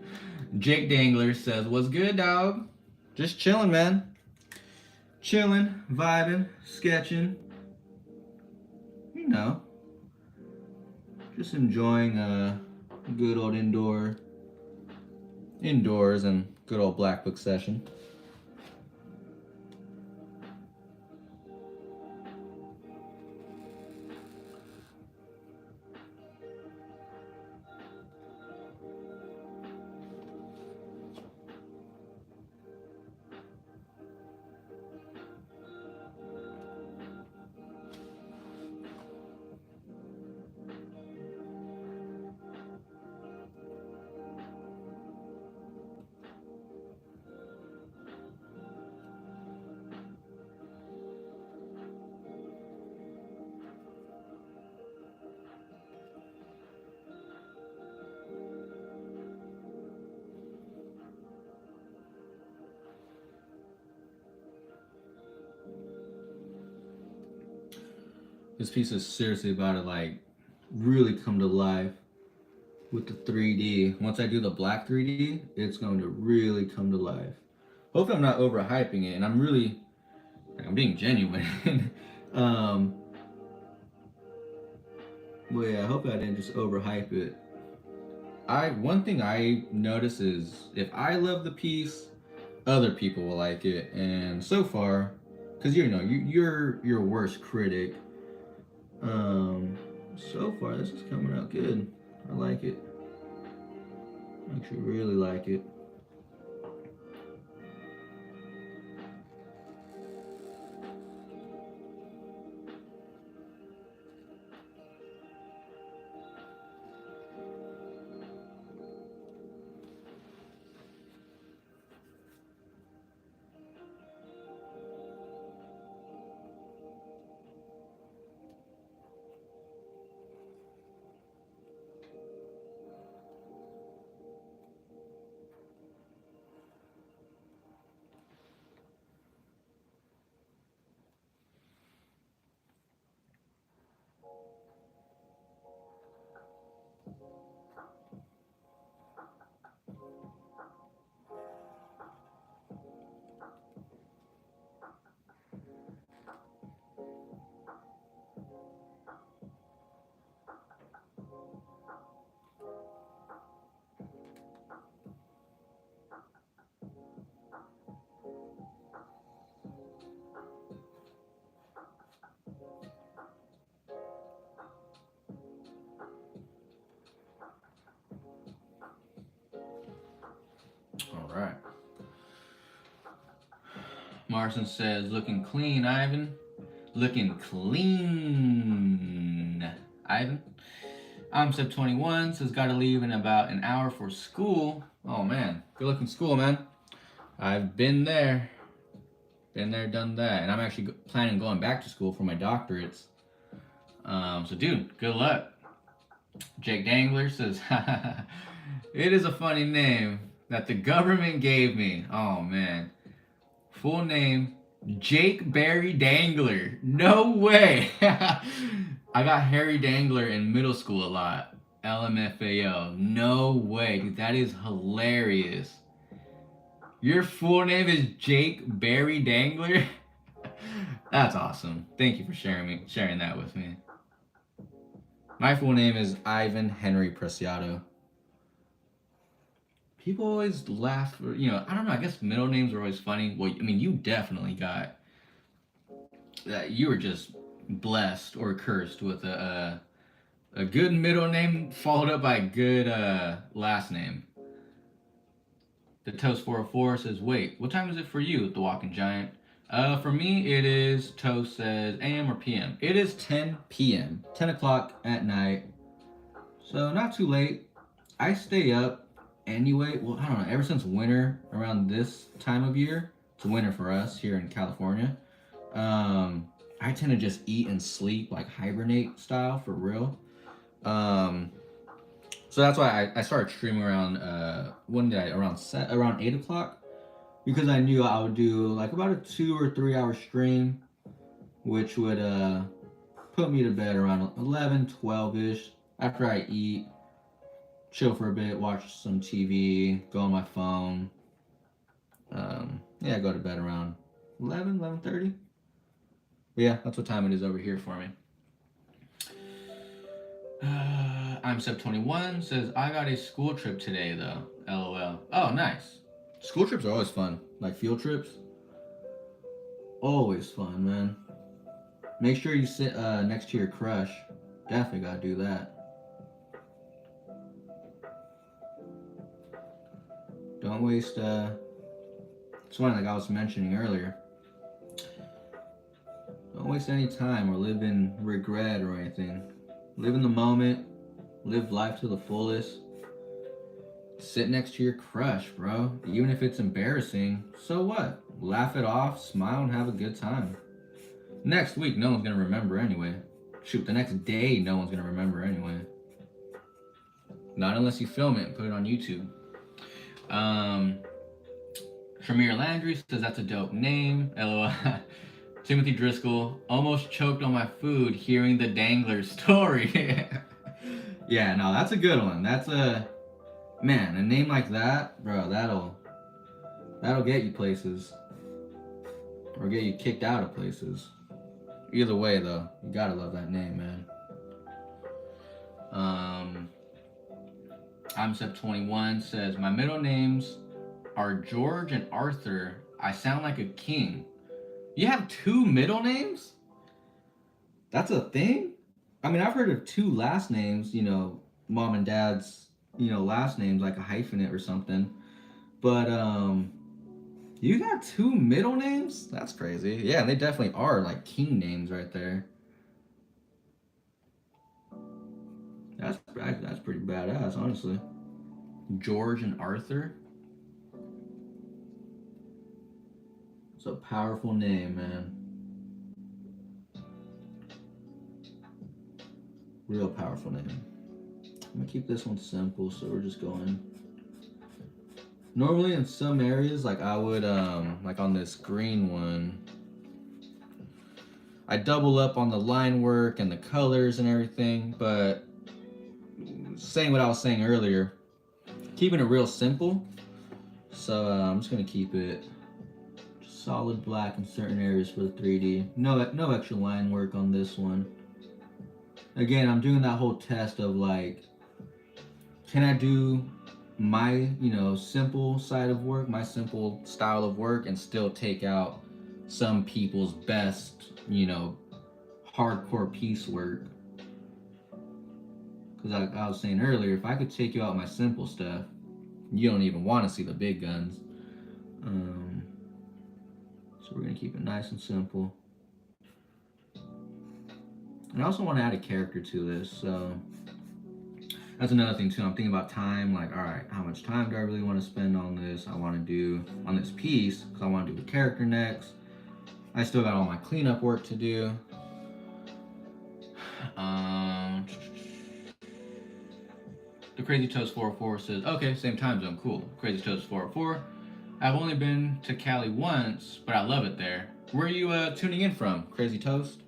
Jake Dangler says, "What's good, dog? Just chilling, man. Chilling, vibing, sketching. You know, just enjoying a good old indoors and good old black book session." This piece is seriously about to like really come to life with the 3D. Once I do the black 3D, it's going to really come to life. Hopefully I'm not overhyping it, and I'm being genuine. But yeah, I hope I didn't just overhype it. One thing I notice is if I love the piece, other people will like it, and so far, because you're your worst critic. So far this is coming out good. I like it. I actually really like it. Marson says, looking clean, Ivan. Looking clean, Ivan. I'm Sep 21, says gotta leave in about an hour for school. Oh man, good looking school, man. I've been there. Been there, done that. And I'm actually planning on going back to school for my doctorates. So dude, good luck. Jake Dangler says, it is a funny name that the government gave me. Oh man. Full name, Jake Barry Dangler. No way. I got Harry Dangler in middle school a lot. LMFAO. No way. Dude, that is hilarious. Your full name is Jake Barry Dangler? That's awesome. Thank you for sharing that with me. My full name is Ivan Henry Preciado. People always laugh, I don't know, I guess middle names are always funny. Well, I mean, you definitely got that. You were just blessed or cursed with a good middle name followed up by a good last name. The Toast 404 says, wait, what time is it for you, The Walking Giant? For me, it is, Toast says, AM or PM? It is 10 p.m., 10 o'clock at night. So not too late. I stay up anyway. Well, I don't know, ever since winter, around this time of year, it's winter for us here in California, I tend to just eat and sleep, like hibernate style, for real. So that's why I started streaming around, around 8 o'clock, because I knew I would do like about a 2 or 3 hour stream, which would put me to bed around 11, 12-ish, after I eat, chill for a bit, watch some TV, go on my phone. Go to bed around 11, 11:30. But yeah, that's what time it is over here for me. I'm Sep 21 says, I got a school trip today though. LOL. Oh, nice. School trips are always fun. Like field trips. Always fun, man. Make sure you sit next to your crush. Definitely gotta do that. Don't waste, it's one like I was mentioning earlier. Don't waste any time or live in regret or anything. Live in the moment. Live life to the fullest. Sit next to your crush, bro. Even if it's embarrassing, so what? Laugh it off, smile, and have a good time. Next week, no one's gonna remember anyway. Shoot, the next day, no one's gonna remember anyway. Not unless you film it and put it on YouTube. Shamir Landry says that's a dope name. LOL. Timothy Driscoll almost choked on my food hearing the Dangler story. Yeah, no, that's a good one. That's a name like that, bro. That'll get you places, or get you kicked out of places. Either way, though, you gotta love that name, man. I'm Sep 21 says my middle names are George and Arthur. I sound like a king. You have 2 middle names? That's a thing? I mean, I've heard of 2 last names, mom and dad's, last names, like a hyphenate or something. But, you got 2 middle names? That's crazy. Yeah, they definitely are, like, king names right there. That's pretty badass, honestly. George and Arthur? It's a powerful name, man. Real powerful name. I'm gonna keep this one simple, so we're just going. Normally in some areas, like I would, like on this green one, I double up on the line work and the colors and everything, but saying what I was saying earlier, keeping it real simple. So I'm just gonna keep it solid black in certain areas for the 3D. No extra line work on this one. Again, I'm doing that whole test of like, can I do my, simple side of work, my simple style of work, and still take out some people's best, hardcore piecework? Because I was saying earlier, if I could take you out my simple stuff, you don't even want to see the big guns. So we're gonna keep it nice and simple. And I also want to add a character to this, so that's another thing too. I'm thinking about time, like, all right, how much time do I really want to spend on this? I want to do on this piece because I want to do a character next. I still got all my cleanup work to do. The Crazy Toast 404 says, okay, same time zone, cool. Crazy Toast 404. I've only been to Cali once, but I love it there. Where are you tuning in from, Crazy Toast?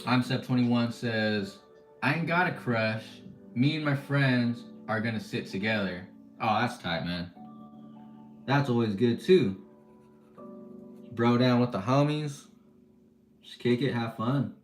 I'm Sep21 says, I ain't got a crush. Me and my friends are gonna sit together. Oh, that's tight, man. That's always good too. Bro down with the homies. Just kick it, have fun.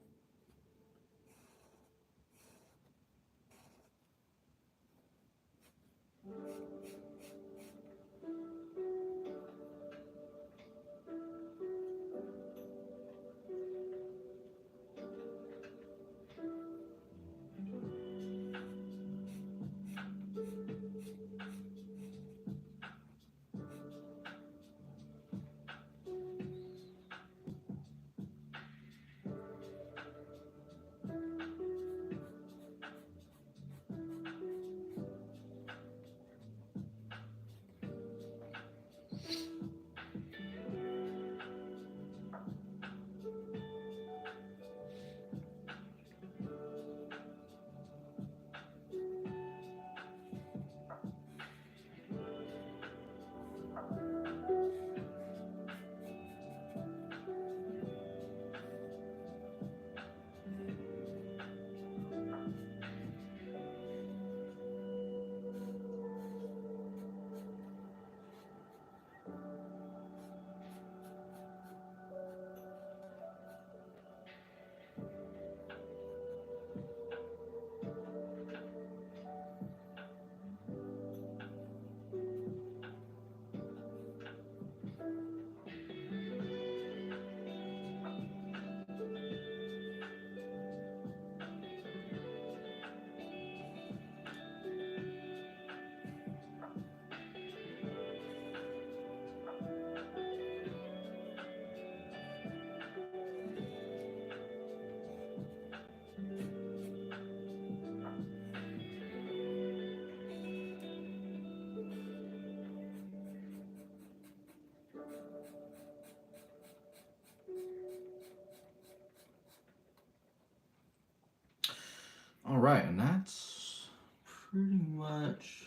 All right, and that's pretty much,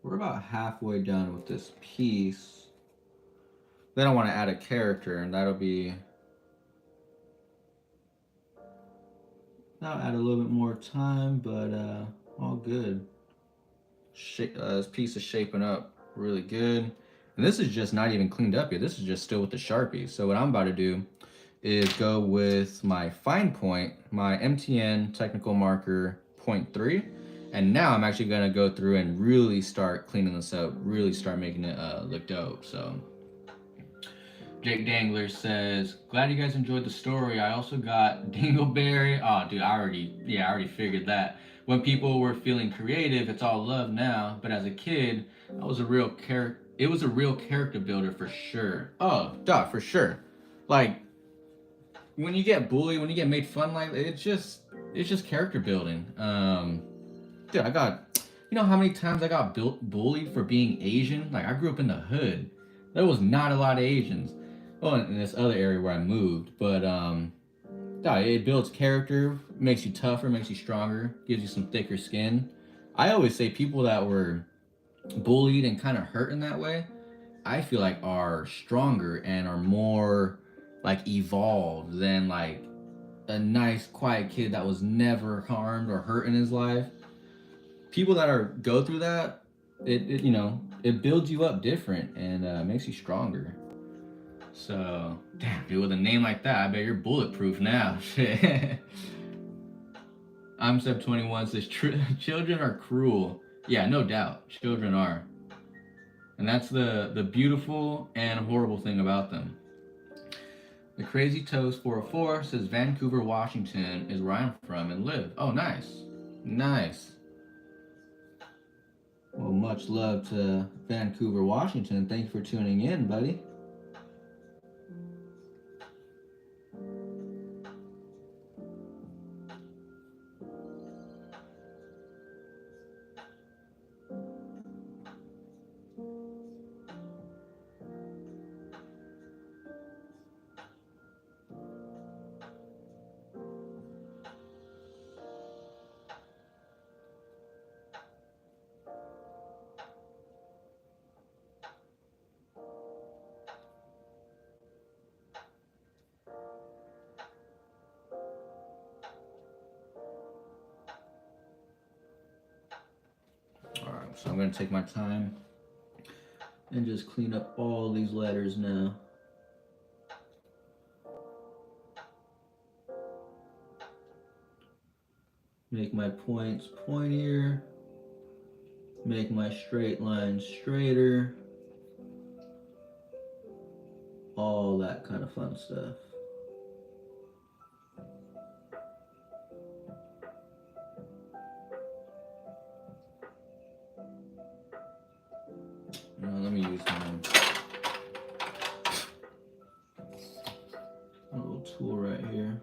we're about halfway done with this piece. Then I want to add a character, and that'll add a little bit more time, but all good. This piece is shaping up really good. And this is just not even cleaned up yet. This is just still with the Sharpie. So what I'm about to do is go with my fine point, my MTN technical marker 0.3. And now I'm actually gonna go through and really start cleaning this up, really start making it look dope. So Jake Dangler says, glad you guys enjoyed the story. I also got Dingleberry. Oh, dude, I already figured that. When people were feeling creative, it's all love now. But as a kid, it was a real character builder for sure. Oh, duh, for sure. Like, when you get bullied, when you get made fun, like, it's just character building. Dude, you know how many times I got bullied for being Asian? Like, I grew up in the hood. There was not a lot of Asians. Well, in this other area where I moved, but it builds character, makes you tougher, makes you stronger, gives you some thicker skin. I always say people that were bullied and kind of hurt in that way, I feel like are stronger and are more like evolved than like a nice quiet kid that was never harmed or hurt in his life. People that go through that, it builds you up different and makes you stronger. So, damn, dude, with a name like that, I bet you're bulletproof now. I'm Sep21 says, children are cruel. Yeah, no doubt. Children are. And that's the beautiful and horrible thing about them. The Crazy Toast 404 says, Vancouver, Washington is where I'm from and live. Oh, nice. Nice. Well, much love to Vancouver, Washington. Thank you for tuning in, buddy. Alright, so I'm going to take my time and just clean up all these letters now. Make my points pointier. Make my straight lines straighter. All that kind of fun stuff. Let me use my little tool right here.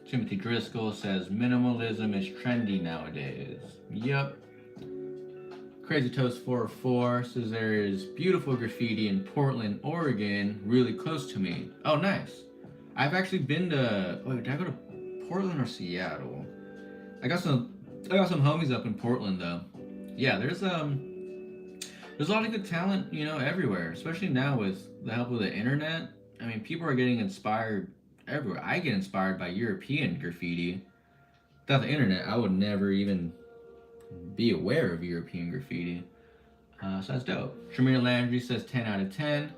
Timothy Driscoll says minimalism is trendy nowadays. Yep. Crazy Toast 404 says there is beautiful graffiti in Portland, Oregon, really close to me. Oh, nice. I've actually been to. Wait, did I go to Portland or Seattle? I got some homies up in Portland though. Yeah, there's a lot of good talent, everywhere, especially now with the help of the internet. I mean, people are getting inspired everywhere. I get inspired by European graffiti. Without the internet, I would never even be aware of European graffiti. So that's dope. Tremere Landry says 10 out of 10.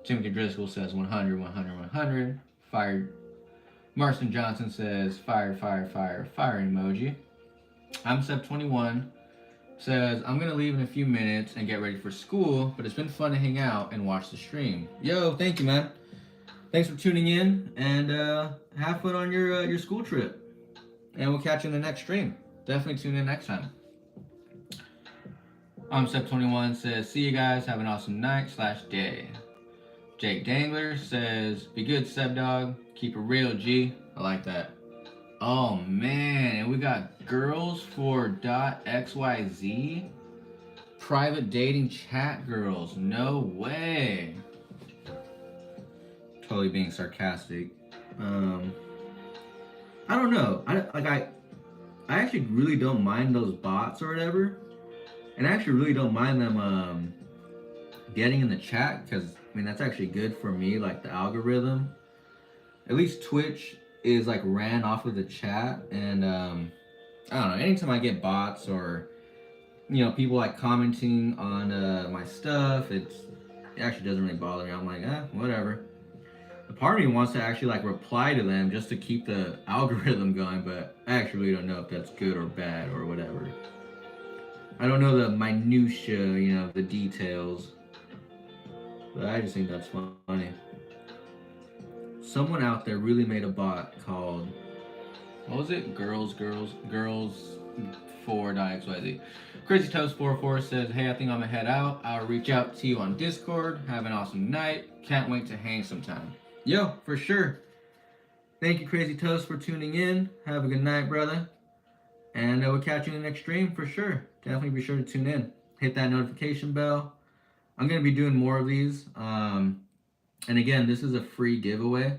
Timothy Driscoll says 100, 100, 100. Fire. Marston Johnson says fire, fire, fire, fire emoji. I'm Seb21 says, I'm going to leave in a few minutes and get ready for school, but it's been fun to hang out and watch the stream. Yo, thank you, man. Thanks for tuning in, and have fun on your school trip. And we'll catch you in the next stream. Definitely tune in next time. Sep21 says, see you guys, have an awesome night/day. Jake Dangler says, be good, Seb Dog. Keep it real, G. I like that. Oh man, and we got girls for .xyz. Private dating chat girls. No way. Totally being sarcastic. I don't know. I actually really don't mind those bots or whatever. And I actually really don't mind them getting in the chat, because I mean that's actually good for me, like the algorithm. At least Twitch is like ran off of the chat, and I don't know, anytime I get bots or people like commenting on my stuff, it actually doesn't really bother me. I'm like, whatever. The part of me wants to actually like reply to them just to keep the algorithm going, but I actually don't know if that's good or bad or whatever. I don't know the minutia, the details, but I just think that's funny. Someone out there really made a bot called, what was it? Girls for .xyz. Crazy Toast 44 says, hey, I think I'm gonna head out. I'll reach out to you on Discord. Have an awesome night. Can't wait to hang sometime. Yo, for sure. Thank you, Crazy Toast, for tuning in. Have a good night, brother. And we'll catch you in the next stream for sure. Definitely be sure to tune in. Hit that notification bell. I'm gonna be doing more of these. And again, this is a free giveaway.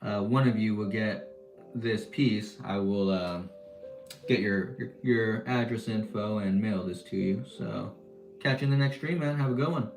One of you will get this piece. I will get your address info and mail this to you. So catch you in the next stream, man. Have a good one.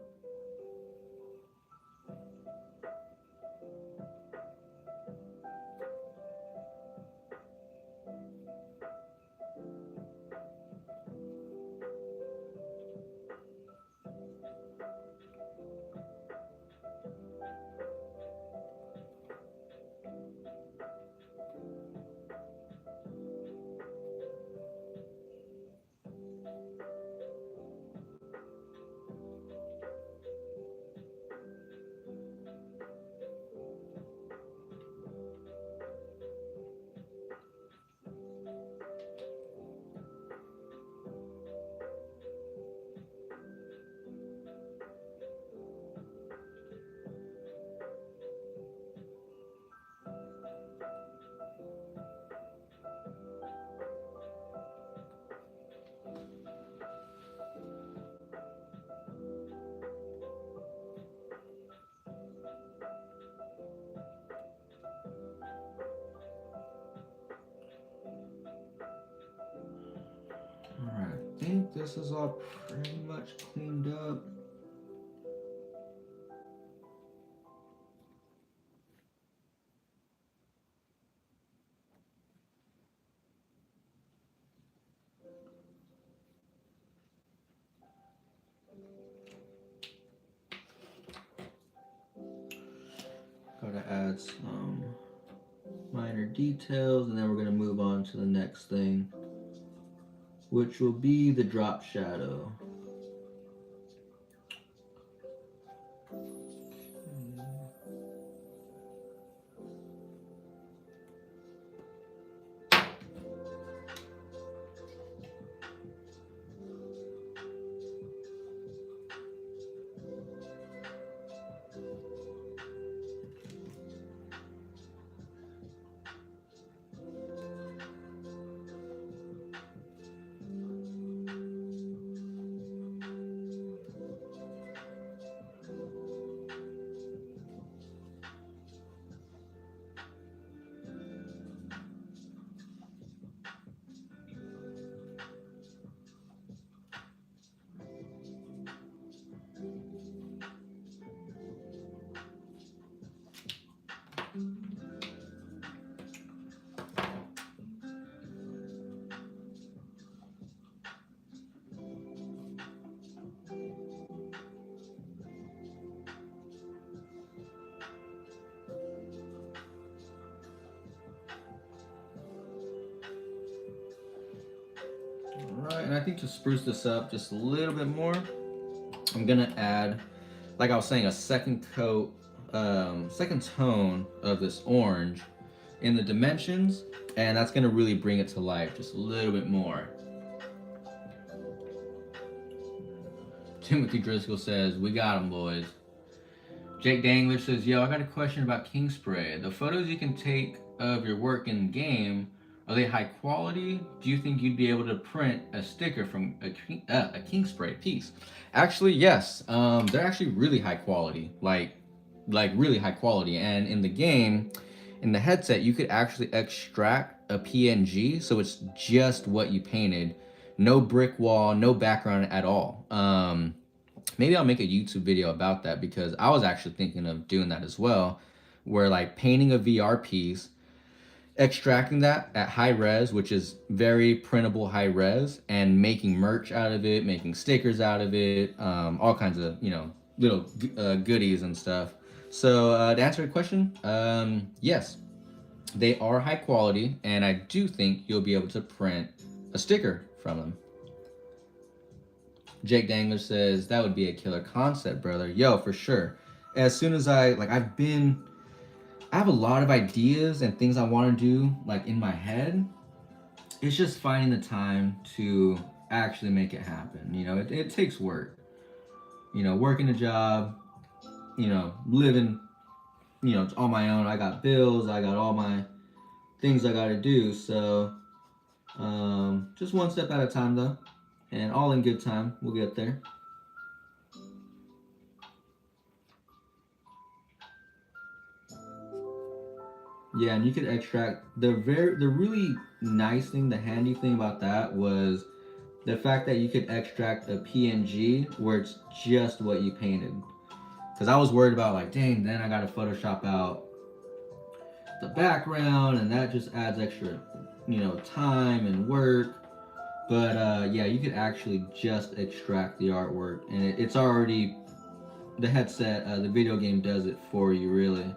Alright, I think this is all pretty much cleaned up. Gotta add some minor details, and then we're gonna move on to the next thing, which will be the drop shadow. right, and I think to spruce this up just a little bit more, I'm gonna add, like I was saying, a second coat, second tone of this orange in the dimensions, and that's gonna really bring it to life just a little bit more. Timothy Driscoll says, "We got him, boys." Jake Dangler says, "Yo, I got a question about King Spray. The photos you can take of your work in game, are they high quality? Do you think you'd be able to print a sticker from a King Spray piece?" Actually, yes. They're actually really high quality, like really high quality. And in the game, in the headset, you could actually extract a PNG, so it's just what you painted, no brick wall, no background at all. Maybe I'll make a YouTube video about that because I was actually thinking of doing that as well, where like painting a VR piece, extracting that at high res, which is very printable high res, and making merch out of it, making stickers out of it, all kinds of little goodies and stuff. So to answer your question, yes, they are high quality, and I do think you'll be able to print a sticker from them. Jake Dangler says that would be a killer concept, brother. Yo, for sure. As soon as I have a lot of ideas and things I want to do like in my head. It's just finding the time to actually make it happen. It takes work. Working a job, living, on my own. I got bills. I got all my things I got to do. So, just one step at a time, though, and all in good time. We'll get there. Yeah, and you could extract the really nice thing, the handy thing about that was the fact that you could extract a PNG where it's just what you painted. Because I was worried about like, dang, then I gotta Photoshop out the background, and that just adds extra, time and work. But yeah, you could actually just extract the artwork, and it's already the headset, the video game does it for you, really.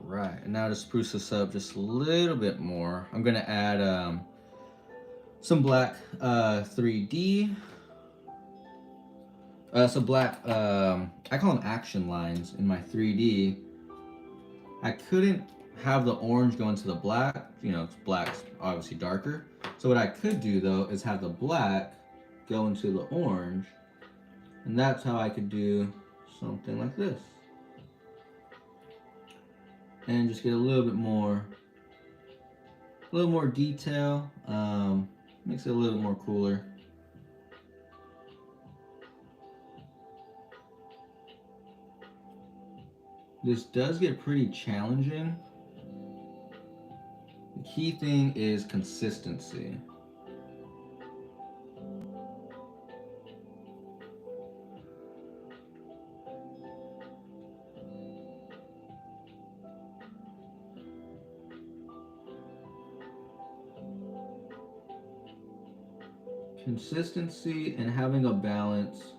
Right, and now to spruce this up just a little bit more, I'm gonna add some black 3D, some black, I call them action lines in my 3D. I couldn't have the orange go into the black, black's obviously darker. So what I could do though is have the black go into the orange, and that's how I could do something like this. And just get a little more detail. Makes it a little more cooler. This does get pretty challenging. The key thing is consistency. Consistency and having a balance,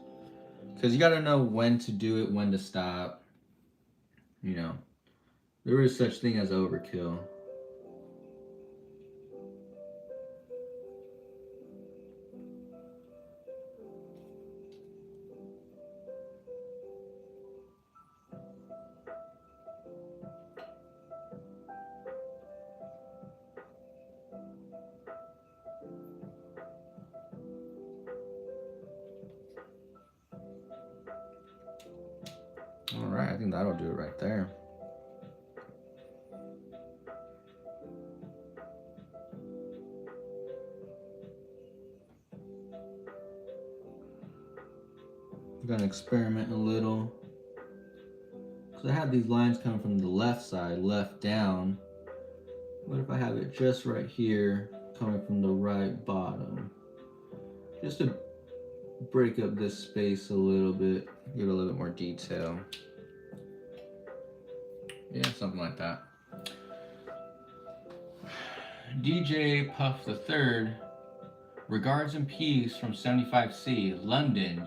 because you got to know when to do it, when to stop. There is such thing as overkill. All right, I think that'll do it right there. I'm gonna experiment a little. Because I have these lines coming from the left side, left down. What if I have it just right here, coming from the right bottom? Just to break up this space a little bit, give it a little bit more detail. Yeah, something like that. DJ Puff the Third, regards and peace from 75C, London,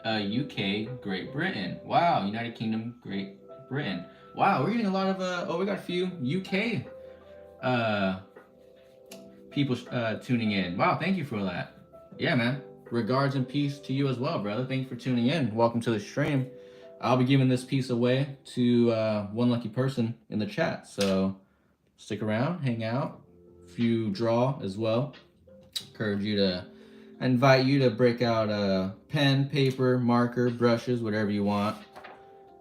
UK, Great Britain. Wow, United Kingdom, Great Britain. Wow, we're getting a lot of, we got a few UK people tuning in. Wow, thank you for that. Yeah, man. Regards and peace to you as well, brother. Thank you for tuning in. Welcome to the stream. I'll be giving this piece away to one lucky person in the chat. So stick around, hang out. If you draw as well, I invite you to break out a pen, paper, marker, brushes, whatever you want,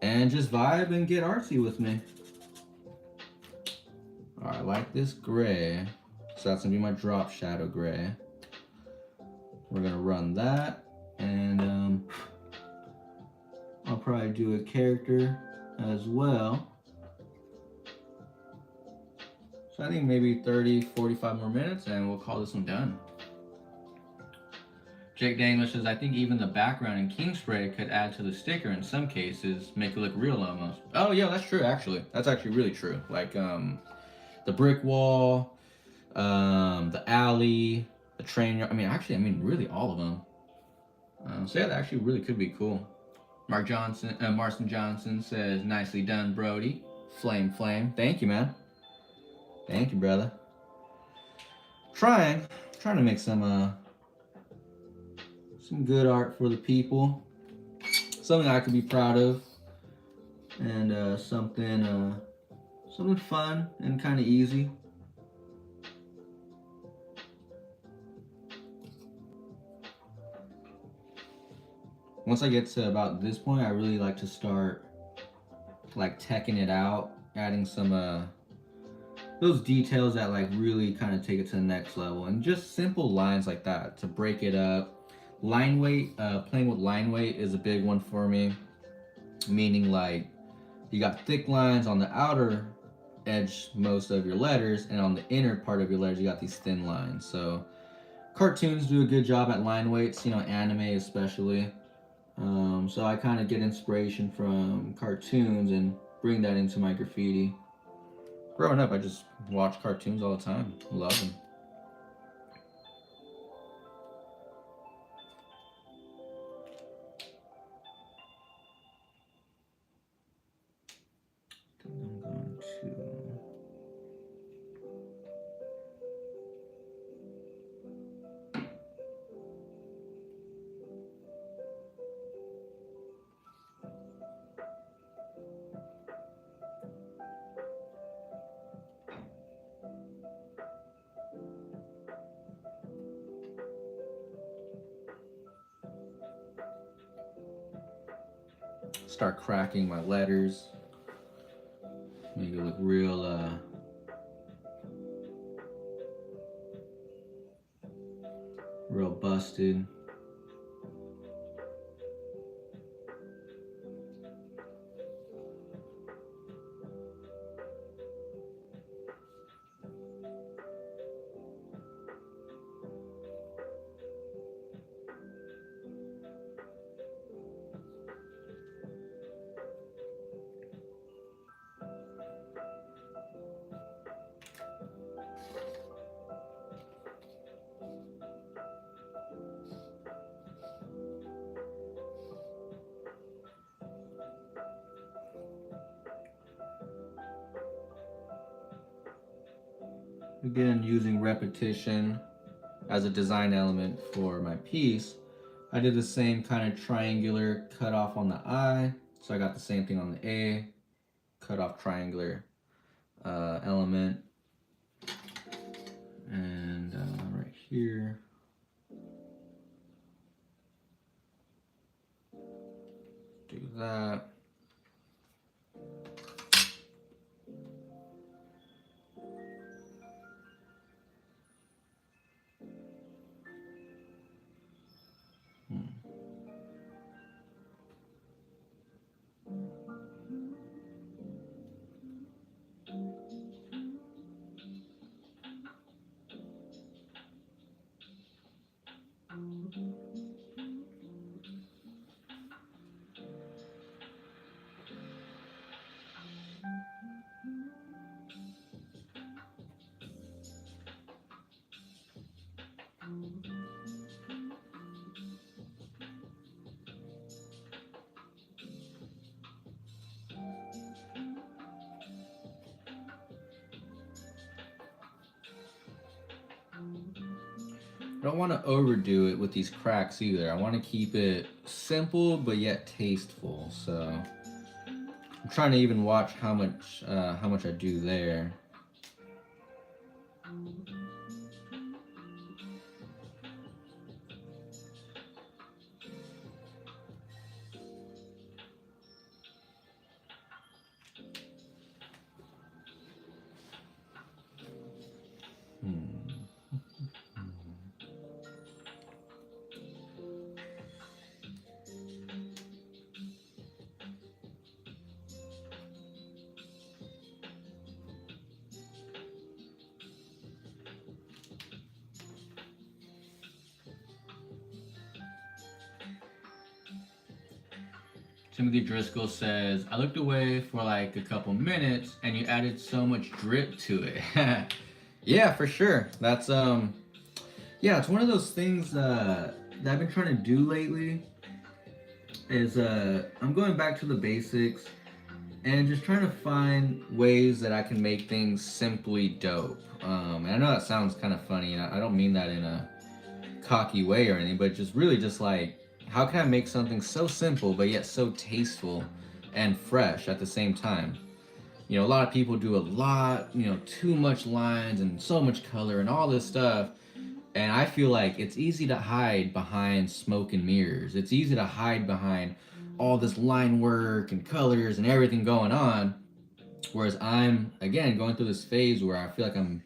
and just vibe and get artsy with me. All right, I like this gray. So that's gonna be my drop shadow gray. We're gonna run that, and I'll probably do a character as well. So I think maybe 30, 45 more minutes and we'll call this one done. Jake Daniel says, I think even the background in King Spray could add to the sticker in some cases, make it look real almost. Oh yeah, that's true actually. That's actually really true. Like the brick wall, the alley, the train yard. I mean really all of them. So yeah, that actually really could be cool. Marston Johnson says, nicely done, Brody. Flame. Thank you, man. Thank you, brother. Trying to make some good art for the people. Something I could be proud of, and something fun and kind of easy. Once I get to about this point, I really like to start like teching it out, adding some those details that like really kind of take it to the next level, and just simple lines like that to break it up. Line weight, playing with line weight is a big one for me, meaning like you got thick lines on the outer edge most of your letters, and on the inner part of your letters you got these thin lines. So cartoons do a good job at line weights, anime especially. So I kind of get inspiration from cartoons and bring that into my graffiti. Growing up, I just watched cartoons all the time. Love them. I'm going to... start cracking my letters, make it look real real busted. again, using repetition as a design element for my piece, I did the same kind of triangular cut off on the I. So I got the same thing on the A, cut off triangular element. And right here. Do that. I don't want to overdo it with these cracks either. I want to keep it simple but yet tasteful. So I'm trying to even watch how much I do there. Timothy Driscoll says, I looked away for like a couple minutes and you added so much drip to it. Yeah, for sure. That's yeah, it's one of those things that I've been trying to do lately is I'm going back to the basics and just trying to find ways that I can make things simply dope. And I know that sounds kind of funny, and I don't mean that in a cocky way or anything, but just really just like, how can I make something so simple but yet so tasteful and fresh at the same time? You know, a lot of people do a lot, you know, too much lines and so much color and all this stuff. And I feel like it's easy to hide behind smoke and mirrors. It's easy to hide behind all this line work and colors and everything going on. Whereas I'm, again, going through this phase where I feel like I'm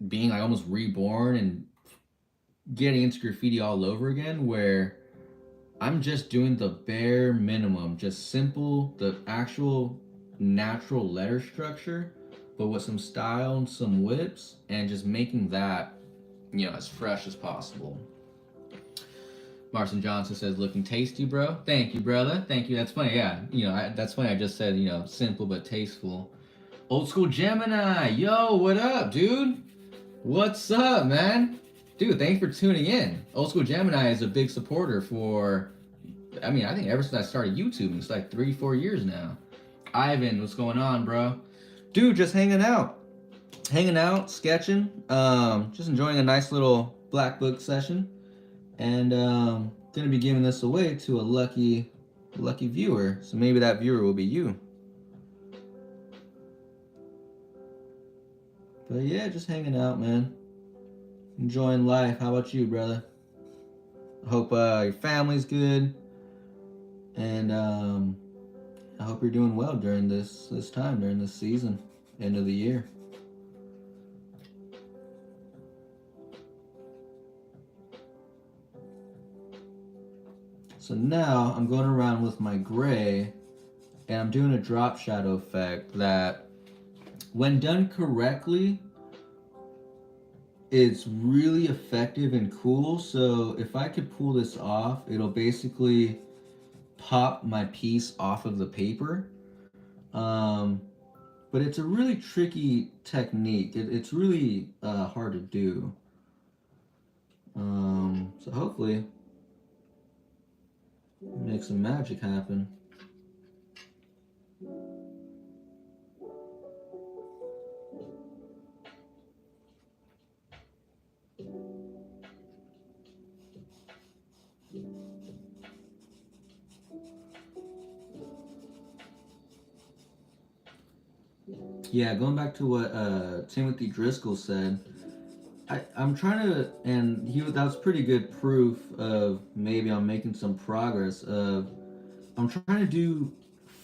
being like almost reborn and getting into graffiti all over again, where I'm just doing the bare minimum, just simple, the actual natural letter structure, but with some style and some whips, and just making that, you know, as fresh as possible. Marcin Johnson says, looking tasty, bro. Thank you, brother. Thank you. That's funny. Yeah, you know, that's funny. I just said, you know, simple but tasteful. Old School Gemini. Yo, what up, dude? What's up, man? Dude, thanks for tuning in. Old School Gemini is a big supporter for, I mean, I think ever since I started YouTube, it's like 3-4 years now. Ivan, what's going on, bro? Dude, just hanging out, sketching, just enjoying a nice little black book session, and gonna be giving this away to a lucky viewer. So maybe that viewer will be you. But yeah, just hanging out, man. Enjoying life. How about you, brother? I hope your family's good, and I hope you're doing well during this time, during this season, end of the year. So now I'm going around with my gray, and I'm doing a drop shadow effect that, when done correctly, it's really effective and cool. So if I could pull this off, it'll basically pop my piece off of the paper. But it's a really tricky technique. It's really hard to do. So hopefully make some magic happen. Yeah, going back to what Timothy Driscoll said, I'm trying to, and that was pretty good proof of maybe I'm making some progress. Of I'm trying to do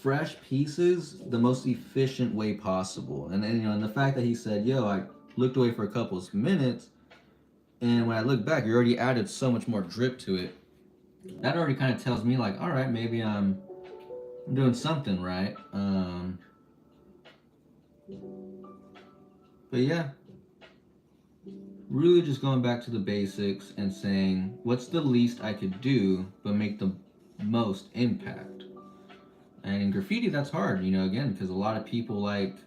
fresh pieces the most efficient way possible, and the fact that he said, "Yo, I looked away for a couple of minutes, and when I look back, you already added so much more drip to it." That already kind of tells me like, all right, maybe I'm doing something right. But yeah, really just going back to the basics and saying what's the least I could do but make the most impact. And in graffiti, that's hard, again, because a lot of people like,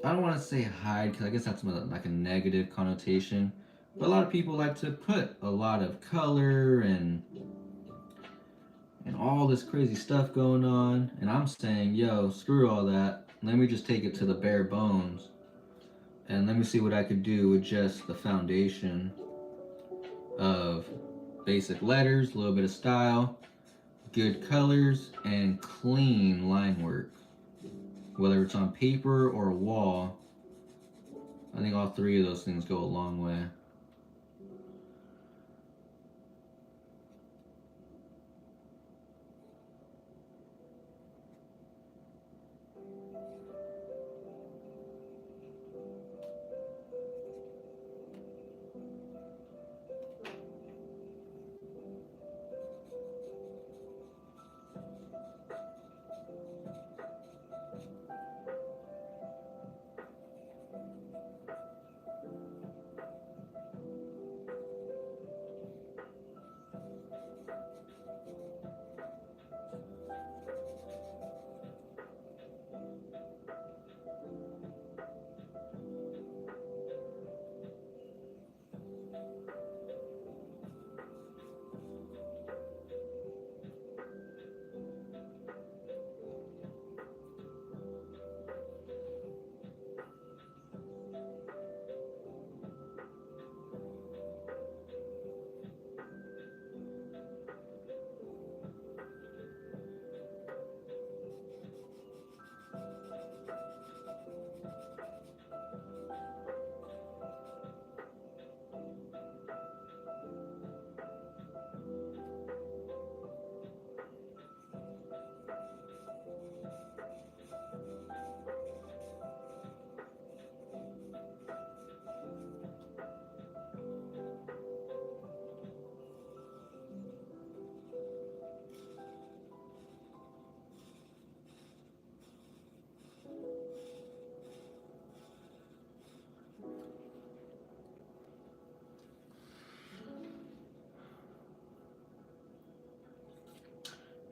I don't want to say hide, because I guess that's like a negative connotation, but a lot of people like to put a lot of color and all this crazy stuff going on. And I'm saying, yo, screw all that. Let me just take it to the bare bones. And let me see what I could do with just the foundation of basic letters, a little bit of style, good colors, and clean line work. Whether it's on paper or a wall, I think all three of those things go a long way.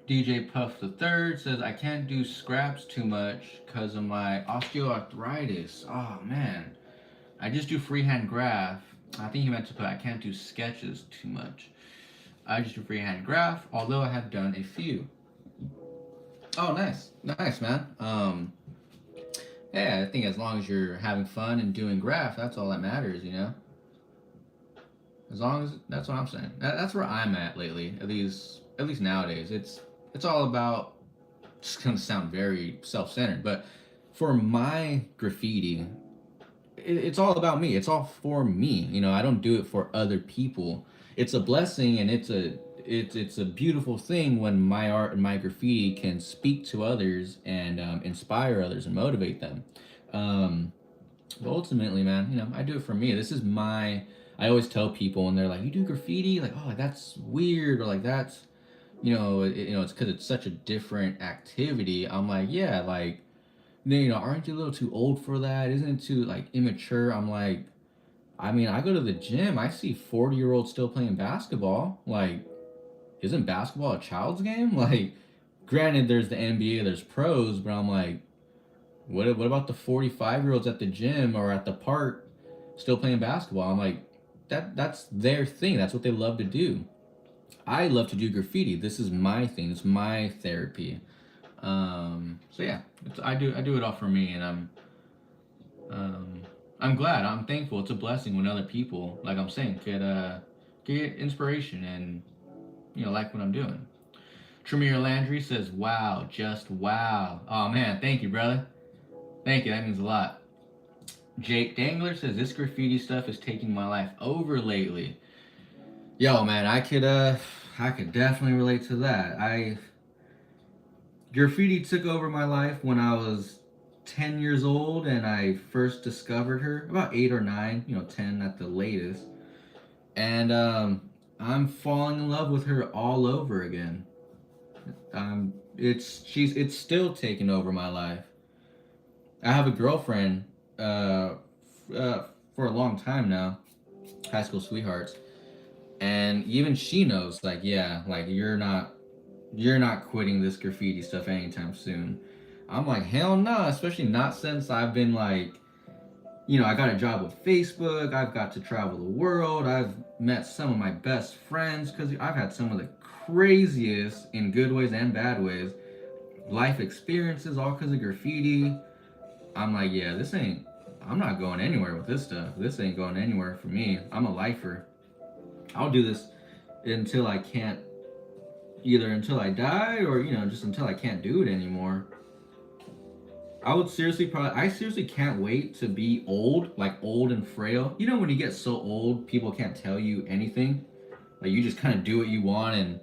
DJ Puff the Third says I can't do scraps too much because of my osteoarthritis. Oh man, I just do freehand graph. I think he meant to put I can't do sketches too much. I just do freehand graph, although I have done a few. Oh, nice, nice man. Yeah, I think as long as you're having fun and doing graph, that's all that matters. As long as that's what I'm saying. That's where I'm at lately. At least nowadays, it's all about. It's gonna sound very self-centered, but for my graffiti, it's all about me. It's all for me. I don't do it for other people. It's a blessing, and it's a beautiful thing when my art and my graffiti can speak to others and inspire others and motivate them. Um, but ultimately, man, I do it for me. This is my. I always tell people, and they're like, "You do graffiti?" Like, "Oh, that's weird," or like, "That's." It's because it's such a different activity. I'm like, yeah, like, aren't you a little too old for that? Isn't it too like immature? I'm like, I mean, I go to the gym, I see 40-year-olds still playing basketball. Like, isn't basketball a child's game? Like, granted, there's the NBA, there's pros, but I'm like, what about the 45-year-olds at the gym or at the park still playing basketball? I'm like, that's their thing. That's what they love to do. I love to do graffiti. This is my thing. It's my therapy. So yeah, I do it all for me, and um, I'm glad. I'm thankful. It's a blessing when other people, like I'm saying, could get inspiration and, like what I'm doing. Tremere Landry says, wow, just wow. Oh man, thank you, brother. Thank you, that means a lot. Jake Dangler says, this graffiti stuff is taking my life over lately. Yo, man, I could definitely relate to that. Graffiti took over my life when I was 10 years old and I first discovered her, about 8 or 9, 10 at the latest. And I'm falling in love with her all over again. It's still taking over my life. I have a girlfriend for a long time now, high school sweethearts, and even she knows, like, yeah, like you're not quitting this graffiti stuff anytime soon. I'm like, hell no, especially not since I've been like, I got a job with Facebook, I've got to travel the world, I've met some of my best friends, because I've had some of the craziest, in good ways and bad ways, life experiences, all because of graffiti. I'm like, yeah, I'm not going anywhere with this stuff. This ain't going anywhere for me. I'm a lifer. I'll do this until I can't, either until I die or, just until I can't do it anymore. I seriously can't wait to be old, like old and frail. When you get so old, people can't tell you anything. Like, you just kind of do what you want, and,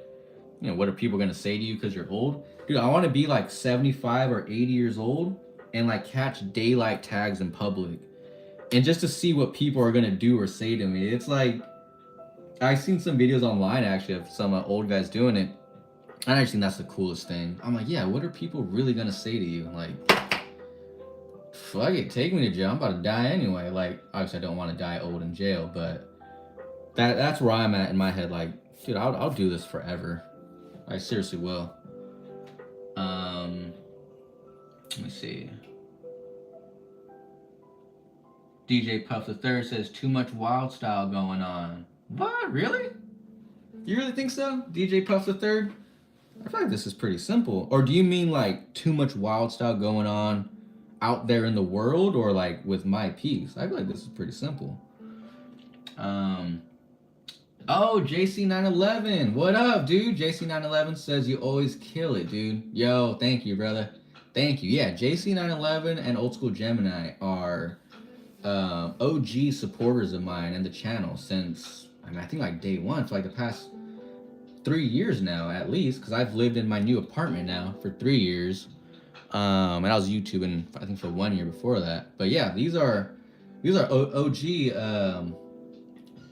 what are people going to say to you because you're old? Dude, I want to be like 75 or 80 years old and like catch daylight tags in public. And just to see what people are going to do or say to me. It's like, I've seen some videos online actually of some old guys doing it. And I just think that's the coolest thing. I'm like, yeah, what are people really going to say to you? Like, fuck it, take me to jail. I'm about to die anyway. Like, obviously I don't want to die old in jail, but that's where I'm at in my head. Like, dude, I'll do this forever. I seriously will. Let me see. DJ Puff the Third says, too much wild style going on. What? Really? You really think so? DJ Puff the Third? I feel like this is pretty simple. Or do you mean like too much wild style going on out there in the world, or like with my piece? I feel like this is pretty simple. Oh, JC911. What up, dude? JC911 says you always kill it, dude. Yo, thank you, brother. Thank you. Yeah, JC911 and Old School Gemini are OG supporters of mine and the channel since, I think like day one, for like the past 3 years now, at least, because I've lived in my new apartment now for 3 years. And I was YouTubing, I think, for 1 year before that. But yeah, these are OG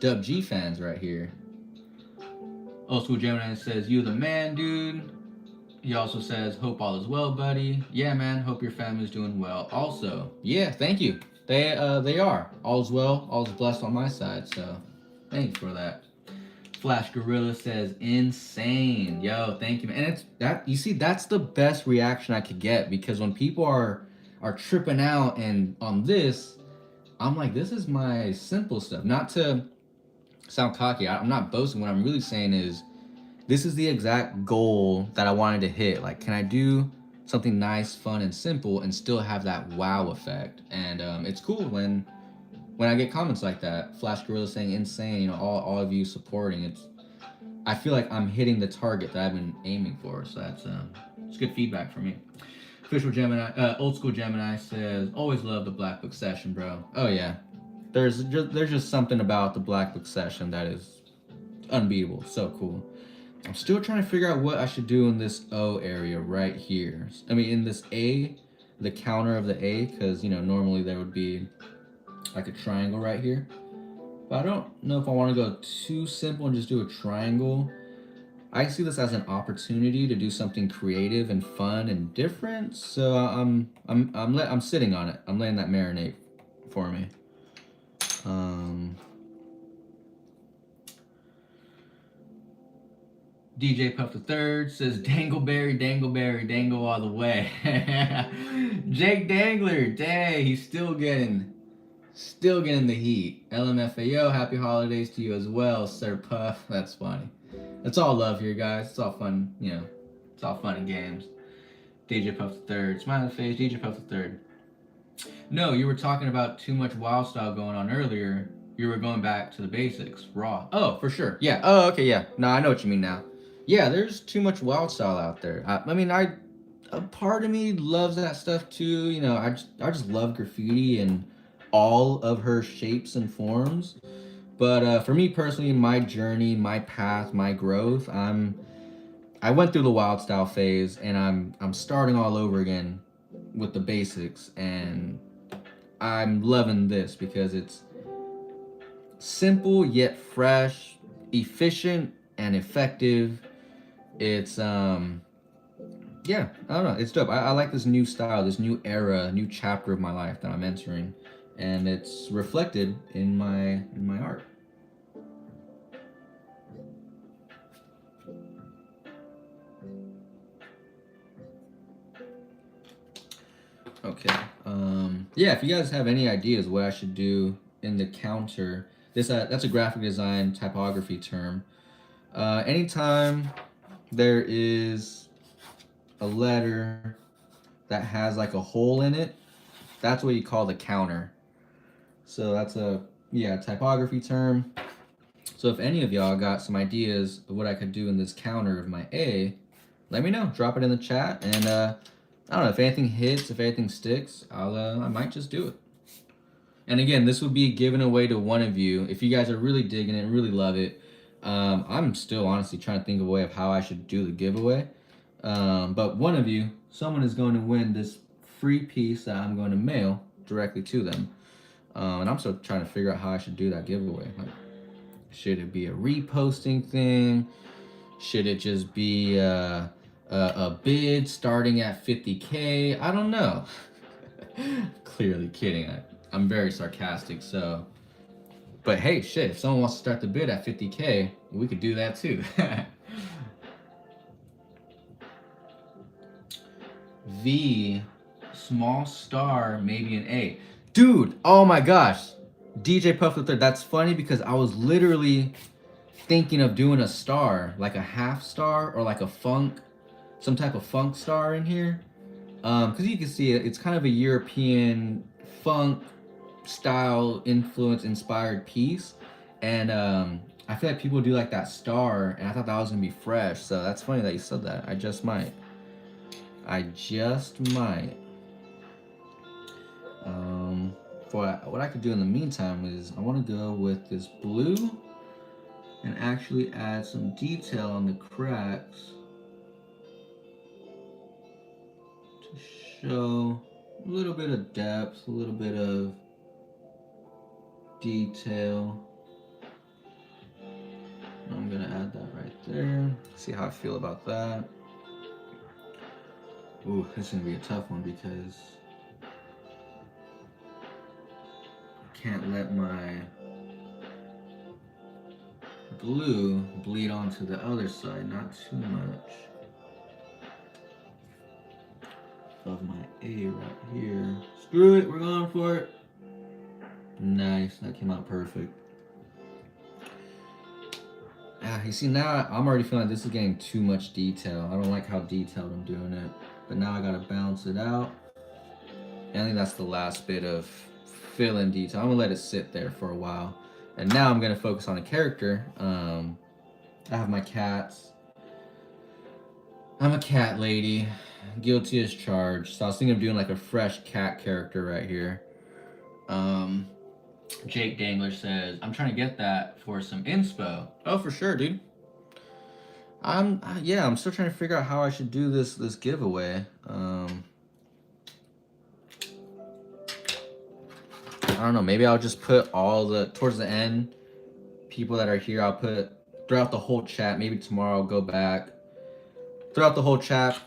Dub G fans right here. Old School Gemini says, you the man, dude. He also says, hope all is well, buddy. Yeah, man, hope your family's doing well also. Yeah, thank you. They are. All is well, all is blessed on my side, so thank you for that. Flash Gorilla says, insane. Yo, thank you, man. And you see, that's the best reaction I could get, because when people are tripping out and on this, I'm like, this is my simple stuff. Not to sound cocky, I'm not boasting. What I'm really saying is, this is the exact goal that I wanted to hit. Like, can I do something nice, fun, and simple and still have that wow effect? And it's cool when I get comments like that. Flash Gorilla saying insane, all of you supporting. I feel like I'm hitting the target that I've been aiming for. So it's good feedback for me. Official Gemini, Old School Gemini says, always love the Black Book session, bro. Oh yeah, there's just something about the Black Book session that is unbeatable. So cool. I'm still trying to figure out what I should do in this O area right here. I mean, in this A, the counter of the A, because, normally there would be like a triangle right here. But I don't know if I want to go too simple and just do a triangle. I see this as an opportunity to do something creative and fun and different. So I'm sitting on it. I'm letting that marinate for me. DJ Puff the Third says, Dangleberry, Dangleberry, dangle all the way. Jake Dangler, dang, he's still getting the heat. LMFAO, happy holidays to you as well, Sir Puff. That's funny. It's all love here, guys. It's all fun, it's all fun and games. DJ Puff the Third, smiley face, DJ Puff the Third. No, you were talking about too much wild style going on earlier. You were going back to the basics, raw. Oh, for sure. Yeah. Oh, okay. Yeah. No, I know what you mean now. Yeah, there's too much wild style out there. I mean, a part of me loves that stuff too. You know, I just love graffiti and all of her shapes and forms. But for me personally, my journey, my path, my growth, I went through the wild style phase, and I'm starting all over again with the basics, and I'm loving this because it's simple yet fresh, efficient and effective. It's yeah, I don't know, it's dope. I like this new style, this new era, new chapter of my life that I'm entering, and it's reflected in my art. Okay. Yeah, if you guys have any ideas what I should do in the counter, this that's a graphic design typography term. Anytime there is a letter that has like a hole in it, that's what you call the counter. So that's a yeah typography term. So if any of y'all got some ideas of what I could do in this counter of my A, let me know. Drop it in the chat, and I don't know if anything hits, if anything sticks, I might just do it. And again, this would be given away to one of you if you guys are really digging it, really love it. I'm still honestly trying to think of a way of how I should do the giveaway. But one of you, someone is going to win this free piece that I'm going to mail directly to them. And I'm still trying to figure out how I should do that giveaway. Like, should it be a reposting thing? Should it just be a bid starting at 50K? I don't know. Clearly kidding. I'm very sarcastic, so. But hey, shit, if someone wants to start the bid at 50K, we could do that too. V, small star, maybe an A. Dude, oh my gosh. DJ Puff the Third, that's funny because I was literally thinking of doing a star, like a half star or like a funk, some type of funk star in here. Because you can see it's kind of a European funk style influence inspired piece, and I feel like people do like that star, and I thought that was gonna be fresh. So that's funny that you said that. I just might. For what I could do in the meantime is I want to go with this blue and actually add some detail on the cracks to show a little bit of depth, a little bit of detail. I'm gonna add that right there. See how I feel about that. Ooh, this is gonna be a tough one because I can't let my blue bleed onto the other side, not too much. Of my A right here. Screw it, we're going for it. Nice, that came out perfect. You see, now I'm already feeling like this is getting too much detail. I don't like how detailed I'm doing it. But now I gotta balance it out. And I think that's the last bit of fill in detail. I'm gonna let it sit there for a while. And now I'm gonna focus on a character. I have my cats. I'm a cat lady. Guilty as charged. So I was thinking of doing like a fresh cat character right here. Jake Dangler says, I'm trying to get that for some inspo. Oh, for sure, dude. I'm still trying to figure out how I should do this giveaway. I don't know, maybe I'll just put towards the end, people that are here, I'll put throughout the whole chat. Maybe tomorrow I'll go back throughout the whole chat,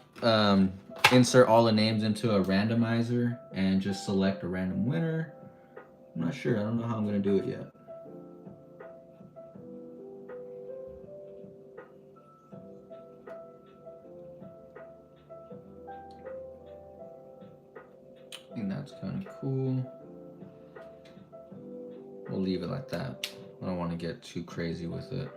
insert all the names into a randomizer and just select a random winner. I'm not sure. I don't know how I'm gonna do it yet. I think that's kind of cool. We'll leave it like that. I don't want to get too crazy with it.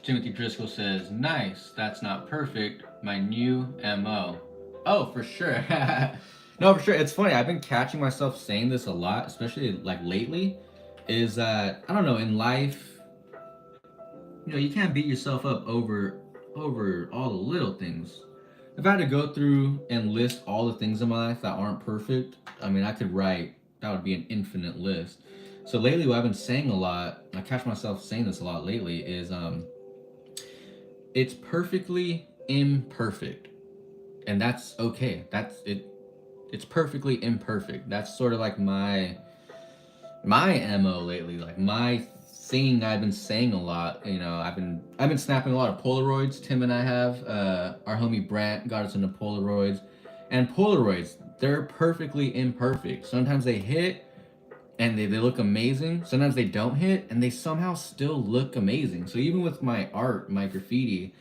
Timothy Driscoll says, nice, that's not perfect, my new MO. Oh, for sure. No, for sure. It's funny. I've been catching myself saying this a lot, especially like lately, is that, I don't know, in life, you can't beat yourself up over all the little things. If I had to go through and list all the things in my life that aren't perfect, I mean, I could write, that would be an infinite list. So lately, what I've been saying a lot, I catch myself saying this a lot lately, is it's perfectly imperfect, and that's okay. That's it. It's perfectly imperfect. That's sort of like my mo lately. Like my thing I've been saying a lot. I've been snapping a lot of Polaroids. Tim and I have. Our homie Brant got us into Polaroids, and Polaroids, they're perfectly imperfect. Sometimes they hit and they look amazing. Sometimes they don't hit and they somehow still look amazing. So even with my art, my graffiti,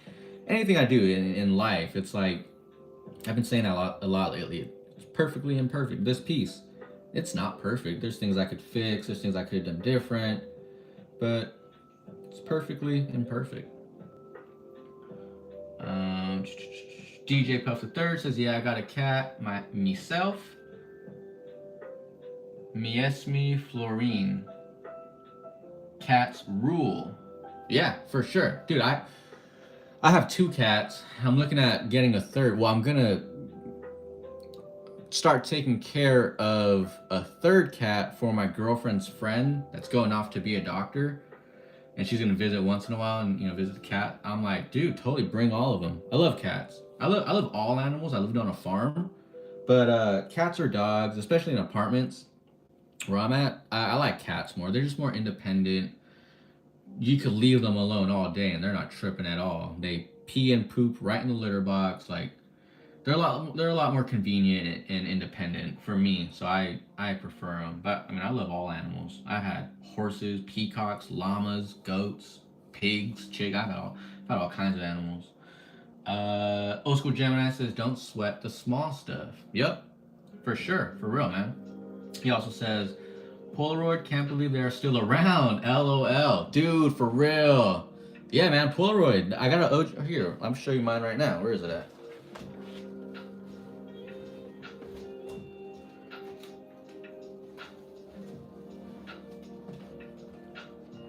anything I do in life, it's like I've been saying that a lot lately. It's perfectly imperfect. This piece, it's not perfect. There's things I could fix. There's things I could have done different, but it's perfectly imperfect. DJ Puff the Third says, "Yeah, I got a cat myself. Miesme Florine. Cats rule." Yeah, for sure, dude. I have 2 cats. I'm looking at getting a third. Well, I'm gonna start taking care of a third cat for my girlfriend's friend that's going off to be a doctor, and she's gonna visit once in a while and visit the cat. I'm like, dude, totally bring all of them. I love cats. I love all animals. I lived on a farm, but cats or dogs, especially in apartments where I'm at, I like cats more. They're just more independent. You could leave them alone all day and they're not tripping at all. They pee and poop right in the litter box. Like they're a lot more convenient and independent for me. So I prefer them. But I mean, I love all animals. I've had horses, peacocks, llamas, goats, pigs, I've had all kinds of animals. Old School Gemini says, "Don't sweat the small stuff." Yep, for sure, for real, man. He also says, "Polaroid, can't believe they're still around. LOL." Dude, for real. Yeah, man, Polaroid. I got a OG. Here, I'm show you mine right now. Where is it at?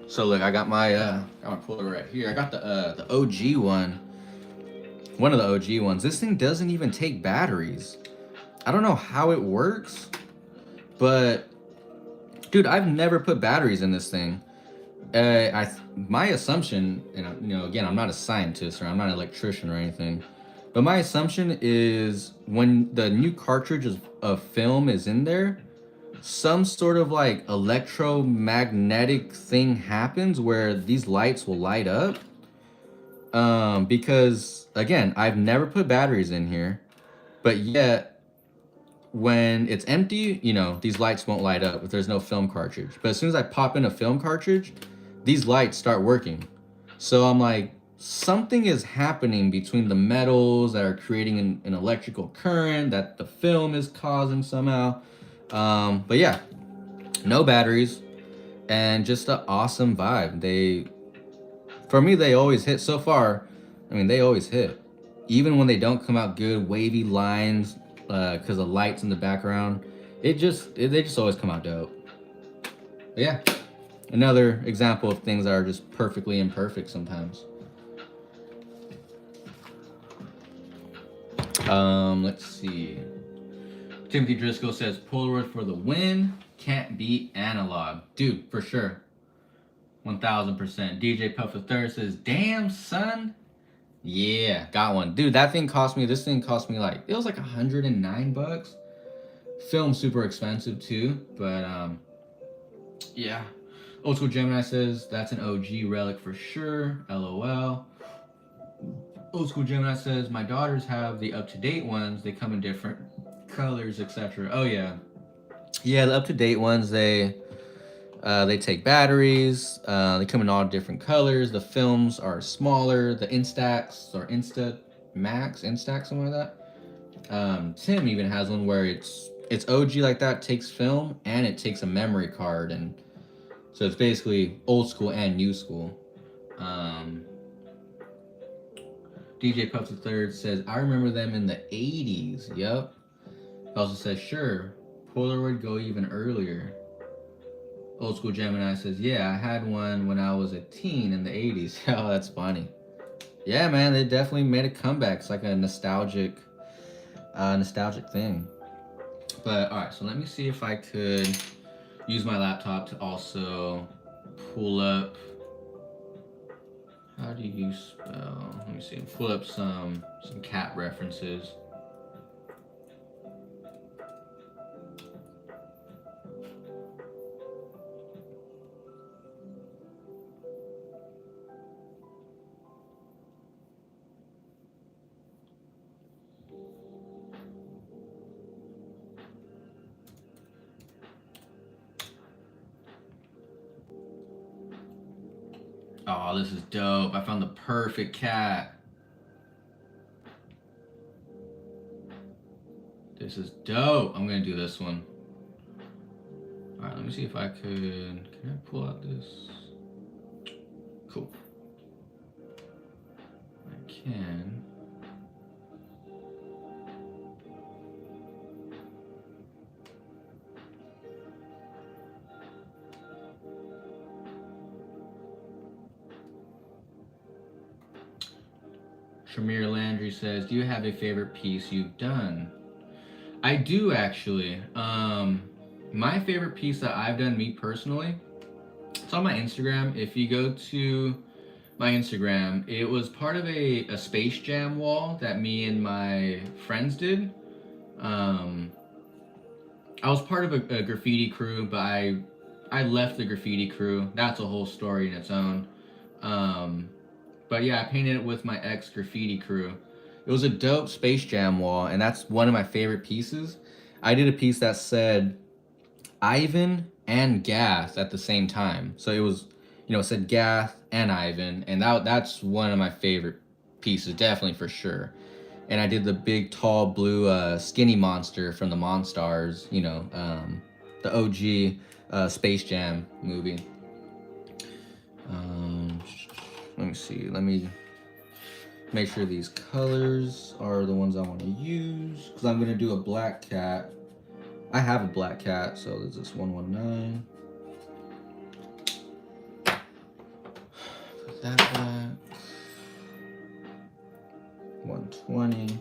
So look, I got my Polaroid right here. I got the OG one. One of the OG ones. This thing doesn't even take batteries. I don't know how it works, but dude, I've never put batteries in this thing. My assumption, and again, I'm not a scientist or I'm not an electrician or anything, but my assumption is when the new cartridge of film is in there, some sort of like electromagnetic thing happens where these lights will light up. Because again, I've never put batteries in here, but yet when it's empty, these lights won't light up if there's no film cartridge. But as soon as I pop in a film cartridge, these lights start working. So I'm like, something is happening between the metals that are creating an electrical current that the film is causing somehow. But yeah, no batteries and just an awesome vibe. For me, they always hit so far. I mean, they always hit. Even when they don't come out good, wavy lines, because of lights in the background, they just always come out dope. But yeah, another example of things that are just perfectly imperfect sometimes. Let's see. Timothy Driscoll says, "Polaroid for the win. Can't beat analog." Dude, for sure. 1000%. DJ Puff the Third says, "Damn, son." Yeah, got one. Dude, this thing cost me like, it was like $109. Film super expensive too, but yeah. Old School Gemini says, "That's an OG relic for sure. LOL." Old School Gemini says, "My daughters have the up-to-date ones. They come in different colors, etc." Oh yeah. Yeah, the up-to-date ones, they take batteries. They come in all different colors. The films are smaller. The Instax or Instax, something like that. Tim even has one where it's OG like that, takes film and it takes a memory card, and so it's basically old school and new school. DJ Puff the Third says, I remember them in the 80s. Yep. Also says, sure. Polaroid go even earlier. Old School Gemini says, yeah, I had one when I was a teen in the 80s. Oh, that's funny. Yeah, man, they definitely made a comeback. It's like a nostalgic thing. But all right, so let me see if I could use my laptop to also pull up. How do you spell? Let me see. Pull up some cat references. Oh, this is dope. I found the perfect cat. This is dope. I'm gonna do this one. All right, let me see if I could. Can I pull out this? Cool. I can. Shamir Landry says, do you have a favorite piece you've done? I do actually. My favorite piece that I've done, me personally, it's on my Instagram. If you go to my Instagram, it was part of a Space Jam wall that me and my friends did. I was part of a graffiti crew, but I left the graffiti crew. That's a whole story in its own. But yeah, I painted it with my ex graffiti crew. It was a dope Space Jam wall, and that's one of my favorite pieces. I did a piece that said Ivan and Gath at the same time. So it was, it said Gath and Ivan, and that's one of my favorite pieces, definitely for sure. And I did the big, tall, blue, skinny monster from the Monstars, the OG Space Jam movie. Let me see. Let me make sure these colors are the ones I want to use, because I'm going to do a black cat. I have a black cat, so there's this 119. Put that back. 120.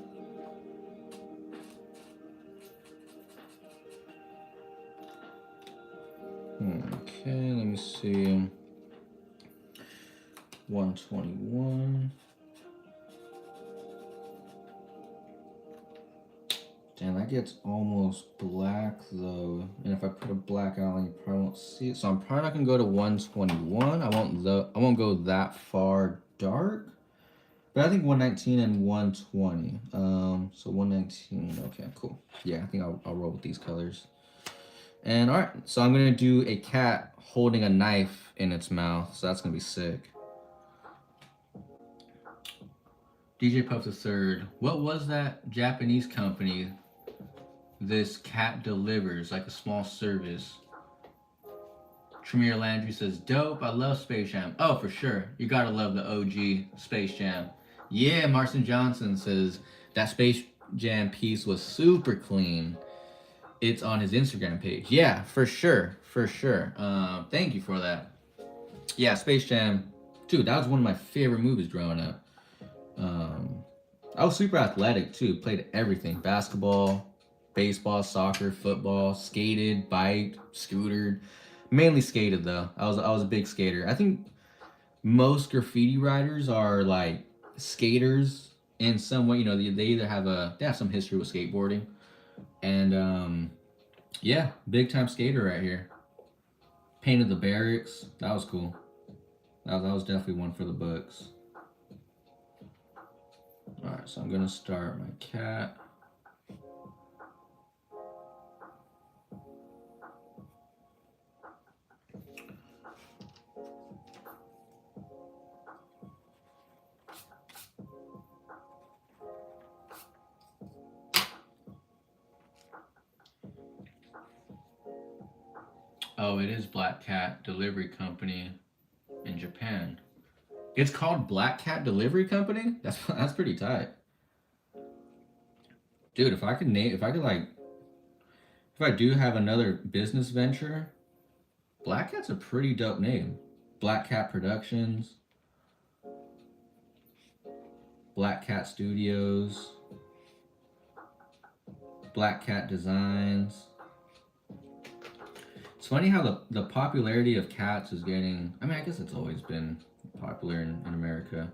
Okay, let me see. 121. Damn, that gets almost black though. And if I put a black outline, you probably won't see it. So I'm probably not gonna go to 121. I won't go that far dark. But I think 119 and 120. So 119. Okay, cool. Yeah, I think I'll roll with these colors. And all right, so I'm gonna do a cat holding a knife in its mouth. So that's gonna be sick. DJ Puff the Third. What was that Japanese company? This cat delivers, like a small service. Tremere Landry says, dope, I love Space Jam. Oh, for sure. You gotta love the OG Space Jam. Yeah, Marcin Johnson says, that Space Jam piece was super clean. It's on his Instagram page. Yeah, for sure. For sure. Thank you for that. Yeah, Space Jam. Dude, that was one of my favorite movies growing up. I was super athletic too. Played everything. Basketball, baseball, soccer, football, skated, biked, scootered. Mainly skated though. I was a big skater. I think most graffiti writers are like skaters in some way. They either have some history with skateboarding, and yeah, big time skater right here. Painted the barracks. That was cool. That was definitely one for the books. Alright, so I'm gonna start my cat. Oh, it is Black Cat Delivery Company in Japan. It's called Black Cat Delivery Company. That's pretty tight, dude. If I do have another business venture, Black Cat's a pretty dope name. Black Cat Productions, Black Cat Studios, Black Cat Designs. It's funny how the popularity of cats is getting. I mean, I guess it's always been popular in America.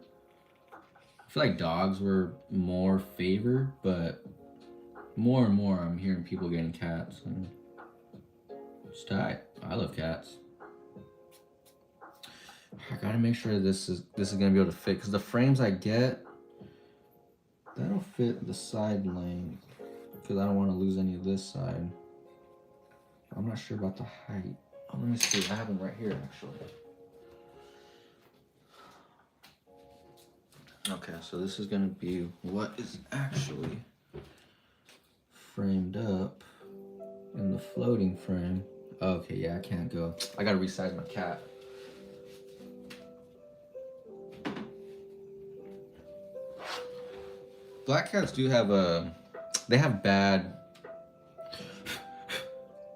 I feel like dogs were more favored, but more and more I'm hearing people getting cats, and it's tight. I love cats. I gotta make sure this is gonna be able to fit, because the frames I get, that'll fit the side length, because I don't want to lose any of this side. I'm not sure about the height. Oh, let me see. I have them right here, actually. Okay, so this is gonna be what is actually framed up in the floating frame. Okay, yeah, I can't go. I gotta resize my cat. Black cats do have they have bad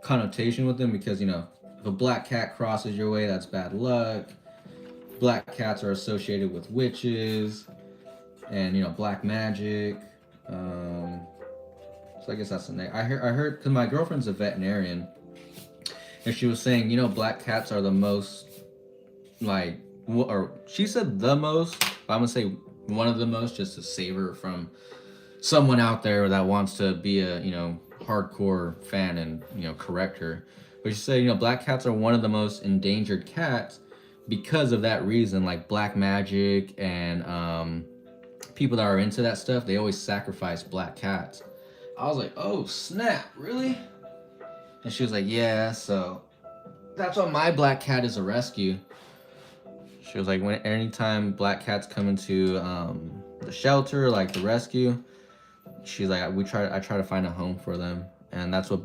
connotation with them, because, you know, if a black cat crosses your way, that's bad luck. Black cats are associated with witches and, you know, black magic. So I guess that's the name. I heard, because my girlfriend's a veterinarian, and she was saying, you know, black cats are the most, like, or she said the most, but I'm gonna say one of the most, just to save her from someone out there that wants to be a, you know, hardcore fan and, you know, correct her. But she said, you know, black cats are one of the most endangered cats because of that reason. Like black magic and people that are into that stuff, they always sacrifice black cats. I was like, oh snap, really? And she was like, yeah, so that's why my black cat is a rescue. She was like, when anytime black cats come into the shelter, like the rescue, she's like, I try to find a home for them, and that's what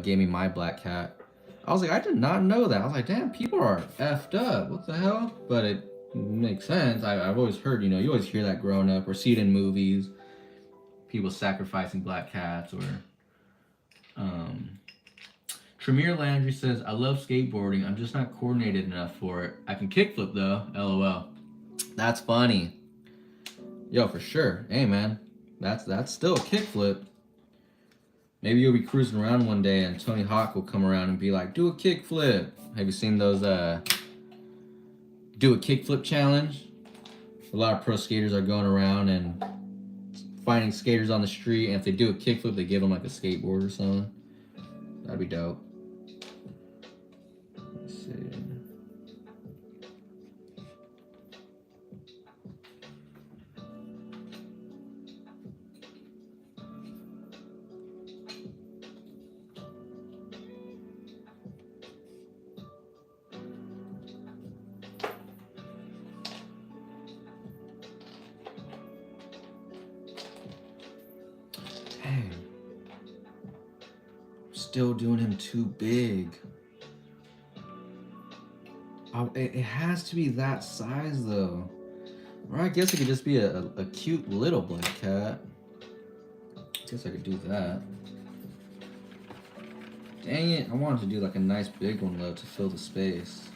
gave me my black cat. I was like, I did not know that. I was like, damn, people are effed up. What the hell? But it makes sense. I've always heard, you know, you always hear that growing up or see it in movies. People sacrificing black cats, or Tremere Landry says, I love skateboarding. I'm just not coordinated enough for it. I can kickflip though. LOL. That's funny. Yo, for sure. Hey man, that's still a kickflip. Maybe you'll be cruising around one day and Tony Hawk will come around and be like, do a kickflip. Have you seen those do a kickflip challenge? A lot of pro skaters are going around and finding skaters on the street, and if they do a kickflip, they give them like a skateboard or something. That'd be dope. Let's see. Dang. Still doing him too big. It has to be that size though. Or I guess it could just be a cute little black cat. I guess I could do that. Dang it, I wanted to do like a nice big one though to fill the space.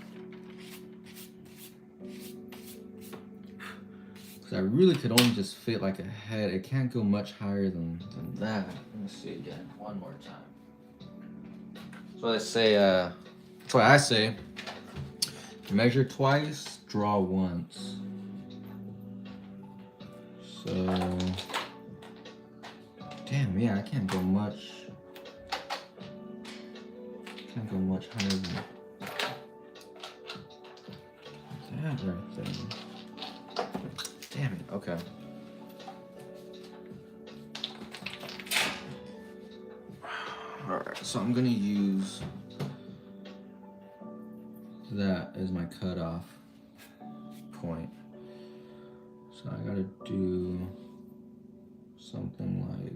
Because I really could only just fit like a head. It can't go much higher than that. Let me see again, one more time. That's why they say, that's why I say, measure twice, draw once. So, damn, yeah, I can't go much higher than that right there. Damn it, okay. Alright, so I'm gonna use that as my cutoff point. So I gotta do something like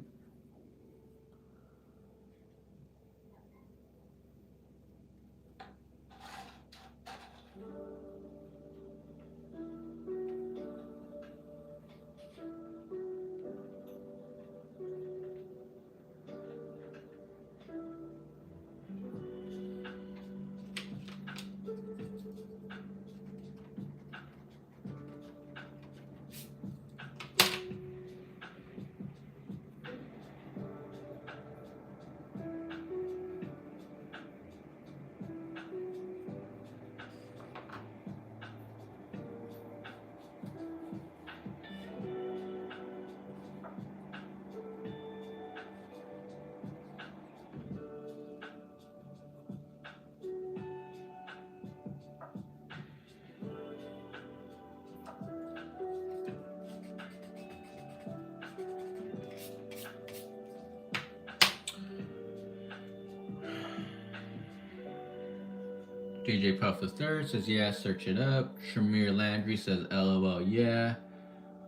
DJ Puff the Third says yeah, search it up. Shamir Landry says LOL, yeah.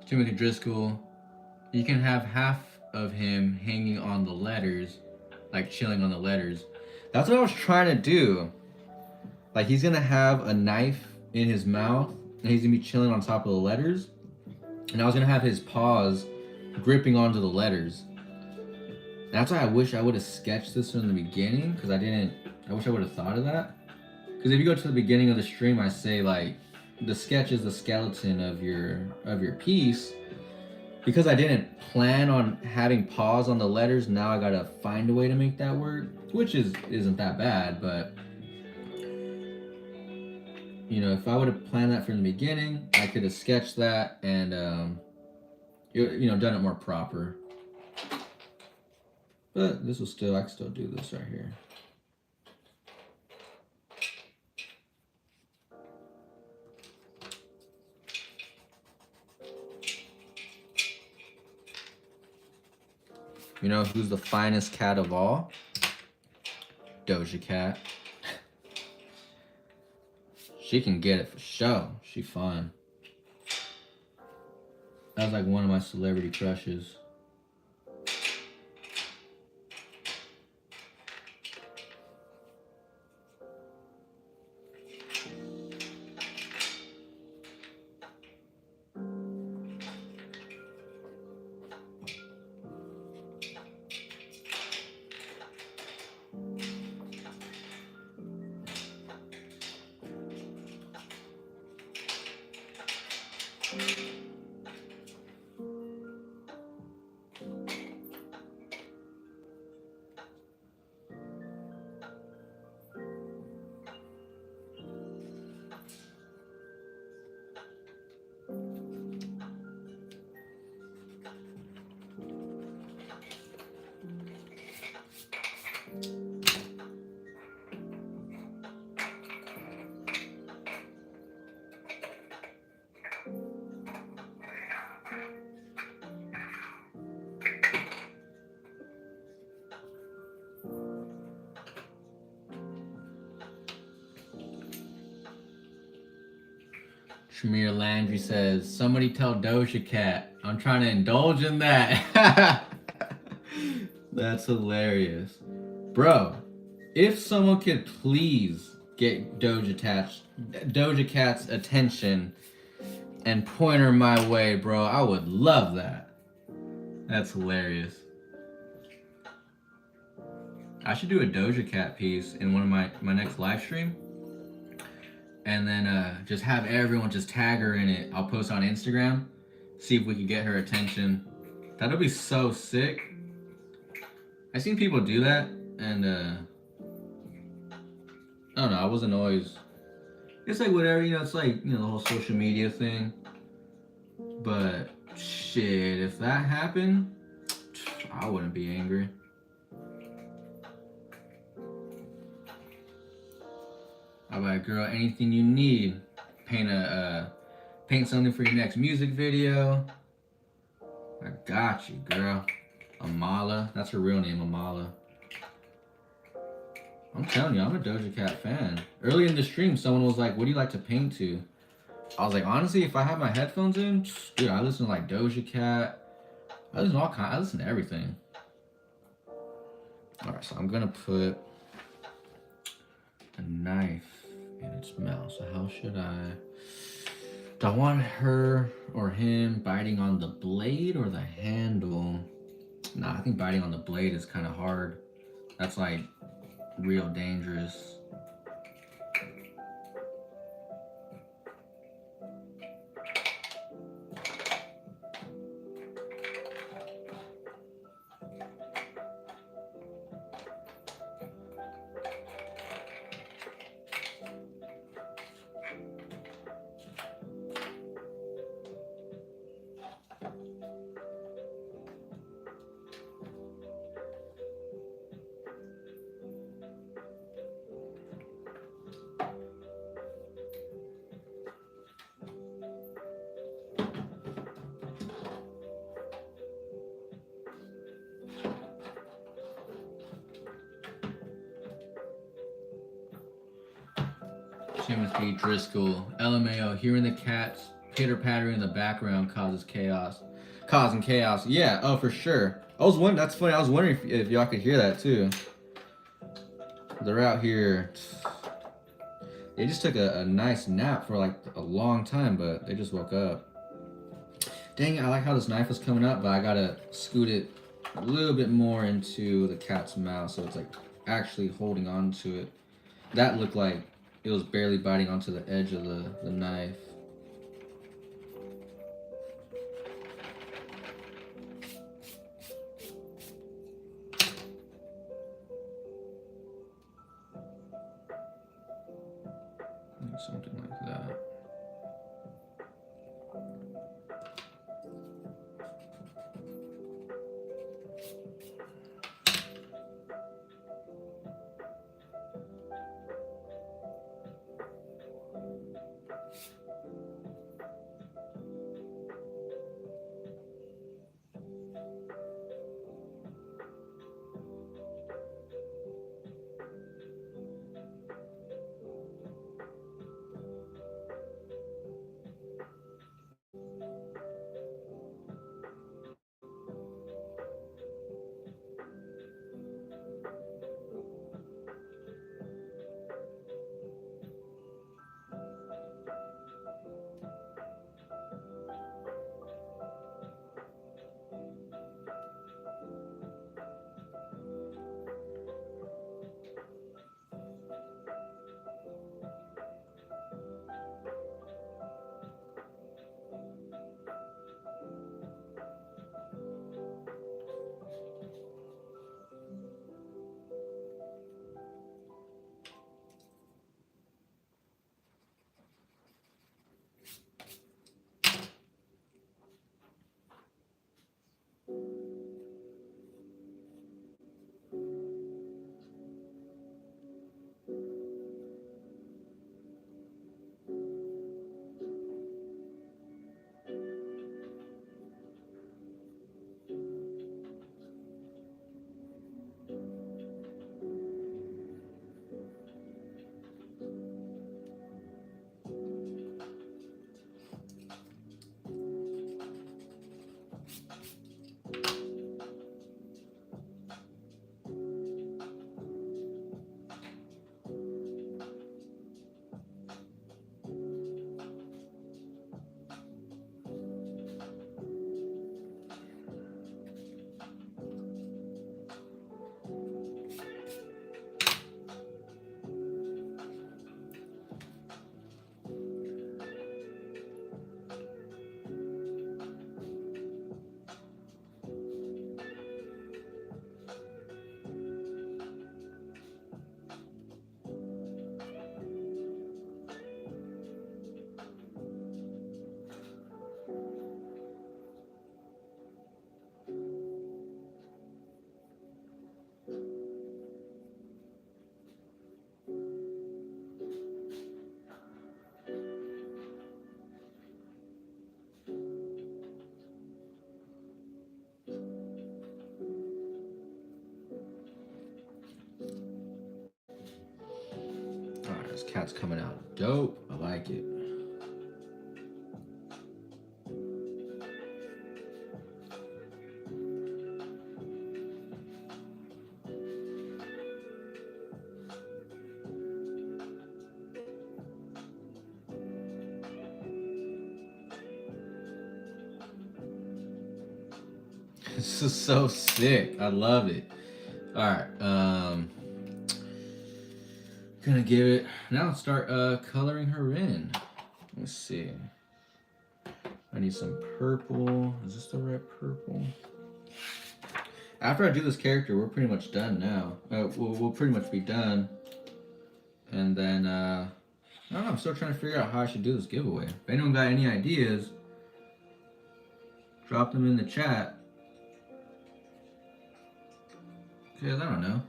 Timothy Driscoll, you can have half of him hanging on the letters, like chilling on the letters. That's what I was trying to do. Like he's gonna have a knife in his mouth and he's gonna be chilling on top of the letters. And I was gonna have his paws gripping onto the letters. And that's why I wish I would have sketched this from the beginning, because I didn't. I wish I would have thought of that. Because if you go to the beginning of the stream, I say like the sketch is the skeleton of your piece. Because I didn't plan on having paws on the letters, now I gotta find a way to make that work, which isn't that bad, but you know, if I would have planned that from the beginning, I could have sketched that and you know, done it more proper. But this will still, I can still do this right here. You know who's the finest cat of all? Doja Cat. She can get it for sure. She fun. That was like one of my celebrity crushes. Shamir Landry says, somebody tell Doja Cat, I'm trying to indulge in that. That's hilarious. Bro, if someone could please get Doja Cat's attention and point her my way, bro, I would love that. That's hilarious. I should do a Doja Cat piece in one of my next live stream. And then just have everyone just tag her in it. I'll post on Instagram. See if we can get her attention. That'll be so sick. I've seen people do that, and I don't know, I wasn't always... It's like whatever, you know, it's like, you know, the whole social media thing. But, shit, if that happened, I wouldn't be angry. Alright, girl, anything you need. Paint something for your next music video. I got you, girl. Amala, that's her real name, Amala. I'm telling you, I'm a Doja Cat fan. Early in the stream, someone was like, what do you like to paint to? I was like, honestly, if I have my headphones in, dude, I listen to like Doja Cat. I listen to everything. Alright, so I'm gonna put a knife in its mouth. So how should do I want her or him biting on the blade or the handle? Nah, I think biting on the blade is kind of hard. That's like real dangerous. Timothy Driscoll, LMAO, hearing the cats pitter pattering in the background causes chaos. Causing chaos. Yeah, oh, for sure. I was wondering, that's funny, I was wondering if y'all could hear that too. They're out here. They just took a nice nap for like a long time, but they just woke up. Dang it, I like how this knife was coming up, but I gotta scoot it a little bit more into the cat's mouth so it's like actually holding on to it. That looked like it was barely biting onto the edge of the knife. Something like that. Alright, this cat's coming out dope. I like it. This is so sick. I love it. Alright, gonna give it now. Let's start coloring her in. Let's see. I need some purple. Is this the right purple? After I do this character, we're pretty much done now. We'll pretty much be done. And then I don't know, I'm still trying to figure out how I should do this giveaway. If anyone got any ideas, drop them in the chat. Because I don't know.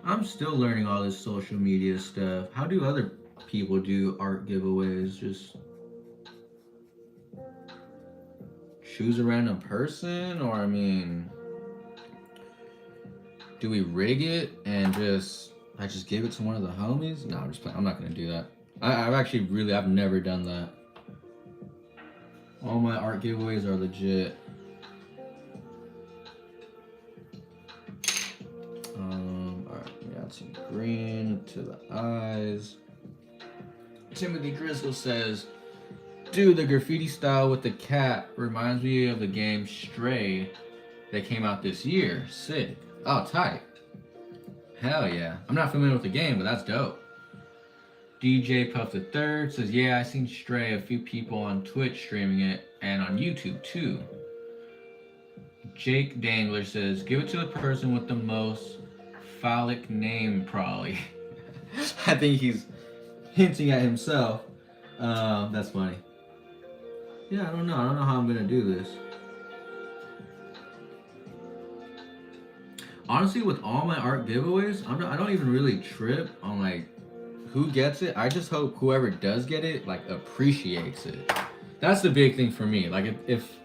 I'm still learning all this social media stuff. How do other people do art giveaways? Just choose a random person? Or, I mean, do we rig it and just I just give it to one of the homies? No, I'm just playing. I'm not gonna do that. I've never done that. All my art giveaways are legit. Alright, we got some green to the eyes. Timothy Driscoll says, dude, the graffiti style with the cat reminds me of the game Stray that came out this year. Sick. Oh, tight. Hell yeah. I'm not familiar with the game, but that's dope. DJ Puff the Third says, yeah, I seen Stray, a few people on Twitch streaming it, and on YouTube too. Jake Dangler says, give it to the person with the most phallic name, probably. I think he's hinting at himself. That's funny. Yeah, I don't know how I'm gonna do this. Honestly, with all my art giveaways, I don't even really trip on like who gets it. I just hope whoever does get it like appreciates it. That's the big thing for me. Like if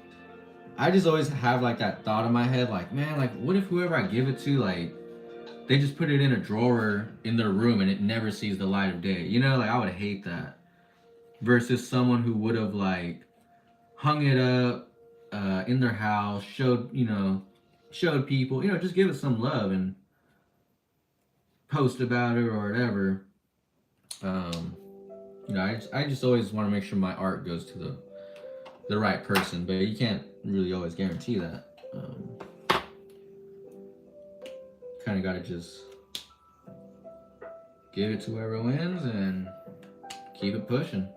I just always have like that thought in my head, like, man, like what if whoever I give it to, like they just put it in a drawer in their room and it never sees the light of day. You know, like I would hate that. Versus someone who would have like hung it up in their house, showed people, just give it some love and post about it or whatever. I just always want to make sure my art goes to the right person, but you can't really always guarantee that. Kind of got to just give it to whoever wins and keep it pushing.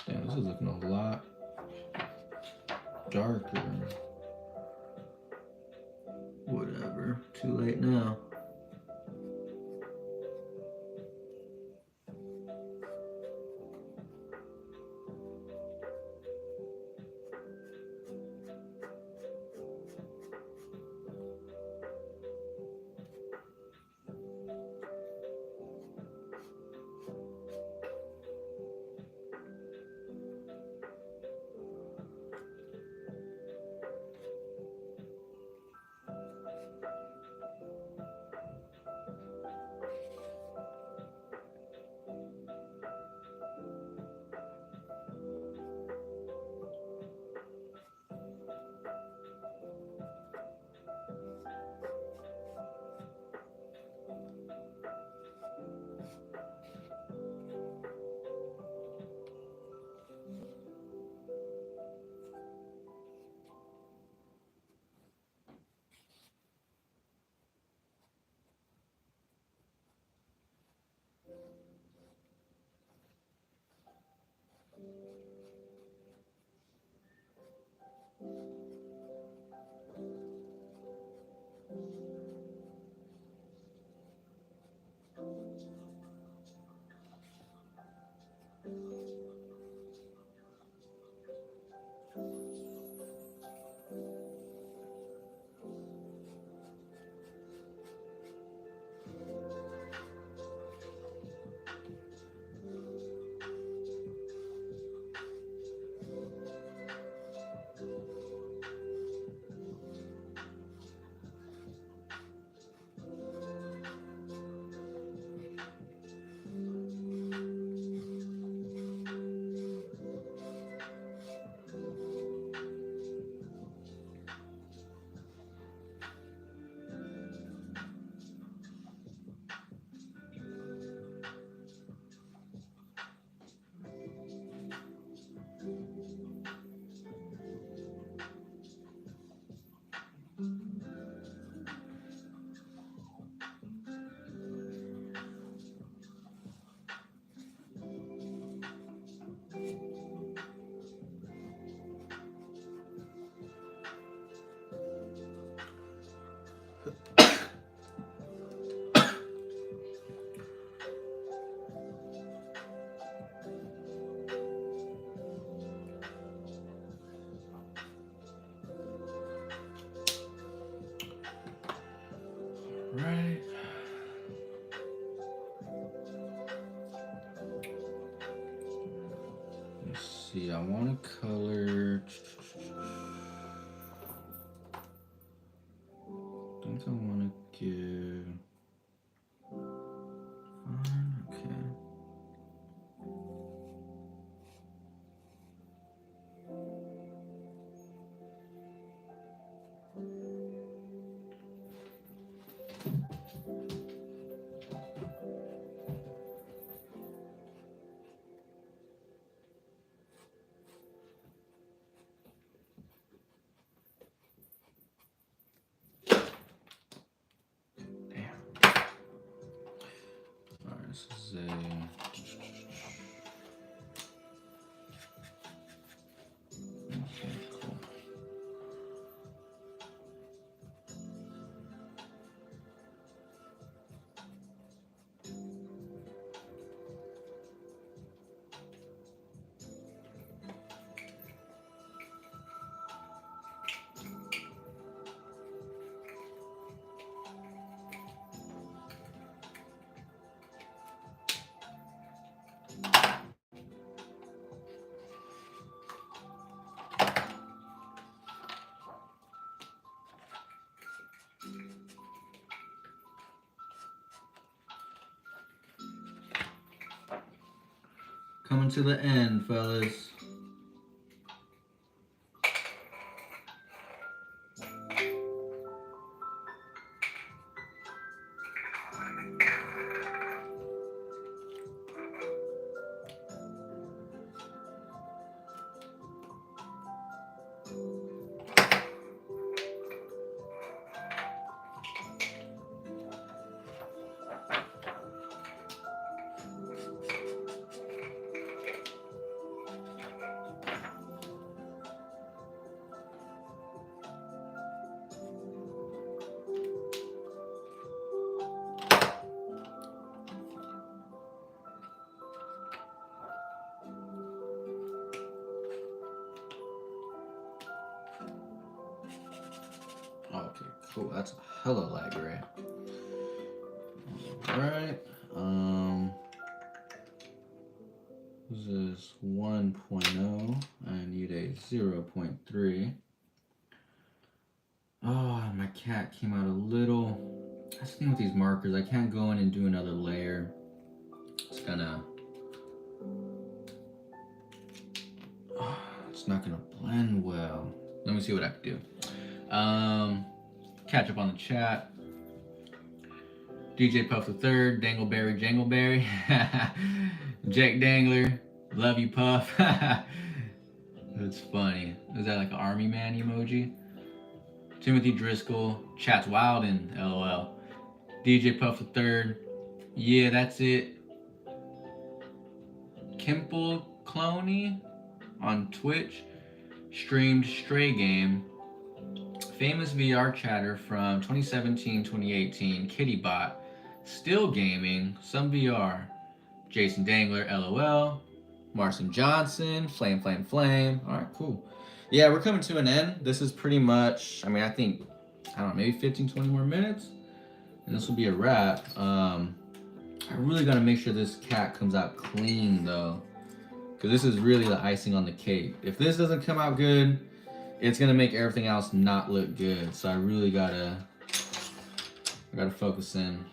Damn, this is looking a lot darker. Whatever, too late now. Right. Let's see, I want to color. I want to give. Okay. Alright, this is a. Okay, cool. Coming to the end, fellas. Okay, cool. That's a hella lag array. Alright. This is 1.0. I need a 0.3. Oh, my cat came out a little. That's the thing with these markers. I can't go in and do another layer. It's gonna. Oh, it's not gonna blend well. Let me see what I can do. Catch up on the chat. DJ Puff III, Dangleberry, Jangleberry, Jack Dangler, love you Puff. That's funny. Is that like an army man emoji? Timothy Driscoll, chat's wildin', lol. DJ Puff III, yeah, that's it. Kimple Cloney on Twitch streamed Stray Game. Famous VR chatter from 2017-2018, Kittybot, still gaming, some VR. Jason Dangler, LOL. Marcin Johnson, Flame, Flame, Flame. All right, cool. Yeah, we're coming to an end. This is pretty much, I mean, I think, I don't know, maybe 15, 20 more minutes, and this will be a wrap. I really gotta make sure this cat comes out clean though, because this is really the icing on the cake. If this doesn't come out good, it's gonna make everything else not look good. So I really gotta focus in.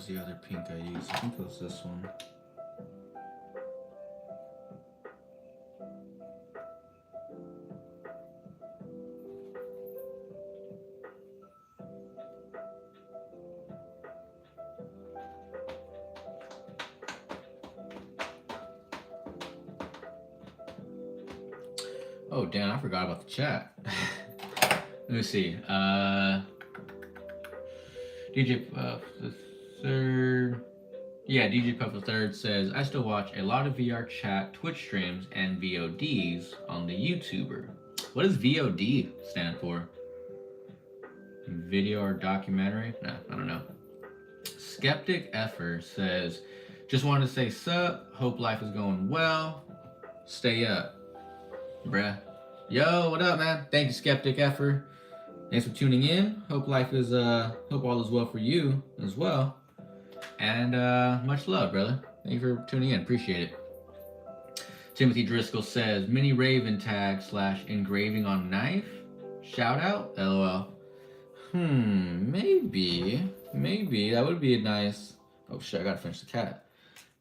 was the other pink I used? I think it was this one. Oh damn, I forgot about the chat. Let me see. DJ Puff the third. Yeah, DJ Puff the third says, I still watch a lot of VR chat, Twitch streams, and VODs on the YouTuber. What does VOD stand for? Video or documentary? No, I don't know. Skeptic Effer says, just wanted to say sup, hope life is going well. Stay up, bruh. Yo, what up, man? Thank you, Skeptic Effer. Thanks for tuning in. Hope life is hope all is well for you as well. And much love, brother. Thank you for tuning in. Appreciate it. Timothy Driscoll says, mini Raven tag / engraving on knife? Shout out? LOL. Maybe. That would be a nice... Oh shit, I gotta finish the cat.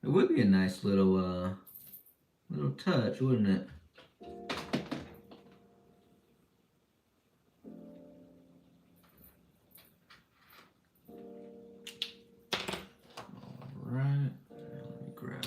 It would be a nice little touch, wouldn't it? Alright, let me grab...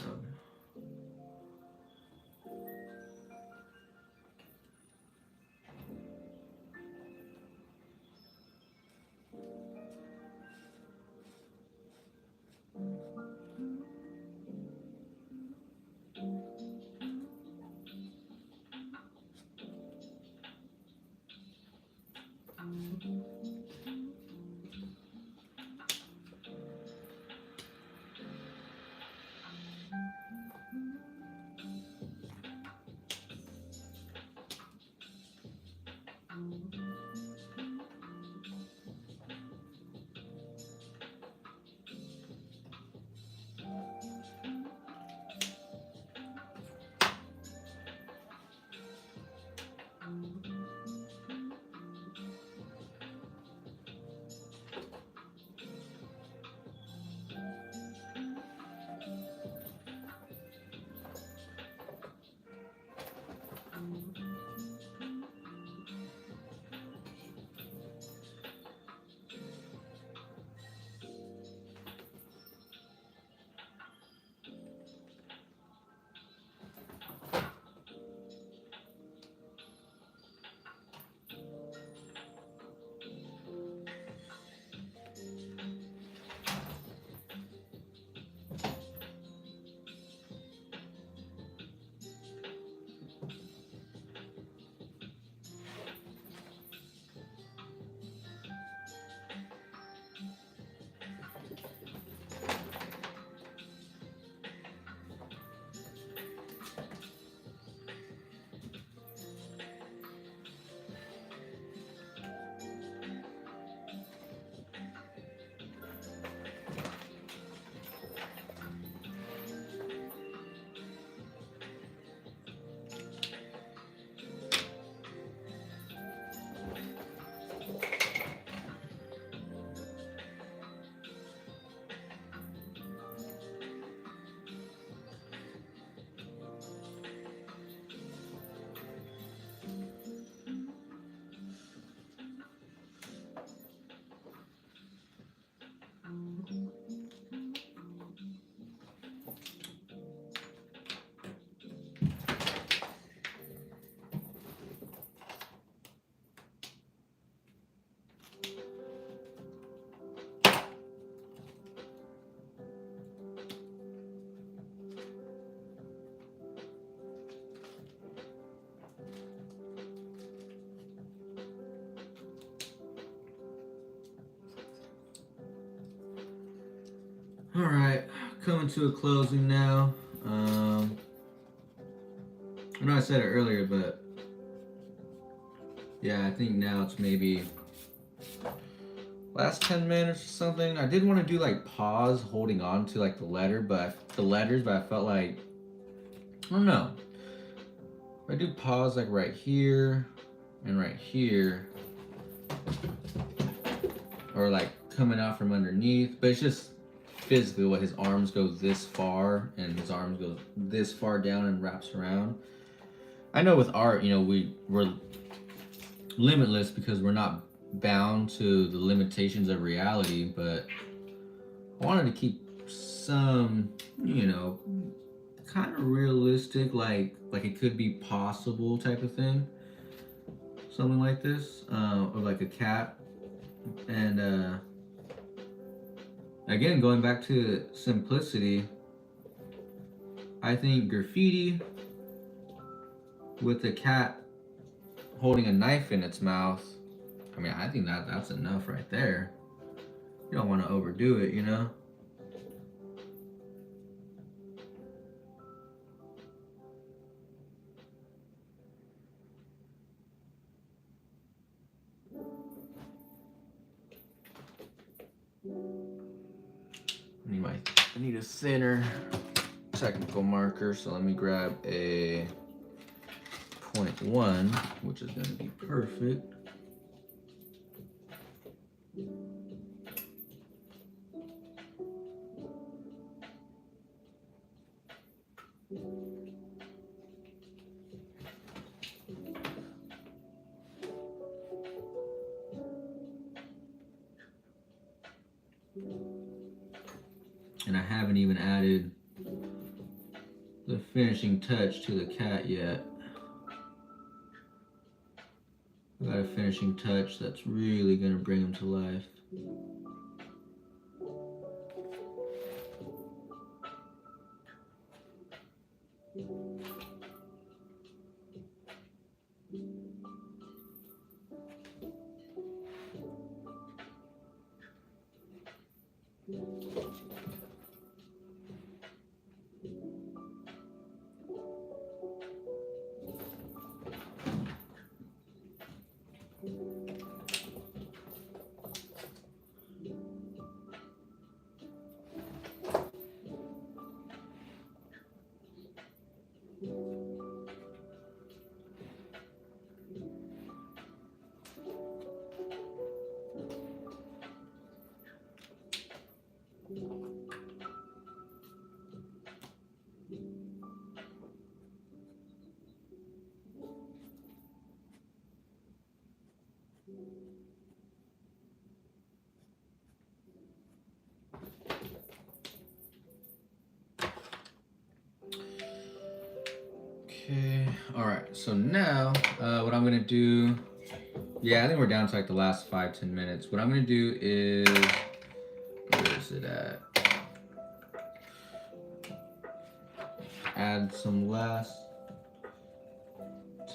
Alright, coming to a closing now. I know I said it earlier, but yeah, I think now it's maybe last 10 minutes or something. I did want to do like pause holding on to like the letters, but I felt like, I don't know. If I do pause like right here and right here, or like coming out from underneath, but it's just physically what his arms go this far and his arms go this far down and wraps around. I know with art, we're limitless because we're not bound to the limitations of reality, but I wanted to keep some, kind of realistic, like it could be possible type of thing. Something like this, or like a cat. And again, going back to simplicity, I think graffiti with a cat holding a knife in its mouth, I think that's enough right there. You don't want to overdo it, I need a thinner technical marker, so let me grab a 0.1, which is going to be perfect. And I haven't even added the finishing touch to the cat yet. I got a finishing touch that's really gonna bring him to life. Okay, all right, so now what I'm gonna do, I think we're down to like the last 5-10 minutes. What I'm gonna do is, where is it at? Add some last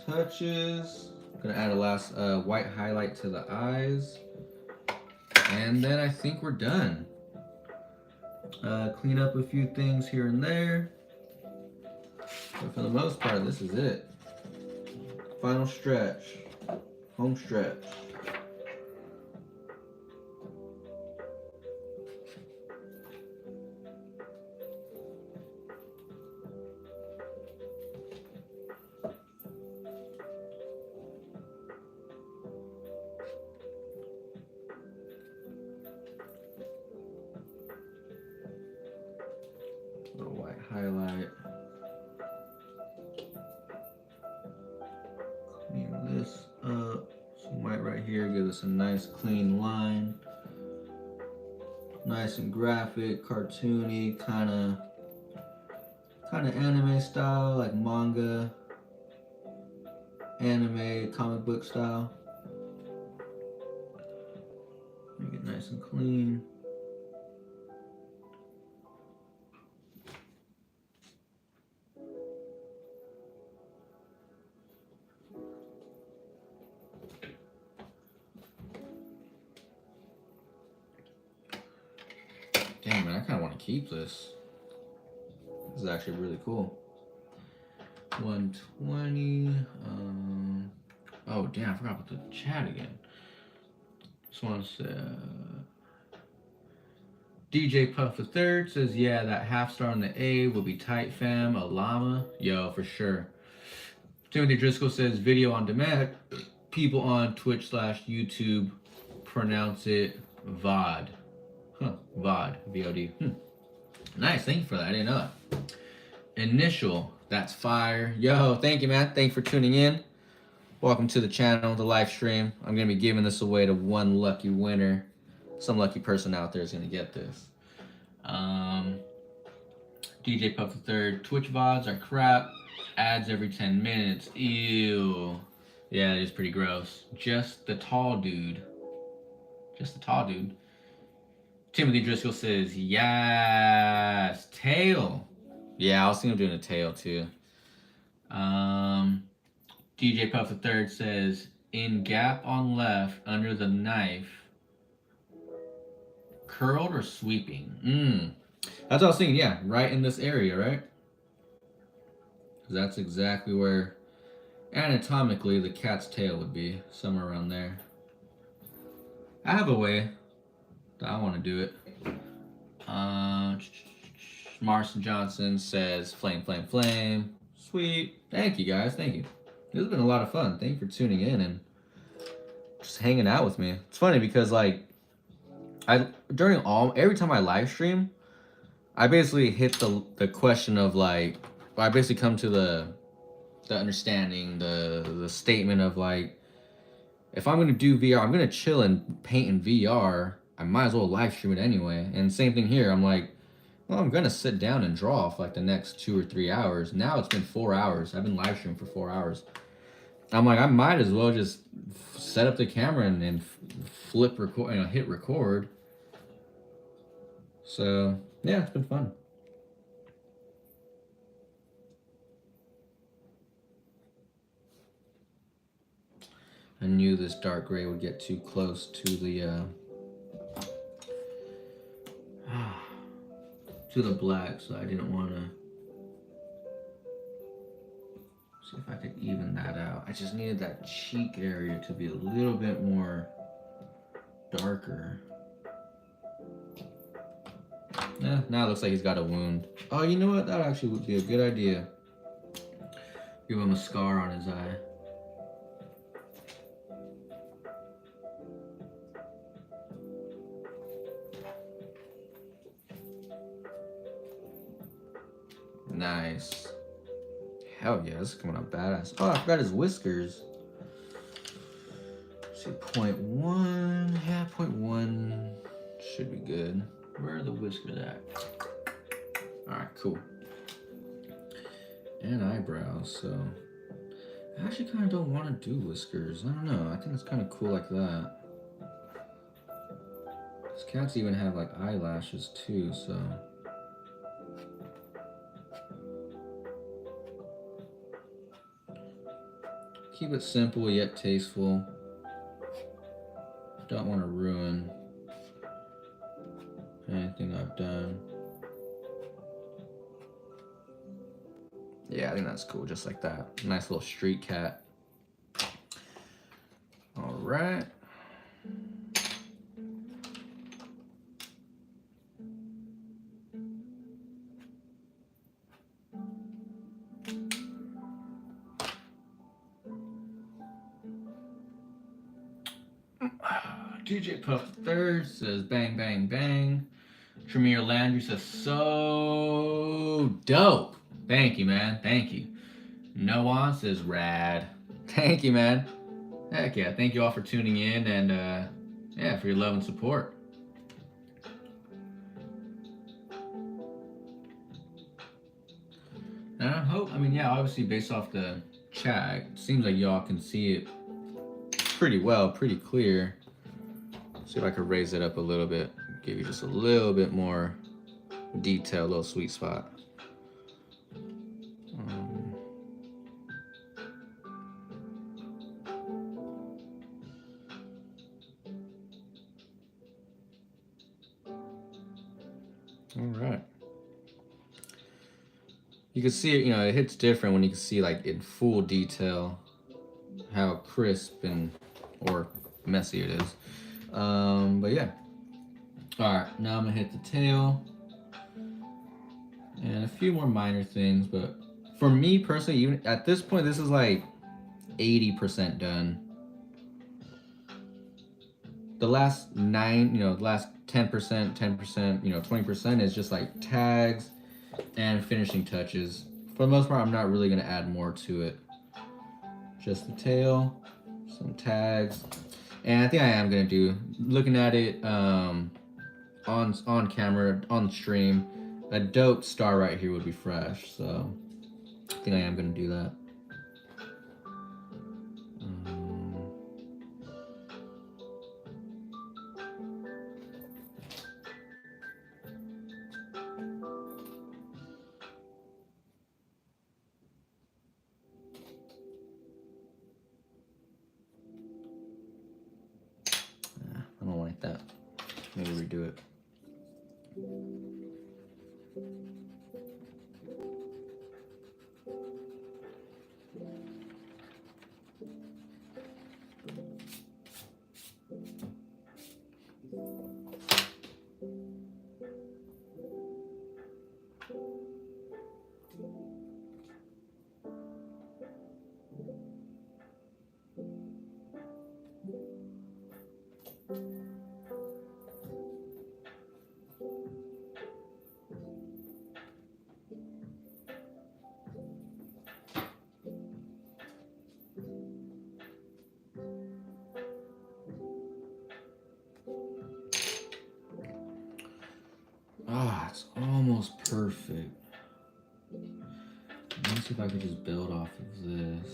touches. I'm gonna add a last white highlight to the eyes. And then I think we're done. Clean up a few things here and there. But for the most part, this is it. Final stretch. Home stretch. Little white highlight. Clean this up. Some white right here gives us a nice clean line. Nice and graphic, cartoony, kind of anime style, like manga, anime, comic book style. Make it nice and clean. Damn, man, I kind of want to keep this. This is actually really cool. 120. Oh, damn, I forgot about the chat again. Just want to say, DJ Puff III says, yeah, that half star on the A will be tight, fam. A llama. Yo, for sure. Timothy Driscoll says, video on demand. People on Twitch/YouTube pronounce it VOD. Huh, VOD, VOD. Nice, thank you for that. I didn't know that. Initial, that's fire. Yo, thank you, man. Thank you for tuning in. Welcome to the channel, the live stream. I'm gonna be giving this away to one lucky winner. Some lucky person out there is gonna get this. DJ Puff the Third. Twitch VODs are crap. Ads every 10 minutes. Ew. Yeah, it is pretty gross. Just the tall dude. Just the tall dude. Timothy Driscoll says, yes. Tail. Yeah, I was thinking of doing a tail too. DJ Puff the Third says, in gap on left, under the knife. Curled or sweeping? That's what I was thinking, yeah. Right in this area, right? That's exactly where anatomically the cat's tail would be. Somewhere around there. I have a way that I want to do it. Marson Johnson says, flame, flame, flame. Sweet. Thank you, guys. Thank you. This has been a lot of fun. Thank you for tuning in and just hanging out with me. It's funny because, like, every time I live stream, I basically hit the question of, like, I basically come to the understanding, the statement of, like, if I'm gonna do VR, I'm gonna chill and paint in VR. I might as well live stream it anyway. And same thing here. I'm like, well, I'm gonna sit down and draw for like the next 2 or 3 hours. Now it's been 4 hours. I've been live streaming for 4 hours. I'm like, I might as well just set up the camera and flip record, hit record. So yeah, it's been fun. I knew this dark gray would get too close to the black, so I didn't want to. See if I could even that out. I just needed that cheek area to be a little bit more darker. Yeah, now it looks like he's got a wound. Oh, you know what? That actually would be a good idea. Give him a scar on his eye. Nice. Hell yeah, this is coming out badass. Oh, I forgot his whiskers. Let's see, 0.1. Yeah, 0.1 should be good. Where are the whiskers at? Alright, cool. And eyebrows, so. I actually kind of don't want to do whiskers. I don't know. I think it's kind of cool like that. These cats even have like eyelashes too, so. Keep it simple yet tasteful. Don't want to ruin anything I've done. Yeah, I think that's cool, just like that. Nice little street cat. All right. DJ Puff III says bang, bang, bang. Tremere Landry says so dope. Thank you, man. Thank you. Noah says rad. Thank you, man. Heck yeah. Thank you all for tuning in and yeah, for your love and support. And I hope, yeah, obviously based off the chat, it seems like y'all can see it pretty well, pretty clear. See if I could raise it up a little bit, give you just a little bit more detail, a little sweet spot. All right. You can see it, it hits different when you can see like in full detail how crisp and or messy it is. But yeah. All right, now I'm gonna hit the tail and a few more minor things, but for me personally, even at this point, this is like 80% done. The last 9, the last 10%, 10%, 20% is just like tags and finishing touches. For the most part, I'm not really gonna add more to it. Just the tail, some tags, and I think I am gonna do, looking at it on camera, on stream, a dope star right here would be fresh. So I think I am gonna do that. I don't like that. Maybe redo it. Ah, it's almost perfect. Let me see if I could just build off of this.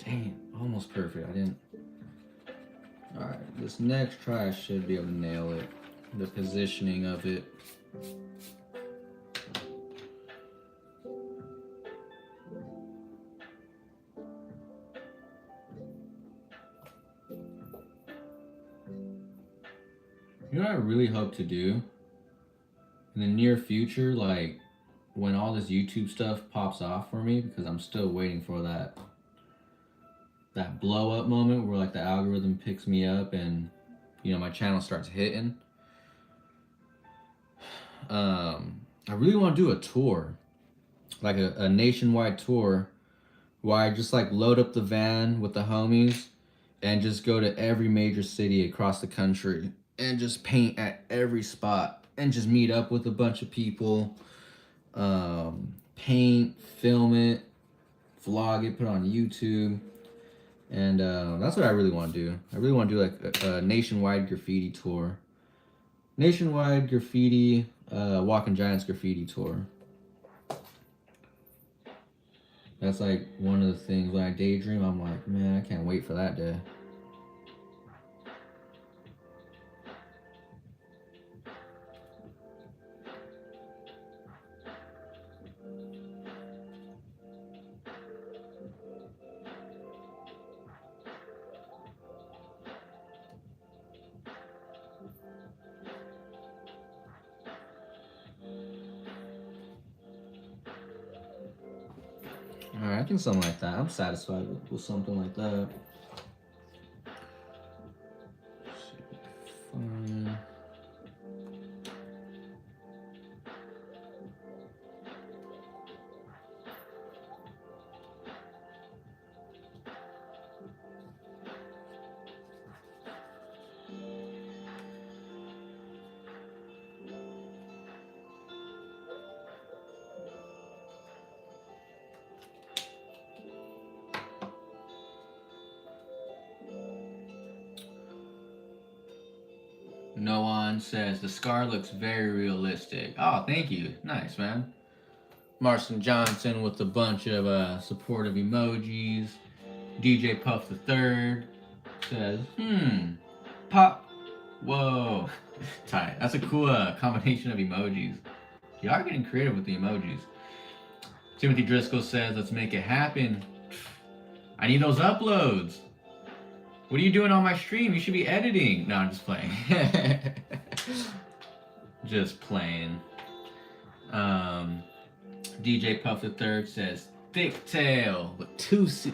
Dang, almost perfect. I didn't. Alright, this next try I should be able to nail it. The positioning of it. You know what I really hope to do? In the near future, like when all this YouTube stuff pops off for me, because I'm still waiting for that blow up moment where like the algorithm picks me up and my channel starts hitting. I really want to do a tour, like a nationwide tour, where I just like load up the van with the homies and just go to every major city across the country and just paint at every spot and just meet up with a bunch of people, paint, film it, vlog it, put it on YouTube. And that's what I really want to do. I really want to do like a nationwide graffiti tour. Nationwide graffiti, Walking Giants graffiti tour. That's like one of the things when I daydream, I'm like, man, I can't wait for that day. Alright, I think something like that. I'm satisfied with something like that. Fine. No one says the scar looks very realistic. Oh, thank you. Nice, man. Marston Johnson with a bunch of supportive emojis. DJ Puff the Third says, pop. Whoa. Tight. That's a cool combination of emojis. You are getting creative with the emojis. Timothy Driscoll says, let's make it happen. I need those uploads. What are you doing on my stream? You should be editing. No, I'm just playing. Just playing. DJ Puff the Third says, thick tail with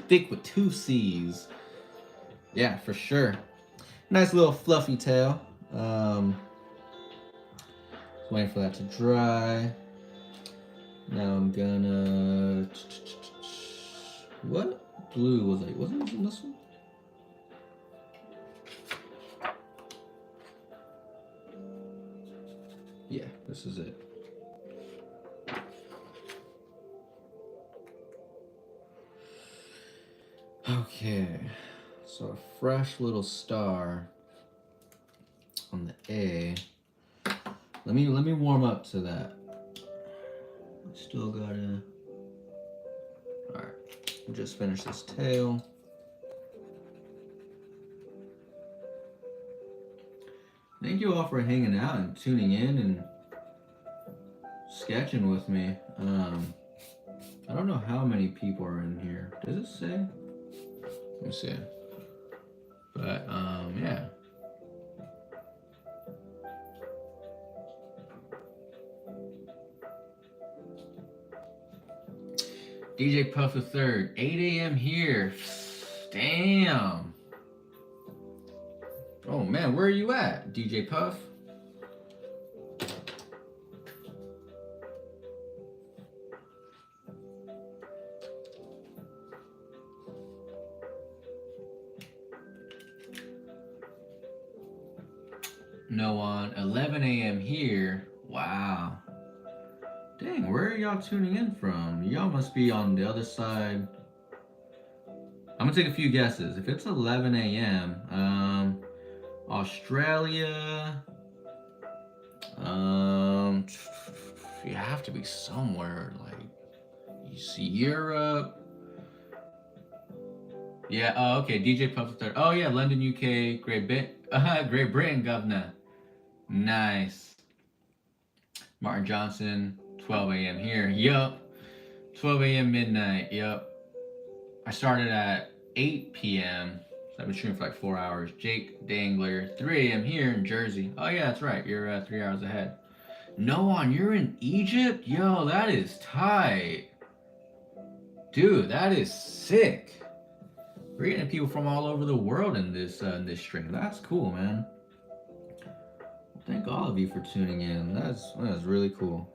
thick with two C's. Yeah, for sure. Nice little fluffy tail. Waiting for that to dry. Now I'm gonna. What blue was it? Wasn't it this one? Yeah, this is it. Okay, so a fresh little star on the A. Let me warm up to that. Still gotta. All right, just finish this tail. Thank you all for hanging out and tuning in and sketching with me. I don't know how many people are in here. Does it say? Let me see. But yeah. DJ Puff the Third, 8 a.m. here. Damn. Oh man, where are you at, DJ Puff? No on 11 a.m. here. Wow. Dang, where are y'all tuning in from? Y'all must be on the other side. I'm gonna take a few guesses. If it's 11 a.m., Australia, you have to be somewhere like you see Europe. Yeah. Oh, okay. DJ Puff the Third. Oh yeah, London, UK, Great Britain, governor. Nice. Martin Johnson, 12 a.m. here. Yup. 12 a.m. midnight. Yup. I started at 8 p.m. So I've been shooting for like 4 hours. Jake Dangler, 3 a.m. here in Jersey. Oh yeah, that's right. You're 3 hours ahead. Noan, you're in Egypt? Yo, that is tight. Dude, that is sick. We're getting people from all over the world in this stream. That's cool, man. Thank all of you for tuning in. That's really cool.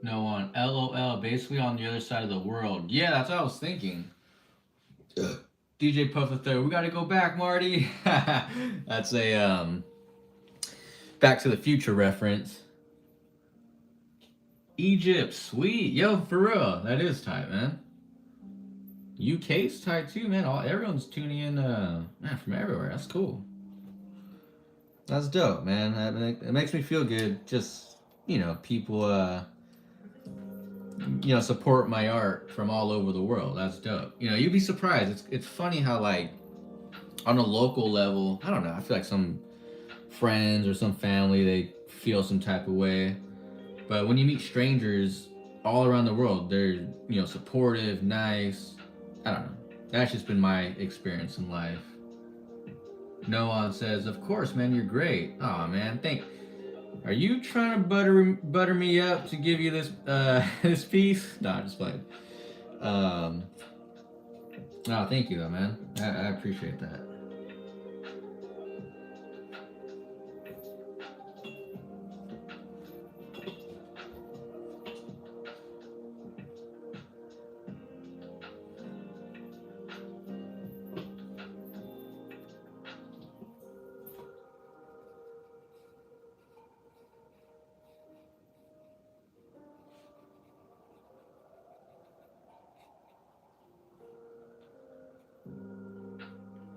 No one. LOL, basically on the other side of the world. Yeah, that's what I was thinking. DJ Puff the Third, we gotta go back, Marty. That's a Back to the Future reference. Egypt, sweet. Yo, for real. That is tight, man. UK's tight too, man. Everyone's tuning in man, from everywhere. That's cool. That's dope, man. It makes me feel good. Just, people support my art from all over the world. That's dope. You'd be surprised. It's funny how, like, on a local level, I don't know, I feel like some friends or some family, they feel some type of way. But when you meet strangers all around the world, they're, supportive, nice. I don't know. That's just been my experience in life. Noan says, of course, man, you're great. Aw, man, Are you trying to butter me up to give you this this piece? Nah, just playing. No, thank you though, man. I appreciate that.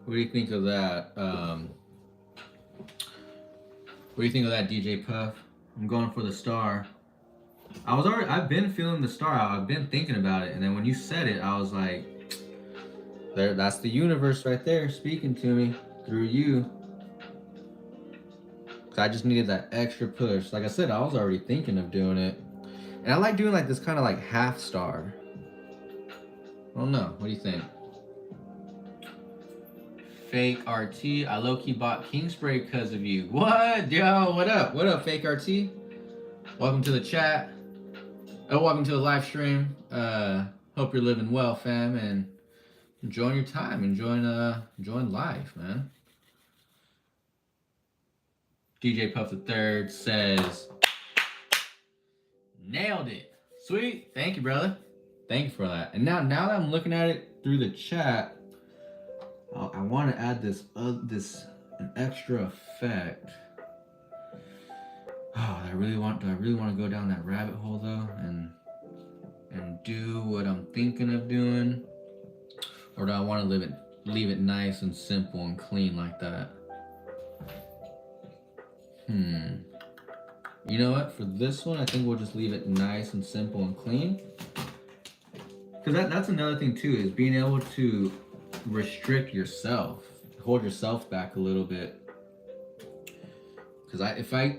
What do you think of that? What do you think of that, DJ Puff? I'm going for the star. I've been feeling the star out. I've been thinking about it, and then when you said it, I was like, there, that's the universe right there speaking to me through you. Cause I just needed that extra push. Like I said, I was already thinking of doing it, and I like doing like this kind of like half star. I don't know. What do you think? Fake RT. I low-key bought Kingspray because of you. What? Yo, what up? What up, Fake RT? Welcome to the chat. Oh, welcome to the live stream. Hope you're living well, fam, and enjoying your time, enjoying life, man. DJ Puff the Third says, nailed it. Sweet. Thank you, brother. Thank you for that. And now that I'm looking at it through the chat, I want to add this an extra effect. Oh, do I really want to go down that rabbit hole though, and do what I'm thinking of doing, or do I want to leave it nice and simple and clean like that? You know what? For this one, I think we'll just leave it nice and simple and clean. Because that's another thing too, is being able to restrict yourself, hold yourself back a little bit. Because if I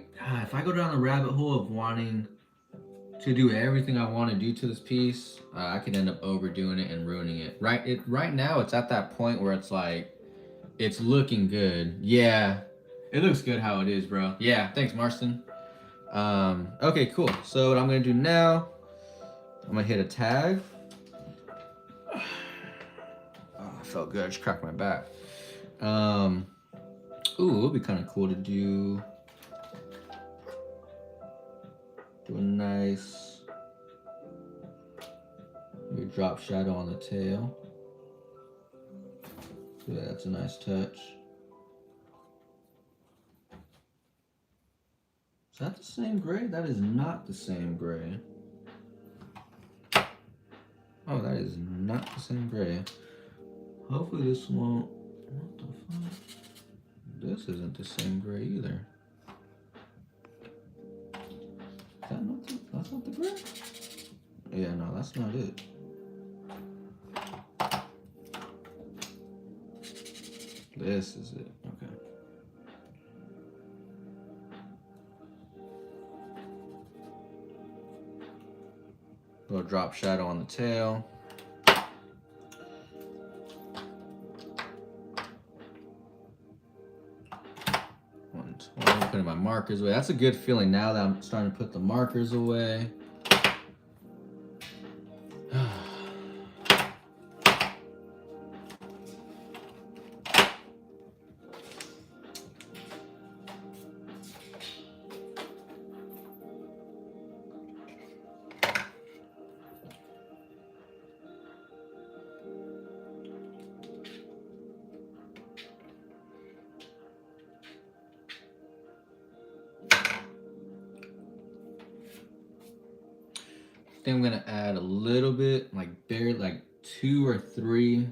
go down the rabbit hole of wanting to do everything I want to do to this piece, I could end up overdoing it and ruining it. Right now, it's at that point where it's like, it's looking good. Yeah, it looks good how it is, bro. Yeah, thanks, Marston. Okay, cool. So what I'm gonna do now, I'm gonna hit a tag. Oh, I felt good. I just cracked my back. Ooh, it would be kind of cool to do a nice maybe drop shadow on the tail. Yeah, that's a nice touch. Is that the same gray? That is not the same gray. Oh, that is not the same gray. Hopefully this won't... What the fuck? This isn't the same gray either. That's not the gray? Yeah, no, that's not it. This is it. Okay. Little drop shadow on the tail. Putting my markers away. That's a good feeling now that I'm starting to put the markers away. I think I'm gonna add a little bit, like 2 or 3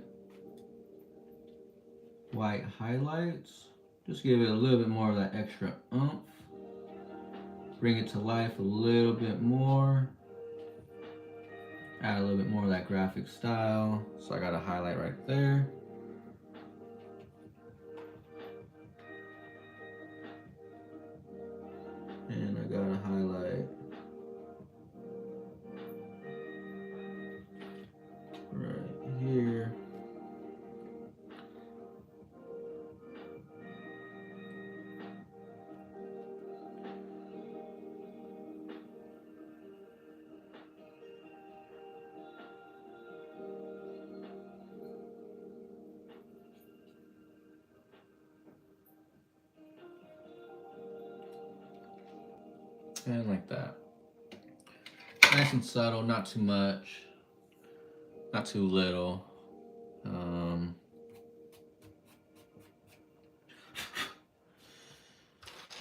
white highlights. Just give it a little bit more of that extra oomph. Bring it to life a little bit more. Add a little bit more of that graphic style. So I got a highlight right there. And I got a highlight right here. And like that. Nice and subtle, not too much, not too little. All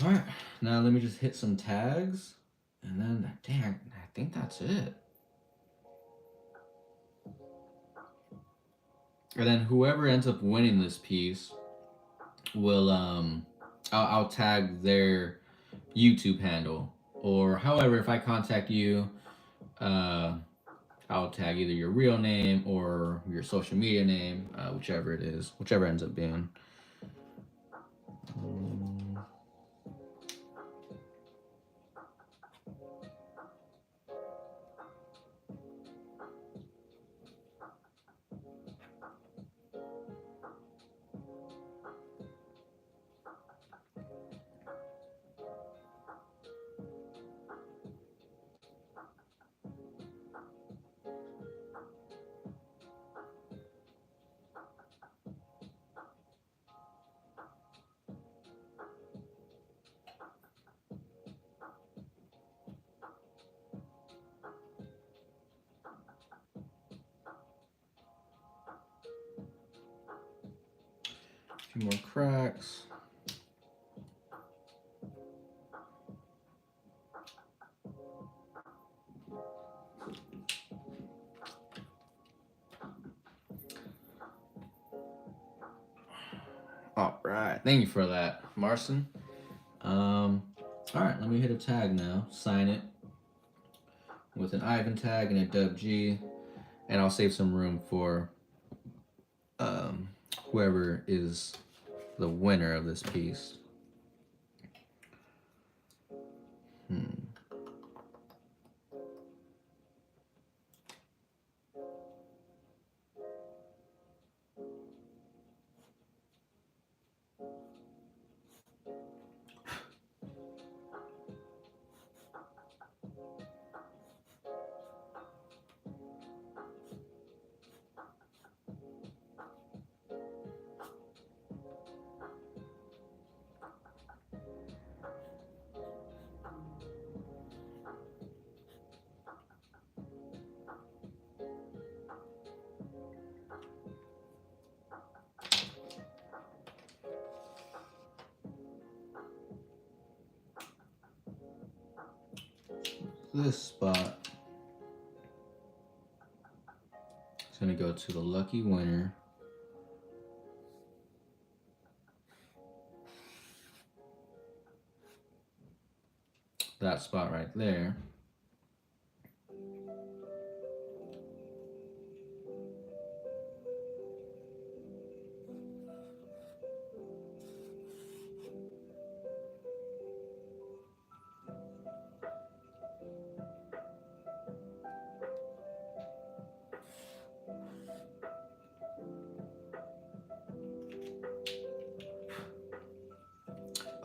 right, now let me just hit some tags, and then, dang, I think that's it. And then whoever ends up winning this piece will, I'll tag their YouTube handle or however, if I contact you, I'll tag either your real name or your social media name, whichever it is, whichever ends up being. A few more cracks. All right, thank you for that, Marcin. All right, let me hit a tag now. Sign it with an Ivan tag and a Dub G, and I'll save some room for whoever is the winner of this piece. This spot is going to go to the lucky winner. That spot right there.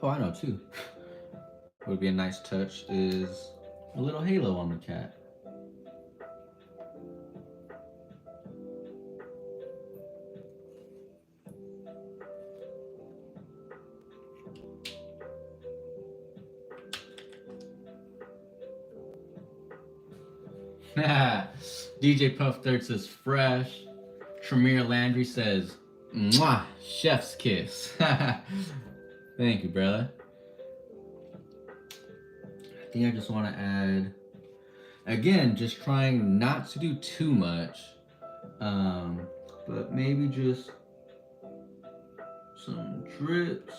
Oh, I know too. What would be a nice touch is a little halo on the cat. DJ Puff Third says fresh. Tremere Landry says, mwah, chef's kiss. Thank you, brother. I think I just want to add, again, just trying not to do too much, but maybe just some drips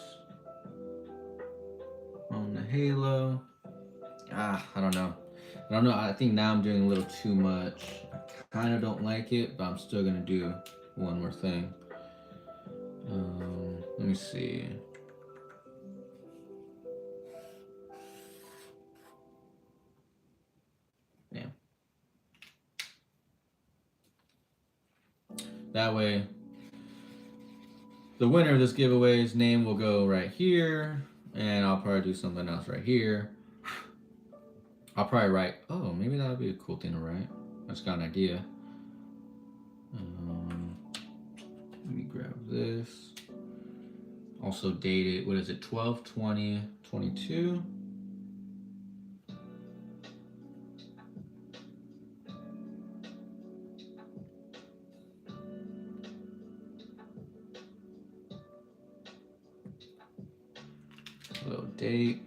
on the halo. I don't know. I think now I'm doing a little too much. I kind of don't like it, but I'm still gonna do one more thing. Let me see. Yeah. That way, the winner of this giveaway's name will go right here, and I'll probably do something else right here. I'll probably write, oh, maybe that would be a cool thing to write. I just got an idea. Let me grab this. Also date it, what is it, 12/20/22? Little date.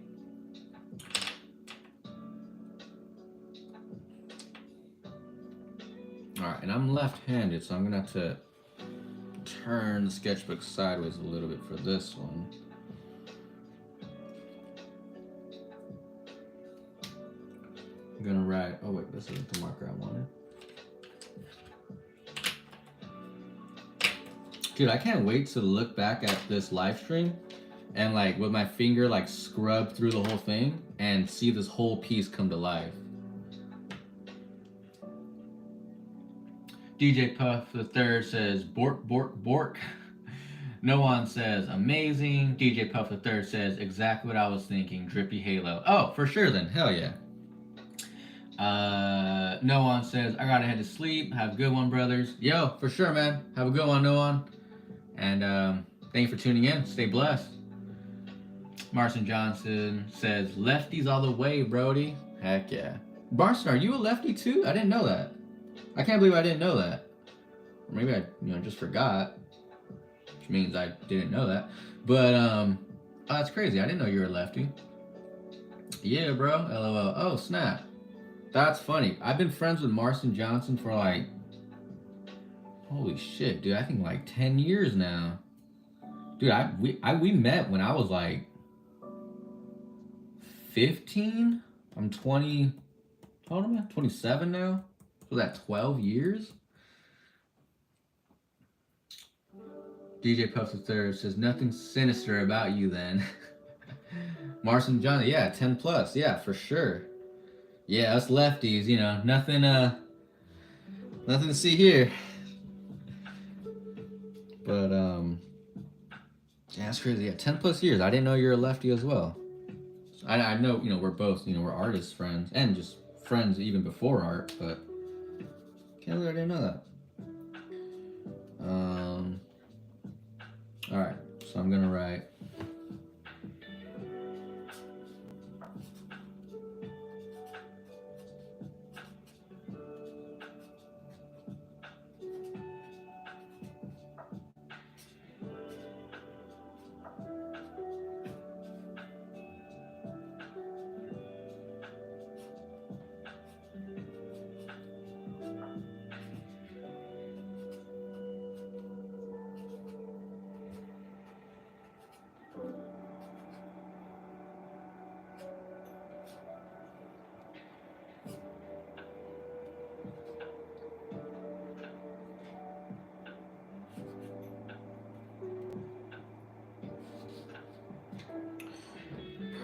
All right, and I'm left-handed, so I'm gonna have to turn the sketchbook sideways a little bit for this one. gonna write. Oh wait, this isn't the marker I wanted. Dude, I can't wait to look back at this live stream and like with my finger like scrub through the whole thing and see this whole piece come to life. DJ Puff the Third says bork bork bork. No one says amazing. DJ Puff the Third says exactly what I was thinking. Drippy Halo. Oh, for sure then. Hell yeah. No one says I gotta head to sleep. Have a good one, brothers. Yo, for sure, man. Have a good one, no one. And thank you for tuning in. Stay blessed. Marson Johnson says lefties all the way, Brody. Heck yeah. Marson, are you a lefty too? I didn't know that. I can't believe I didn't know that. Or maybe I, just forgot. Which means I didn't know that. But oh, that's crazy. I didn't know you were a lefty. Yeah, bro. LOL. Oh, snap. That's funny. I've been friends with Marson Johnson for like, holy shit, dude. I think like 10 years now. Dude, we met when I was like 15. I'm 20. How old am I? 27 now. So that 12 years. DJ Puffs III says nothing sinister about you then. Marson Johnson, yeah, 10 plus, yeah, for sure. Yeah, us lefties, nothing to see here. But yeah, that's crazy. Yeah, 10 plus years. I didn't know you're a lefty as well. I know, we're both, we're artist friends and just friends even before art, but can't believe I didn't know that. All right, so I'm gonna write.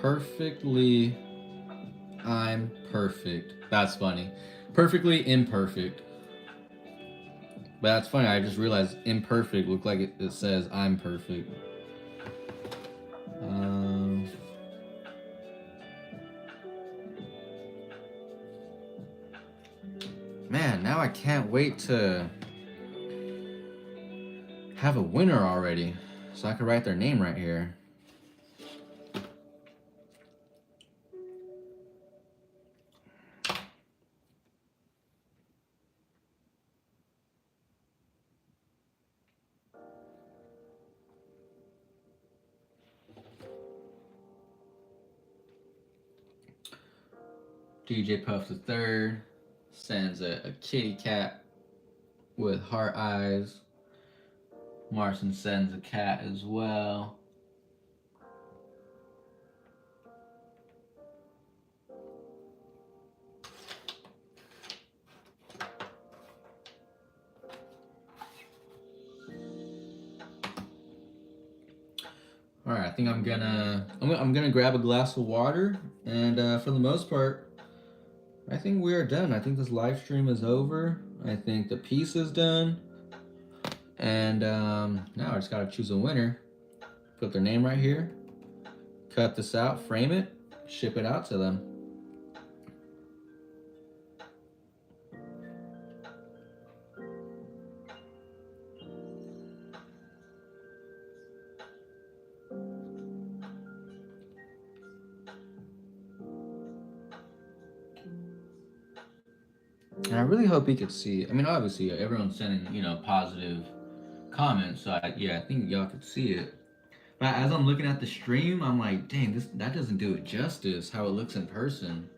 Perfectly, I'm perfect. That's funny. Perfectly imperfect. But that's funny, I just realized imperfect looked like it says I'm perfect. Man, now I can't wait to have a winner already. So I can write their name right here. DJ Puff the Third sends a kitty cat with heart eyes. Marson sends a cat as well. All right, I think I'm gonna grab a glass of water, and for the most part, I think we are done. I think this live stream is over. I think the piece is done, and now I just gotta choose a winner. Put their name right here. Cut this out, frame it, ship it out to them. And I really hope he could see. I mean, obviously, everyone's sending, positive comments. So, I think y'all could see it. But as I'm looking at the stream, I'm like, dang, that doesn't do it justice how it looks in person.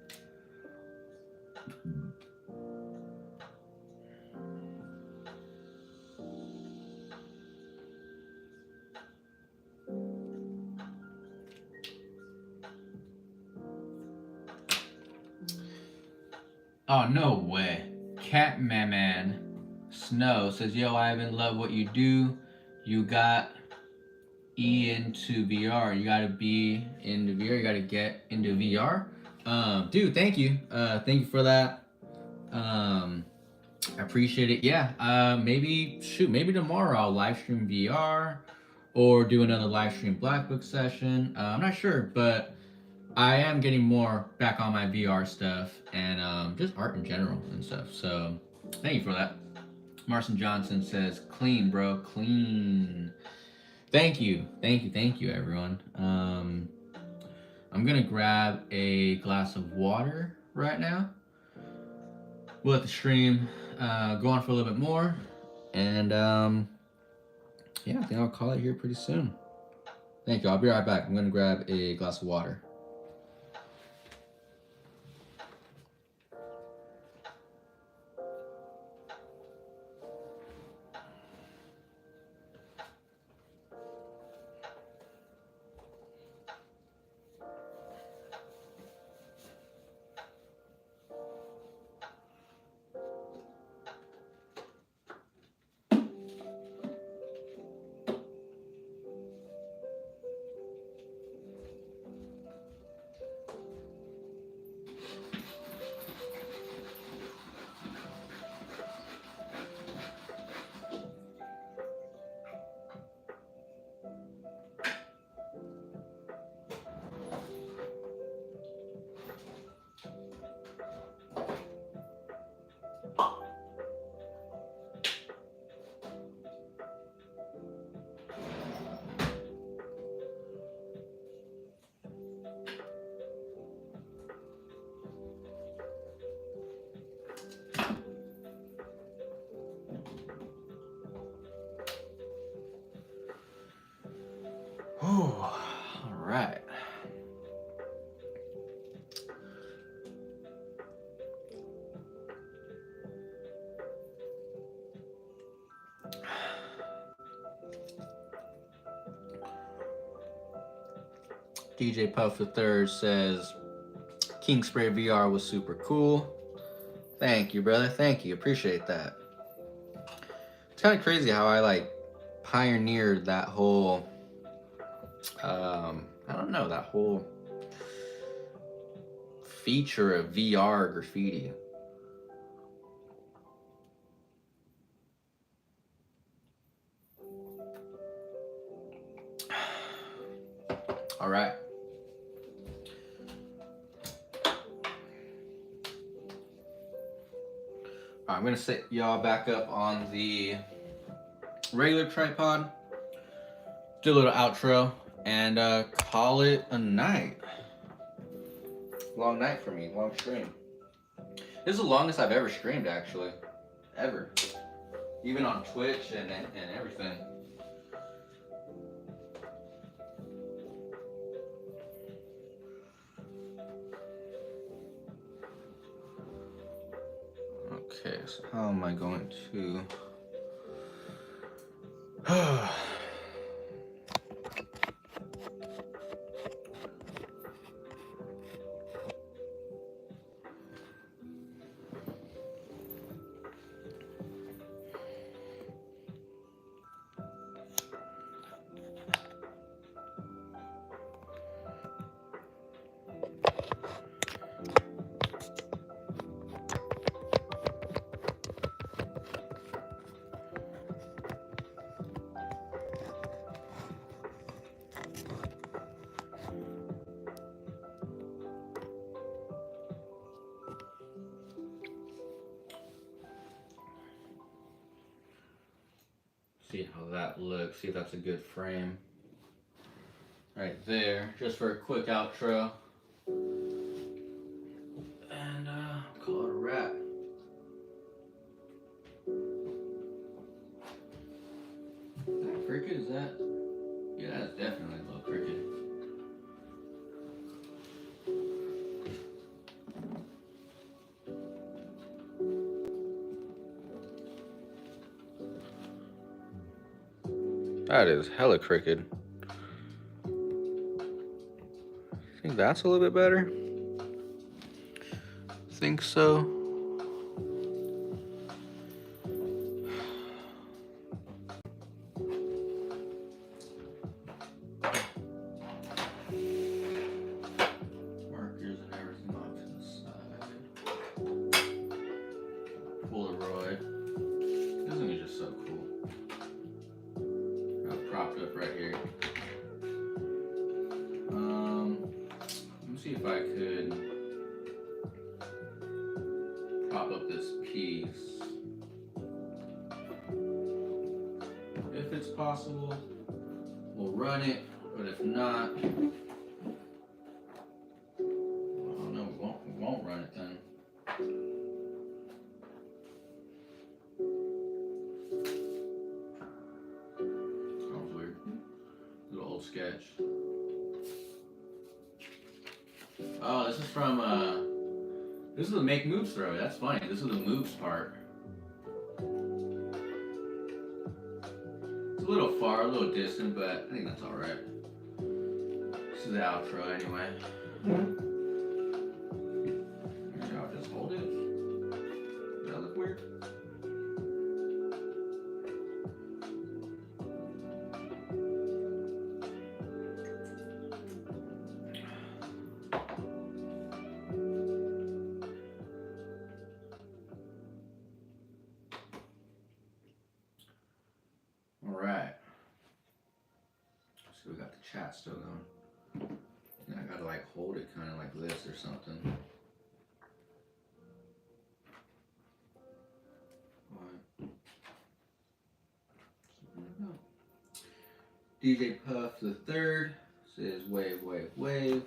Oh, no way. Catman Snow says, yo, Ivan, love what you do. You got into VR. You gotta be into VR. You gotta get into VR. Dude, thank you. Thank you for that. I appreciate it. Yeah. Maybe tomorrow I'll live stream VR or do another live stream Black Book session. I'm not sure, but I am getting more back on my VR stuff and just art in general and stuff. So thank you for that. Marcin Johnson says, clean, bro, clean. Thank you, everyone. I'm gonna grab a glass of water right now. We'll let the stream go on for a little bit more, and yeah, I think I'll call it here pretty soon. Thank you. I'll be right back. I'm gonna grab a glass of water. Oh, all right. DJ Puff the Third says, King Spray VR was super cool. Thank you, brother. Thank you. Appreciate that. It's kind of crazy how I like pioneered that whole I don't know, that whole feature of VR graffiti. All right. I'm gonna set y'all back up on the regular tripod, do a little outro, and call it a night. Long night for me, long stream. This is the longest I've ever streamed, actually. Ever. Even on Twitch and everything. Okay, so how am I going to... See how that looks, see if that's a good frame. Right there, just for a quick outro. And call it a wrap. Is that crooked? Is that? Yeah, that's definitely a little crooked. That is hella crooked. I think that's a little bit better. Think so. it's possible, we'll run it. But if not, oh no, we won't run it then. Sounds weird. Little old sketch. Oh, this is from this is the make moves throw. That's funny. This is the moves part. It's a little far, a little distant, but I think that's alright. This is the outro anyway. Maybe I'll just hold it. Does that look weird? Alright. So we got the chat still going. And I gotta like hold it kind of like this or something. DJ Puff the Third says wave, wave, wave.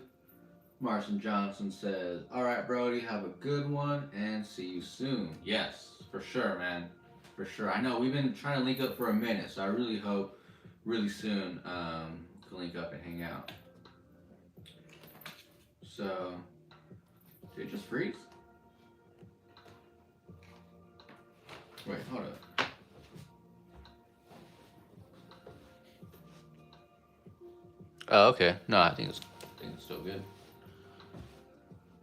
Marson Johnson says, alright Brody, have a good one and see you soon. Yes, for sure, man. For sure. I know we've been trying to link up for a minute, so I really hope really soon to link up and hang out. So, did it just freeze? Wait, hold up. Oh, okay. No, I think it's still good.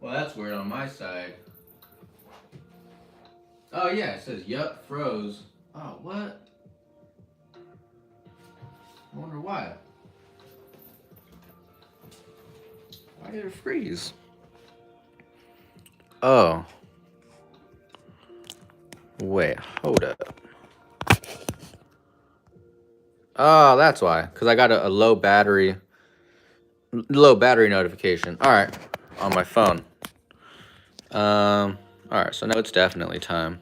Well, that's weird on my side. Oh yeah, it says yup, froze. Oh, what? I wonder why. Why did it freeze? Oh. Wait, hold up. Oh, that's why. Because I got a low battery notification. Alright. On my phone. Alright, so now it's definitely time.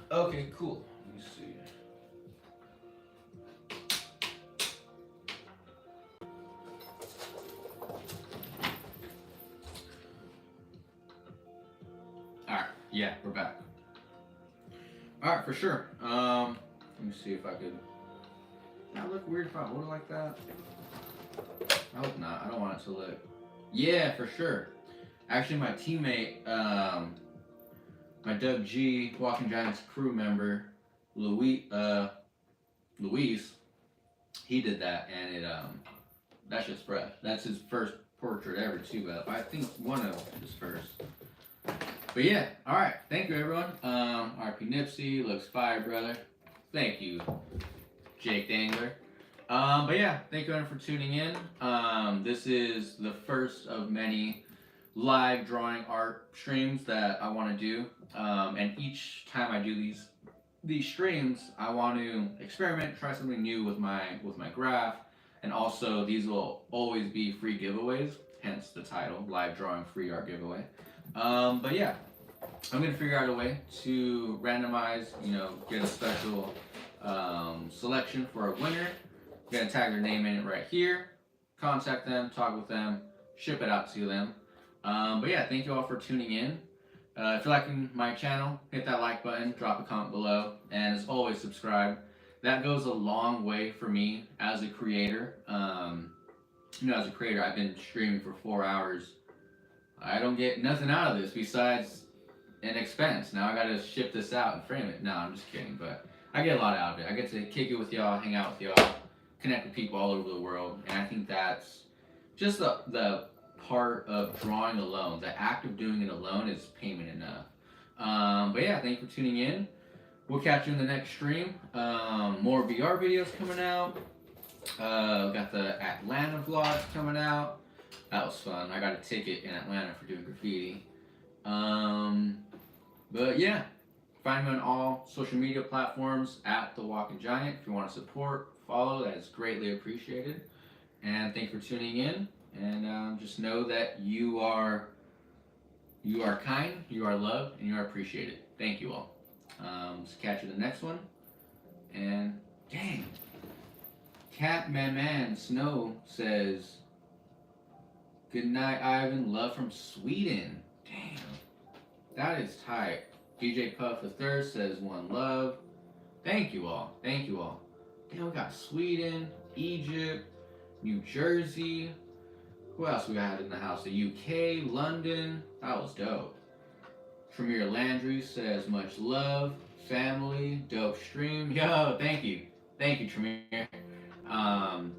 Okay, cool. Let me see. Alright, yeah, we're back. Alright, for sure. Let me see if I could. That look weird if I hold it like that. I hope not. I don't want it to look. Yeah, for sure. Actually, my teammate, my Doug G, Walking Giants crew member, Luis, he did that, and it that's just fresh. That's his first portrait ever too, but I think one of his first. But yeah, all right. Thank you, everyone. RP Nipsey looks fire, brother. Thank you, Jake Dangler. But yeah, thank you everyone for tuning in. This is the first of many live drawing art streams that I want to do. And each time I do these streams, I want to experiment, try something new with my graph, and also these will always be free giveaways. Hence the title, Live Drawing Free Art Giveaway. But yeah, I'm gonna figure out a way to randomize, get a special selection for a winner. I'm gonna tag their name in it right here, contact them, talk with them, ship it out to them. But yeah, thank you all for tuning in. If you're liking my channel, hit that like button, drop a comment below, and as always, subscribe. That goes a long way for me as a creator. As a creator, I've been streaming for 4 hours. I don't get nothing out of this besides an expense. Now I gotta ship this out and frame it. No, I'm just kidding, but I get a lot out of it. I get to kick it with y'all, hang out with y'all, connect with people all over the world, and I think that's just the part of drawing alone. The act of doing it alone is payment enough. But yeah, thank you for tuning in. We'll catch you in the next stream. More VR videos coming out. Got the Atlanta vlogs coming out. That was fun. I got a ticket in Atlanta for doing graffiti. But yeah, find me on all social media platforms at The Walking Giant. If you want to support, follow, that is greatly appreciated. And thank you for tuning in. And just know that you are kind, you are loved, and you are appreciated. Thank you all. Catch you in the next one. And dang, Cat Man Snow says, "Good night, Ivan. Love from Sweden." Damn, that is tight. DJ Puff the Third says, "One love." Thank you all. Thank you all. Damn, we got Sweden, Egypt, New Jersey. Who else we got in the house? The UK, London. That was dope. Tremere Landry says, "Much love, family, dope stream." Yo, thank you. Thank you, Tremere. Um,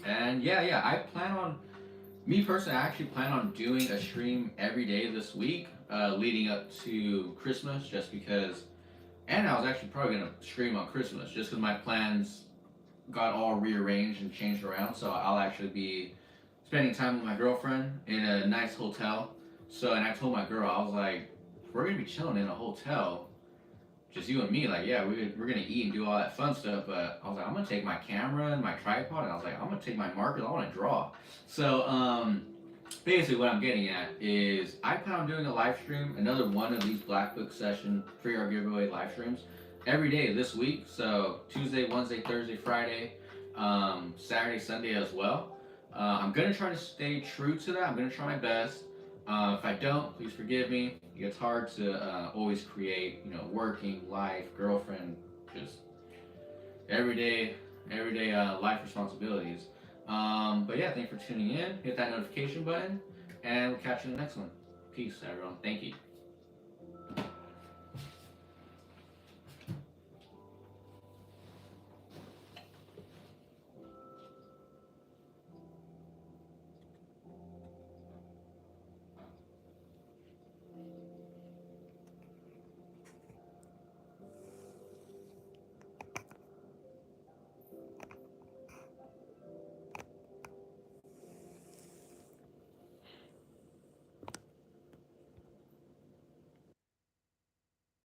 and yeah, I plan on, me personally, I actually plan on doing a stream every day this week, leading up to Christmas, just because, and I was actually probably gonna stream on Christmas, just because my plans got all rearranged and changed around. So I'll actually be spending time with my girlfriend in a nice hotel. So, and I told my girl, I was like, we're gonna be chilling in a hotel, just you and me. Like, yeah, we're gonna eat and do all that fun stuff. But I was like, I'm gonna take my camera and my tripod, and I was like, I'm gonna take my markers. I want to draw. So, basically, what I'm getting at is I plan on doing a live stream, another one of these Black Book Session free art giveaway live streams every day this week. So Tuesday, Wednesday, Thursday, Friday, Saturday, Sunday as well. I'm gonna try to stay true to that. I'm gonna try my best. If I don't, please forgive me. It's hard to always create, working life, girlfriend, just everyday life responsibilities. But yeah, thanks for tuning in. Hit that notification button, and we'll catch you in the next one. Peace, everyone. Thank you.